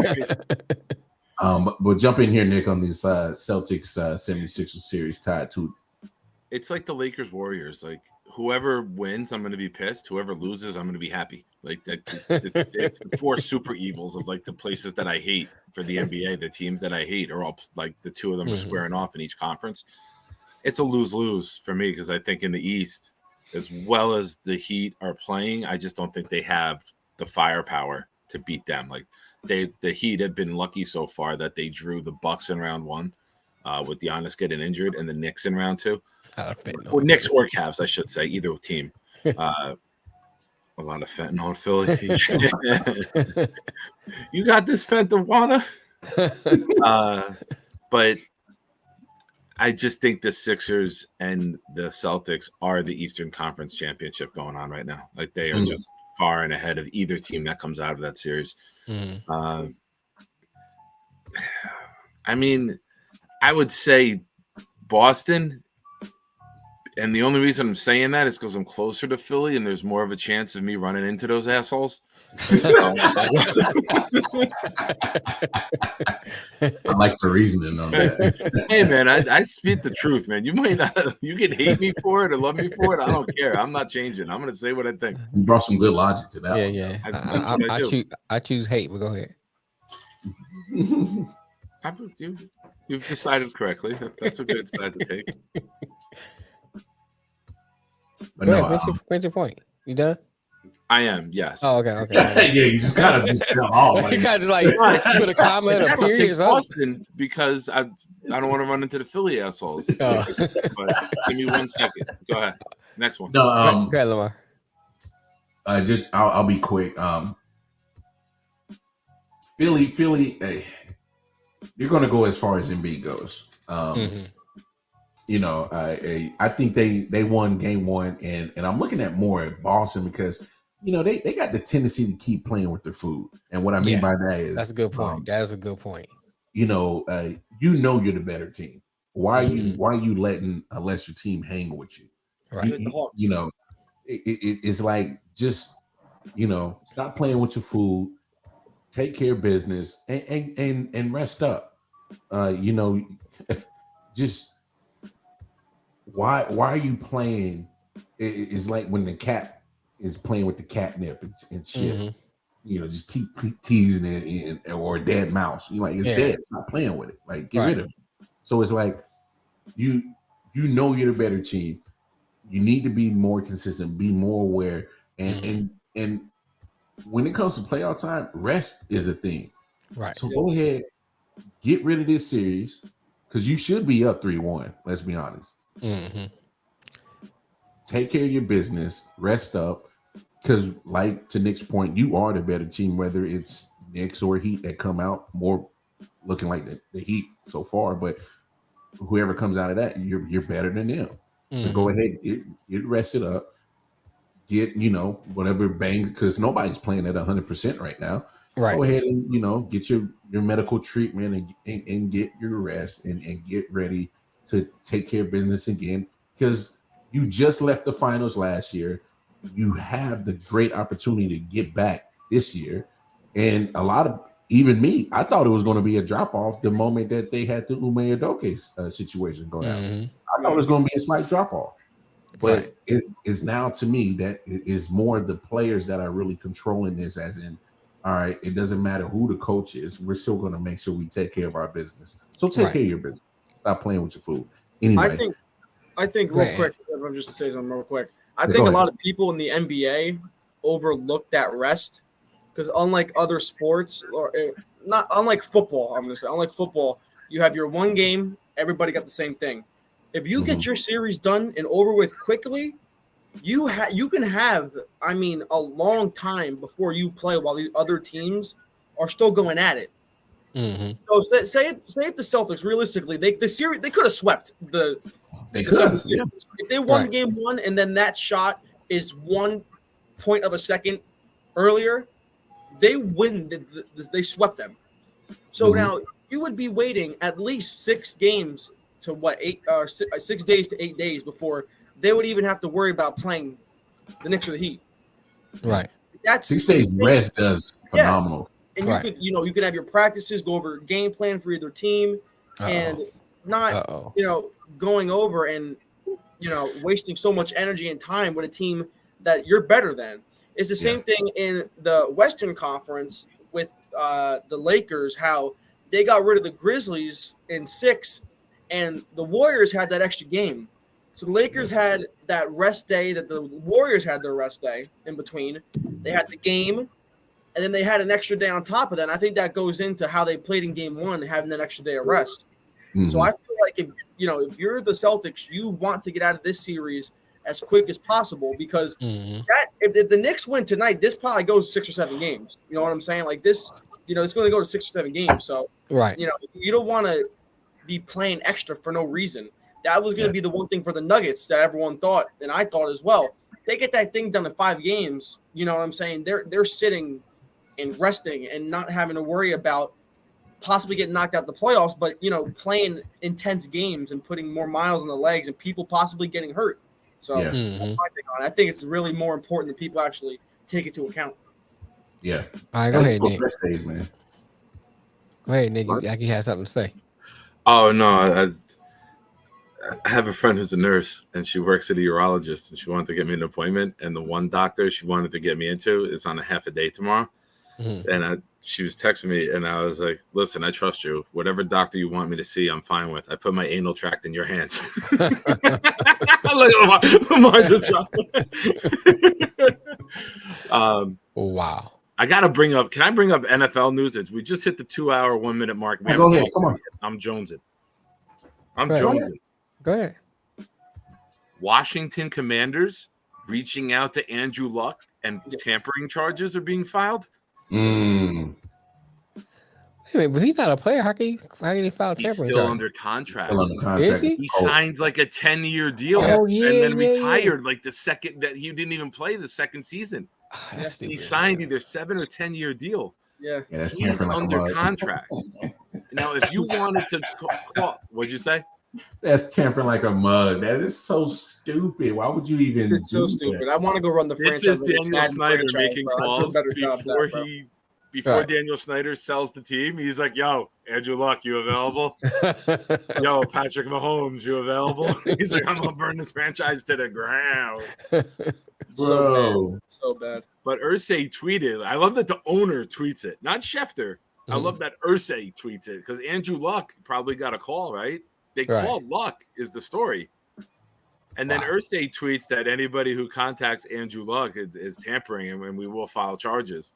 but jump in here, Nick, on this Celtics 76ers series tied to. It's like the Lakers Warriors. Like whoever wins, I'm going to be pissed. Whoever loses, I'm going to be happy. Like that, it's the four super evils of like the places that I hate for the NBA. The teams that I hate are all like the two of them are squaring off in each conference. It's a lose-lose for me because I think in the East, as well as the Heat are playing, I just don't think they have the firepower to beat them. Like the Heat have been lucky so far that they drew the Bucks in round 1 with Giannis getting injured, and the Knicks in round 2. Or Knicks or Cavs, I should say, either team. A lot of fentanyl in Philly. You got this fentanyl, but I just think the Sixers and the Celtics are the Eastern Conference Championship going on right now. Like they are just far and ahead of either team that comes out of that series. I mean, I would say Boston. And the only reason I'm saying that is because I'm closer to Philly and there's more of a chance of me running into those assholes. I like the reasoning on that. Hey, man, I speak the truth, man. You might not, you can hate me for it or love me for it. I don't care. I'm not changing. I'm going to say what I think. You brought some good logic to that. Yeah. I choose hate, but go ahead. You've decided correctly. That's a good side to take. But no, where's your point? You done? I am, yes. Oh, okay. Yeah, you just kind of just fell off. You kind of just like put a comment, a period, or Boston because I don't want to run into the Philly assholes. Oh. But give me 1 second. Go ahead. Next one. No, go ahead, Lamar. I'll be quick. Philly. Hey, you're going to go as far as Embiid goes. You know, I think they won game 1, and I'm looking at more at Boston because, you know, they got the tendency to keep playing with their food. And what I mean by that is that's a good point. That is a good point. You know, you're the better team. Why are you letting a lesser team hang with you? Right. You know, it's like just, you know, stop playing with your food, take care of business, and rest up. You know, just. Why are you playing? It's like when the cat is playing with the catnip and shit. You know, just keep teasing it or a dead mouse. You're like, it's dead. Stop playing with it. Like, get rid of it. So it's like you know you're the better team. You need to be more consistent, be more aware, and when it comes to playoff time, rest is a thing. Right. So go ahead, get rid of this series because you should be up 3-1. Let's be honest. Take care of your business, rest up, because like to Nick's point, you are the better team, whether it's Knicks or Heat that come out more looking like the Heat so far, but whoever comes out of that, you're better than them. So go ahead, get rested up, get, you know, whatever bang, because nobody's playing at 100% right now. Right. Go ahead and, you know, get your medical treatment and get your rest and get ready to take care of business again, because you just left the finals last year. You have the great opportunity to get back this year. And a lot of, even me, I thought it was going to be a drop-off the moment that they had the I.O.W situation go down. I thought it was going to be a slight drop-off. But it's now to me that it is more the players that are really controlling this, as in, all right, it doesn't matter who the coach is. We're still going to make sure we take care of our business. So take care of your business. Stop playing with your food. Anyway, I think real quick, I'm just to say something real quick. I think a lot of people in the NBA overlook that rest because unlike other sports, or not unlike football, I'm going to say, unlike football, you have your one game, everybody got the same thing. If you get your series done and over with quickly, you can have, I mean, a long time before you play while the other teams are still going at it. So say if the Celtics realistically they could have swept the series. If they won game 1 and then that shot is 1 point of a second earlier, they win. They swept them. So now you would be waiting at least 6 games to 6 days to 8 days before they would even have to worry about playing the Knicks or the Heat. Right. That's 6 days rest does phenomenal. And you could have your practices, go over game plan for either team, and not going over and wasting so much energy and time with a team that you're better than. It's the same thing in the Western Conference with the Lakers, how they got rid of the Grizzlies in 6, and the Warriors had that extra game. So the Lakers had that rest day that the Warriors had their rest day in between. They had the game, and then they had an extra day on top of that. And I think that goes into how they played in Game 1, having that extra day of rest. Mm-hmm. So I feel like if you're the Celtics, you want to get out of this series as quick as possible, because if the Knicks win tonight, this probably goes 6 or 7 games. You know what I'm saying? Like this, it's going to go to 6 or 7 games. So you don't want to be playing extra for no reason. That was going to be the one thing for the Nuggets that everyone thought, and I thought as well. They get that thing done in 5 games. You know what I'm saying? They're sitting and resting and not having to worry about possibly getting knocked out the playoffs, but playing intense games and putting more miles on the legs and people possibly getting hurt. So that's my thing on it. I think it's really more important that people actually take it into account. Yeah. All right, go ahead, Nick. Days, man. Go ahead, Nick. You had something to say. Oh no, I have a friend who's a nurse, and she works at a urologist, and she wanted to get me an appointment. And the one doctor she wanted to get me into is on a half a day tomorrow. And she was texting me, and I was like, "Listen, I trust you. Whatever doctor you want me to see, I'm fine with. I put my anal tract in your hands." Lamar just dropped it. Wow. I gotta bring up. Can I bring up NFL news? We just hit the 2-hour 1-minute mark. Go ahead. Come on. I'm jonesing. Jonesing. Go ahead. Washington Commanders reaching out to Andrew Luck, and tampering charges are being filed. Wait a minute, but he's not a player. How can he file tampering? He's still under contract. Is he? He signed like a 10-year deal and then retired like the second that he didn't even play the second season. He signed either 7 or 10-year deal. Yeah, that's he's under contract. Now, if you wanted to call, what'd you say? That's tampering like a mug. That is so stupid. Why would you even? It's so stupid. I want to go run the franchise. This is Daniel Snyder making calls before Daniel Snyder sells the team. He's like, "Yo, Andrew Luck, you available? Yo, Patrick Mahomes, you available?" He's like, "I'm gonna burn this franchise to the ground." Bro, so bad. But Irsay tweeted. I love that the owner tweets it, not Schefter. I love that Irsay tweets it because Andrew Luck probably got a call, right? They called Luck is the story. And then Irsay tweets that anybody who contacts Andrew Luck is tampering, and we will file charges.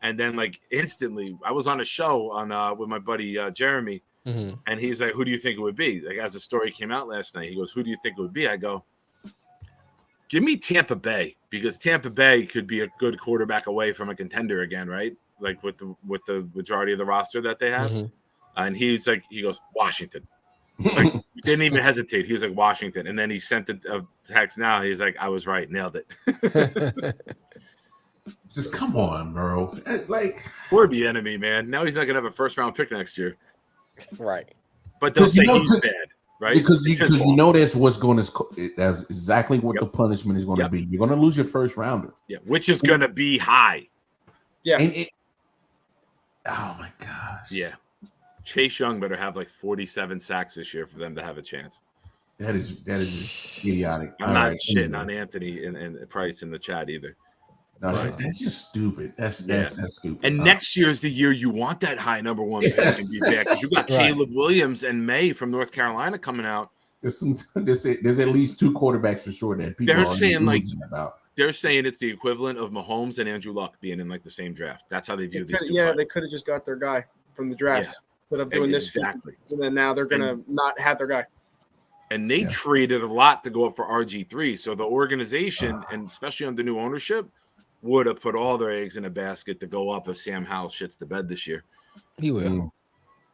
And then like instantly, I was on a show on with my buddy Jeremy, and he's like, "Who do you think it would be?" Like as the story came out last night, he goes, "Who do you think it would be?" I go, "Give me Tampa Bay, because Tampa Bay could be a good quarterback away from a contender again, right? Like with the majority of the roster that they have." And he goes, "Washington." Like, he didn't even hesitate. He was like, "Washington," and then he sent a text. Now he's like, "I was right, nailed it." Just come on, bro. Like, poor the enemy, man. Now he's not gonna have a first-round pick next year, right? But they'll say he's bad, right? Because you know that's what's going to. That's exactly what the punishment is going to be. You're going to lose your first rounder. Yeah, which is going to be high. Yeah. Oh my gosh. Yeah. Chase Young better have like 47 sacks this year for them to have a chance. That is just idiotic. I'm not shitting on Anthony and Price in the chat either. No, that's just stupid. That's stupid. And next year's the year you want that high number 1 pick and be back, because you got Caleb Williams and May from North Carolina coming out. There's at least 2 quarterbacks for sure that people are saying about. They're saying it's the equivalent of Mahomes and Andrew Luck being in like the same draft. That's how they view these two. Yeah, they could have just got their guy from the draft instead of doing this. Exactly. And then now they're gonna not have their guy. And they traded a lot to go up for RG3. So the organization, and especially under new ownership, would have put all their eggs in a basket to go up if Sam Howell shits the bed this year. He will.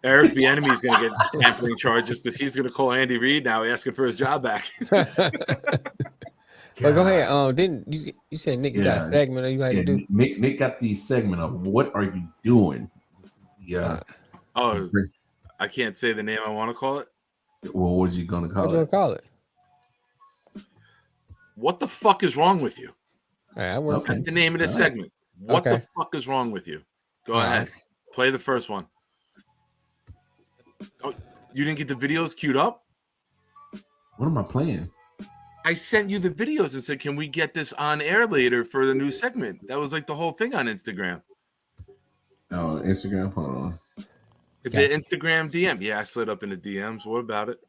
Eric Bieniemy is going to get tampering charges because he's going to call Andy Reid now asking for his job back. But go ahead. Didn't you said Nick got a segment? Or you had to do? Nick got the segment of "What Are You Doing?" Yeah. I can't say the name I want to call it. Well, what's he going to call it? What you going to call it? What the fuck is wrong with you? That's the name of this segment. What the fuck is wrong with you? Go ahead. Play the first one. Oh, you didn't get the videos queued up? What am I playing? I sent you the videos and said, "Can we get this on air later for the new segment?" That was like the whole thing on Instagram. Oh, Instagram. Hold on. The Instagram DM. Yeah, I slid up in the DMs. What about it?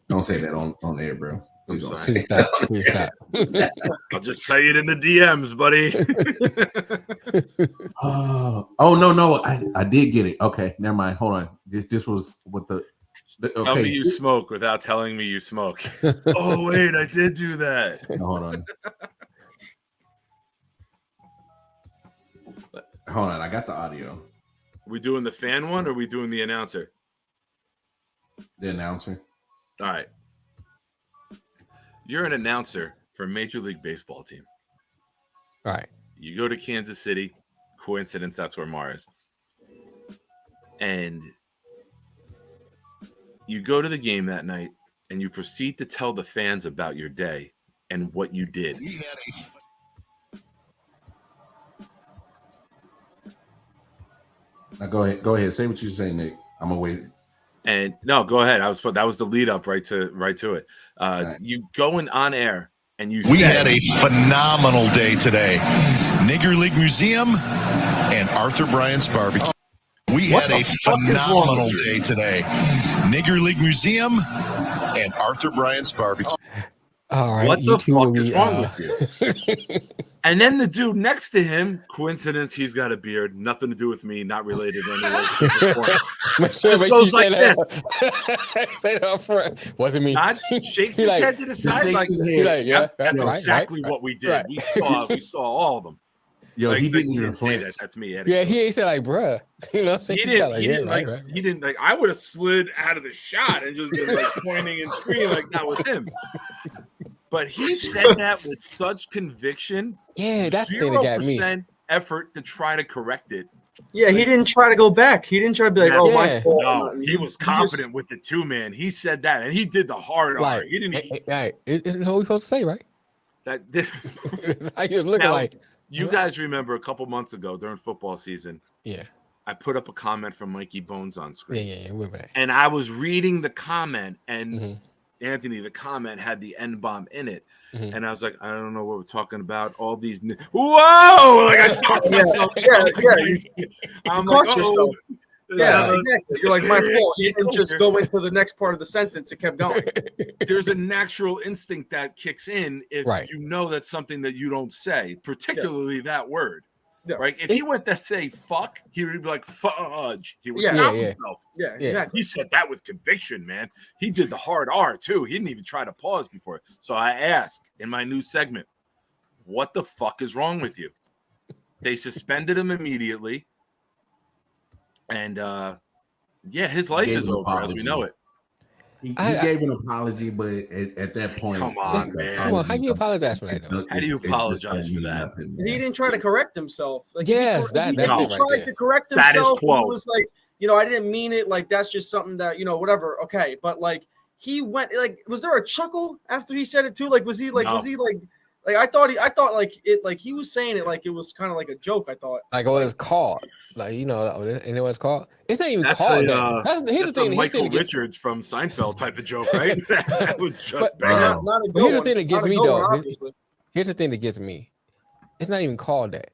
Don't say that on air, bro. I'm sorry. Please stop. Please stop. I'll just say it in the DMs, buddy. Oh no, I did get it. Okay, never mind. Hold on. This was what the. Okay. Tell me you smoke without telling me you smoke. Oh wait, I did do that. Hold on. Hold on. I got the audio. We doing the fan one or we doing the announcer? The announcer. All right. You're an announcer for a Major League Baseball team. All right. You go to Kansas City. Coincidence, that's where Mara is. And you go to the game that night and you proceed to tell the fans about your day and what you did. Now go ahead. Say what you say, Nick. I'm gonna wait. And no, go ahead. That was the lead up right to it. Right. You going on air and you. We had a phenomenal day today. Nigger League Museum and Arthur Bryant's Barbecue. We had a phenomenal day today. Nigger League Museum and Arthur Bryant's Barbecue. All right. What the fuck is wrong with you? And then the dude next to him, coincidence, he's got a beard, nothing to do with me, not related in any way, shape, or form. Make sure goes like this. Say that up front. Wasn't me. God shakes his head to the side like, yeah, that's exactly what we did. Right. We saw all of them. Yo, like, he didn't even say that. That's me. Eddie. Yeah, he ain't said like, bruh. You know what I'm saying? He didn't like. I would have slid out of the shot and just been like pointing and screaming like that was him. But he said that with such conviction. Yeah, that's the thing that got me. 0% effort to try to correct it. Yeah, he didn't try to go back. He didn't try to be like, "Oh, my fault." No, he was confident with the 2-man. He said that, and he did the hard R. He didn't. Isn't what we're supposed to say, right? That this. How you looking now, like? You guys remember a couple months ago during football season? Yeah. I put up a comment from Mikey Bones on screen. Yeah, we're back. And I was reading the comment, and Anthony, the comment had the N-bomb in it. And I was like, I don't know what we're talking about. All these whoa! Like I stopped myself. I'm like, yourself. Yeah, exactly. You're like, my fault. You didn't just go into the next part of the sentence. It kept going. There's a natural instinct that kicks in if you know that's something that you don't say, particularly that word. Yeah. Right? If he went to say fuck, he would be like fudge. He would stop himself. Yeah, exactly. He said that with conviction, man. He did the hard R too. He didn't even try to pause before. So I asked in my new segment, what the fuck is wrong with you? They suspended him immediately. And his life is over as we know it. He gave an apology, but at that point, come on, man. Come on, how do you apologize for that? How do you apologize for that? He didn't try to correct himself. Like, yes, he tried to correct himself. That is quote. He was like, I didn't mean it. Like, that's just something that, whatever. Okay, but like he went. Like, was there a chuckle after he said it too? Like, was he like? Like I thought he was saying it like it was kind of like a joke. I thought like it was called you know what it's called. It's not even called. Here's the thing. Michael Richards from Seinfeld type of joke, right? That was just not a good here's the thing that gets me though. Obviously. Here's the thing that gets me. It's not even called that.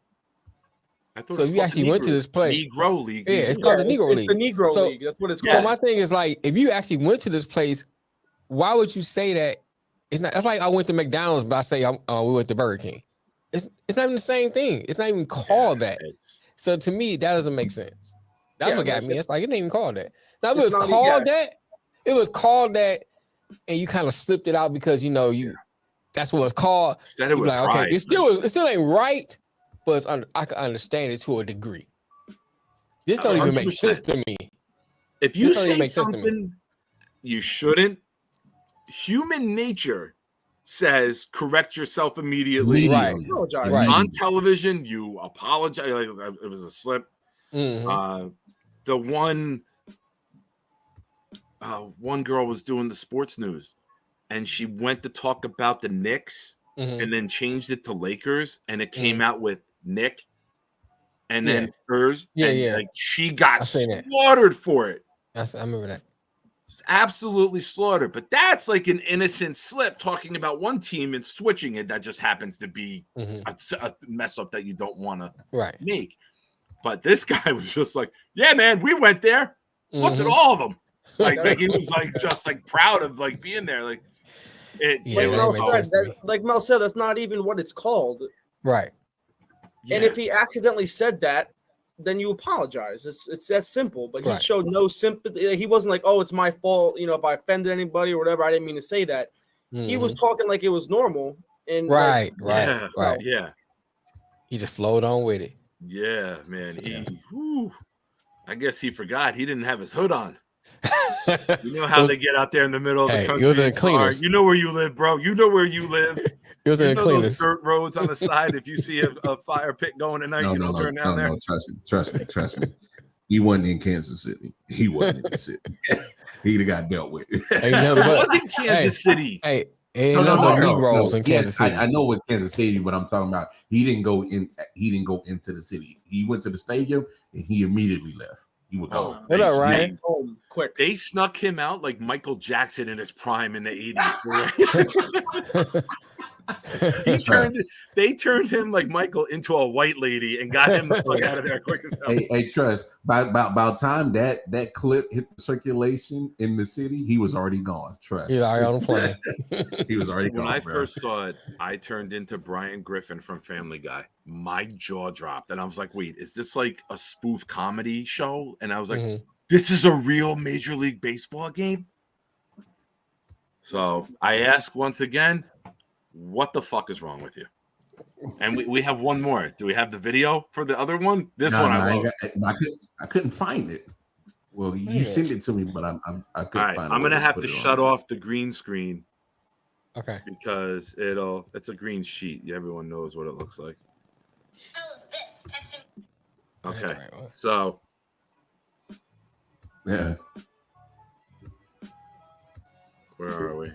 I thought so if you actually went to this place, Negro League. Yeah, it's called the Negro League. It's the Negro League. That's what it's called. So my thing is like, if you actually went to this place, why would you say that? It's not. That's like I went to McDonald's, but I say we went to Burger King. It's not even the same thing. It's not even called that. So to me, that doesn't make sense. That's what got me. It's like it didn't even call that. Now if it was called that, and you kind of slipped it out because that's what it's called. Said it with like, pride. Okay, it still ain't right, but I can understand it to a degree. This don't even make sense to me. If you say something you shouldn't. Human nature says correct yourself immediately. Right. On television, you apologize. Like, it was a slip. Mm-hmm. The one girl was doing the sports news, and she went to talk about the Knicks, and then changed it to Lakers, and it came out with Nick, and then hers. Like she got slaughtered for it. I remember that. absolutely slaughtered. But that's like an innocent slip talking about one team and switching it. That just happens to be a mess up that you don't want to make. But this guy was just like, yeah, man, we went there, looked at all of them. Like he was like just like proud of like being there. Like like Mel said, that's not even what it's called. Right. Yeah. And if he accidentally said that, then you apologize. It's that simple. But he showed no sympathy. He wasn't like, oh, it's my fault, you know, if I offended anybody or whatever. I didn't mean to say that. He was talking like it was normal. And right. Yeah. He just flowed on with it. Yeah, man. I guess he forgot he didn't have his hood on. You know how they get out there in the middle of the country. It was in cleaners. You know where you live, bro. You know where you live. It was in cleaners. Those dirt roads on the side. If you see a fire pit going tonight, you don't turn down there. No, trust me. He wasn't in Kansas City. He wasn't in the city. He'd have got dealt with. It wasn't Kansas City. No. In Kansas City. I know it's Kansas City, but I'm talking about he didn't go into the city. He went to the stadium and he immediately left. He was gone. What up, Ryan? Quick. They snuck him out like Michael Jackson in his prime in the 80s. They turned him like Michael into a white lady and got him the fuck out of there quick as hell. Hey, trust. By the time that clip hit the circulation in the city, he was already gone. Trust. He's already on the plane. He was already gone. When I first saw it, I turned into Brian Griffin from Family Guy. My jaw dropped, and I was like, "Wait, is this like a spoof comedy show?" And I was like, "This is a real Major League Baseball game." So I ask once again, what the fuck is wrong with you? And we have one more. Do we have the video for the other one? I couldn't find it. Well, you sent it to me, but I couldn't find it. I'm gonna have to shut off the green screen. Okay. Because it's a green sheet. Everyone knows what it looks like. How's this? Testing. Okay. So yeah. Where are we?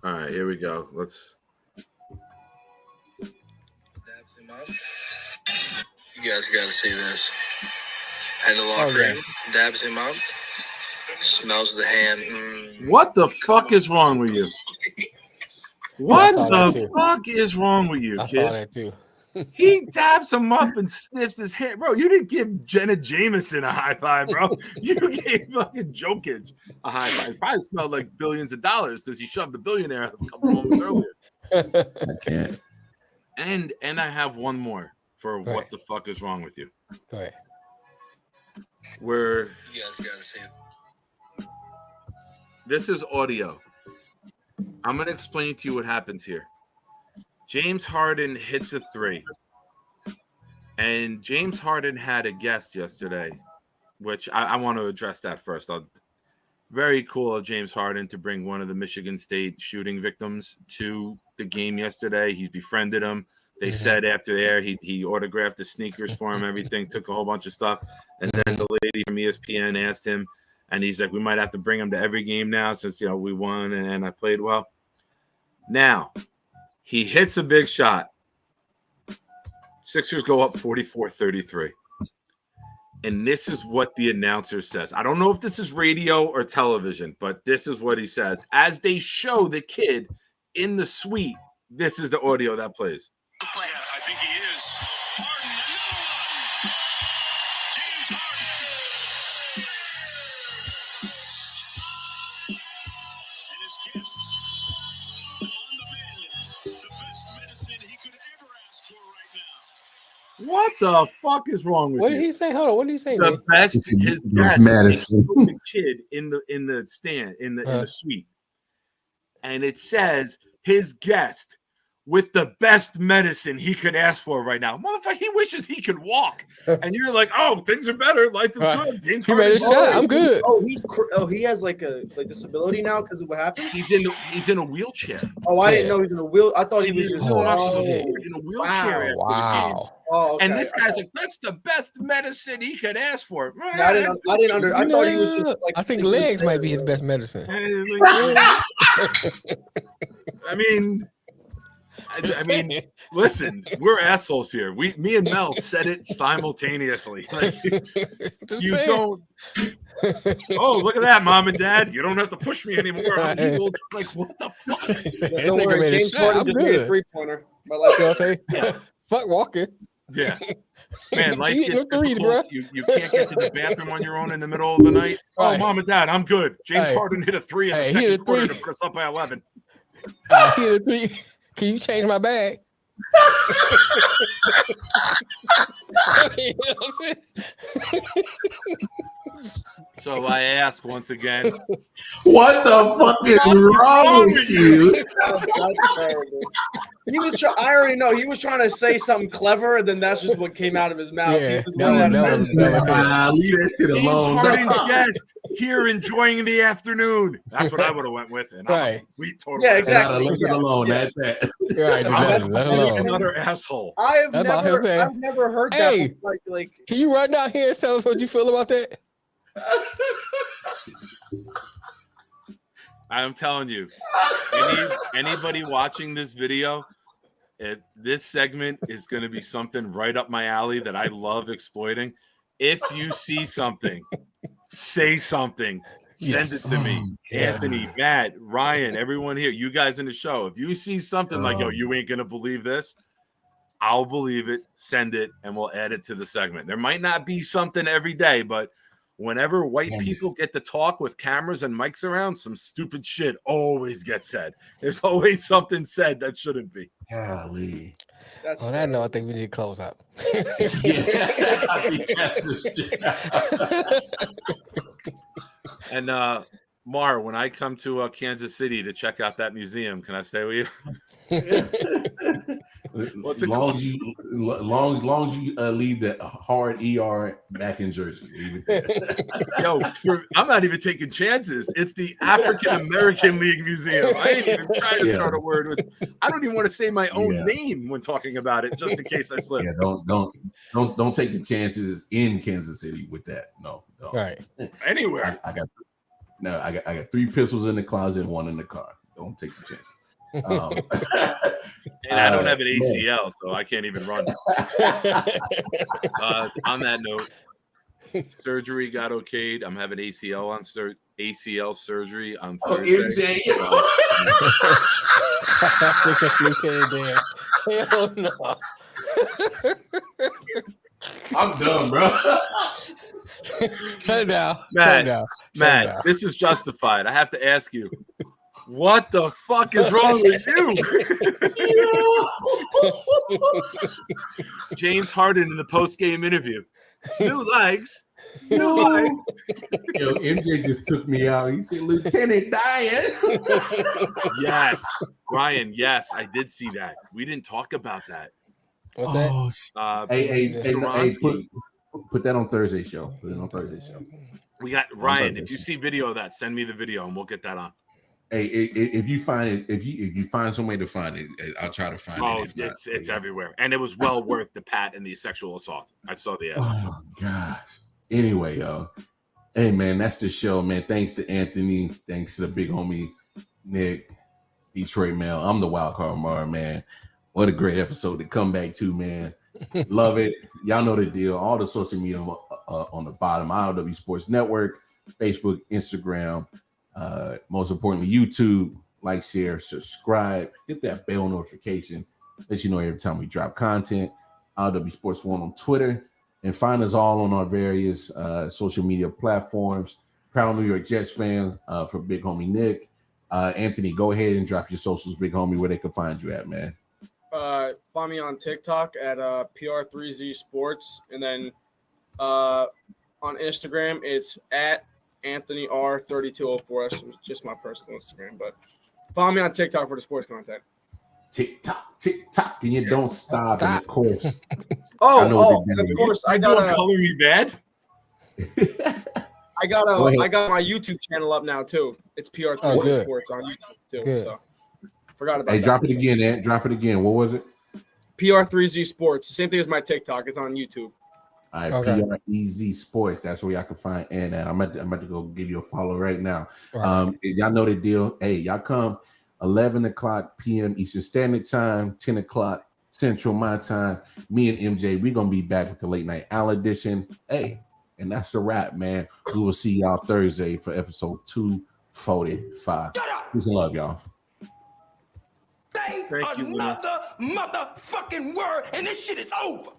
All right, here we go. Let's. Dabs him up. You guys got to see this. Head the locker room. Dabs him up. Smells the hand. What the fuck is wrong with you? What the fuck is wrong with you, kid? I saw that too. He dabs him up and sniffs his hair. Bro, you didn't give Jenna Jameson a high five, bro. You gave fucking Jockic a high five. It probably smelled like billions of dollars because he shoved the billionaire a couple moments earlier. I can't. And I have one more for what the fuck is wrong with you. Go ahead. Where you guys got to see it. This is audio. I'm going to explain to you what happens here. James Harden hits a 3. And James Harden had a guest yesterday, which I want to address that first. Very cool of James Harden to bring one of the Michigan State shooting victims to the game yesterday. He befriended him. They said after the air, he autographed the sneakers for him, everything, took a whole bunch of stuff. And then the lady from ESPN asked him, and he's like, we might have to bring him to every game now since, we won and I played well. Now, he hits a big shot. Sixers go up 44-33. And this is what the announcer says. I don't know if this is radio or television, but this is what he says. As they show the kid in the suite, this is the audio that plays. Yeah, I think he is. Harden, another one. James Harden. And his guests on the menu. The best medicine he could ever ask for right now. What the fuck is wrong with you? What did he say? Hold on. What did he say? The best his guest medicine. The kid in the stand in the suite. And it says his guest with the best medicine he could ask for right now. Motherfucker, he wishes he could walk. And you're like, oh, things are better. Life is good. He read his shot. I'm good. He has like a disability now because of what happened? He's in a wheelchair. Oh, I didn't know he was in a wheel. I thought he was just in a wheelchair. Wow. Oh, okay. And this guy's like, that's the best medicine he could ask for. I didn't I thought he was just like. I think legs might be his best medicine. I mean, I mean, listen, we're assholes here. Me and Mel said it simultaneously. Like, you don't. Oh, look at that, Mom and Dad. You don't have to push me anymore. I'm healed. Like, what the fuck? Don't worry, James Harden just made a 3-pointer. But like, you know what I'm saying? Fuck Walker. Yeah. Man, life gets difficult. You can't get to the bathroom on your own in the middle of the night. Oh, Mom and Dad, I'm good. James Harden hit a 3 in the second quarter to put us up by 11. He hit a 3. Can you change my bag? You know what I'm saying? So I ask once again, what the fuck is wrong with you? He was. I already know he was trying to say something clever, and then that's just what came out of his mouth. Yeah, leave that shit alone. James Harden's guest here enjoying the afternoon. That's what I would have went with. And right. Sweet total. Yeah, exactly. Let it alone. That's that. Right, let alone. Another asshole. I've never heard that. Like, can you run down here and tell us what you feel about that? I'm telling you, anybody watching this video, this segment is going to be something right up my alley that I love exploiting. If you see something, say something. Send it to me. Anthony, Matt, Ryan, everyone here, you guys in the show. If you see something like, yo, you ain't going to believe this, I'll believe it. Send it, and we'll add it to the segment. There might not be something every day, but whenever white people get to talk with cameras and mics around, some stupid shit always gets said. There's always something said that shouldn't be. Golly. On that note, I think we need to close out. Yeah, I think that's the shit. And Mar, when I come to Kansas City to check out that museum, can I stay with you? What's it called? Long as you leave that hard ER back in Jersey. Yo, I'm not even taking chances. It's the African American League Museum. I ain't even trying to start a word with. I don't even want to say my own name when talking about it, just in case I slip. Yeah, don't take the chances in Kansas City with that. No. Right. Anywhere. I got 3 pistols in the closet and 1 in the car. Don't take the chances. And I don't have an ACL, so I can't even run. On that note, surgery got okayed. I'm having ACL surgery on Thursday. Hell no. I'm done, bro. Shut it down. Matt, this is justified. I have to ask you. What the fuck is wrong with you? James Harden in the post-game interview. New legs. New legs. Yo, MJ just took me out. He said, Lieutenant Diane. Yes. Ryan, yes, I did see that. We didn't talk about that. What's that? Hey, put that on Thursday show. Put it on Thursday show. We got Ryan. If you see video of that, send me the video and we'll get that on. Hey, if you find it, if you find some way to find it, I'll try to find it. It's everywhere, and it was well worth the pat and the sexual assault. I saw the. Oh gosh. Anyway, yo, hey man, that's the show, man. Thanks to Anthony. Thanks to the big homie Nick, Detroit Mail. I'm the wild card Mar, man. What a great episode to come back to, man. Love it. Y'all know the deal. All the social media on the bottom. I.O.W. Sports Network, Facebook, Instagram. Most importantly, YouTube. Like, share, subscribe, hit that bell notification. Let you know every time we drop content. I.O.W. Sports 1 on Twitter. And find us all on our various social media platforms. Proud New York Jets fans for Big Homie Nick. Anthony, go ahead and drop your socials, Big Homie, where they can find you at, man. Find me on TikTok at PR3Z Sports. And then on Instagram, it's at Anthony R3204. That's just my personal Instagram, but follow me on TikTok for the sports content. TikTok, and you don't stop. And of course, and of course, I got color me bad. I got my YouTube channel up now too. It's PR3Z Sports on YouTube too. Good. So forgot about. Hey, drop it again, Ant. Drop it again. What was it? PR3Z Sports. The same thing as my TikTok. It's on YouTube. All right, okay. PREZ Sports. That's where y'all can find Ant at. I'm about to go give you a follow right now. Right. Y'all know the deal. Hey, y'all come 11 o'clock p.m. Eastern Standard Time, 10 o'clock Central my time. Me and MJ, we're going to be back with the Late Night Owl edition. Hey, and that's a wrap, man. We will see y'all Thursday for episode 245. Peace and love, y'all. Thank you, another motherfucking word, and this shit is over.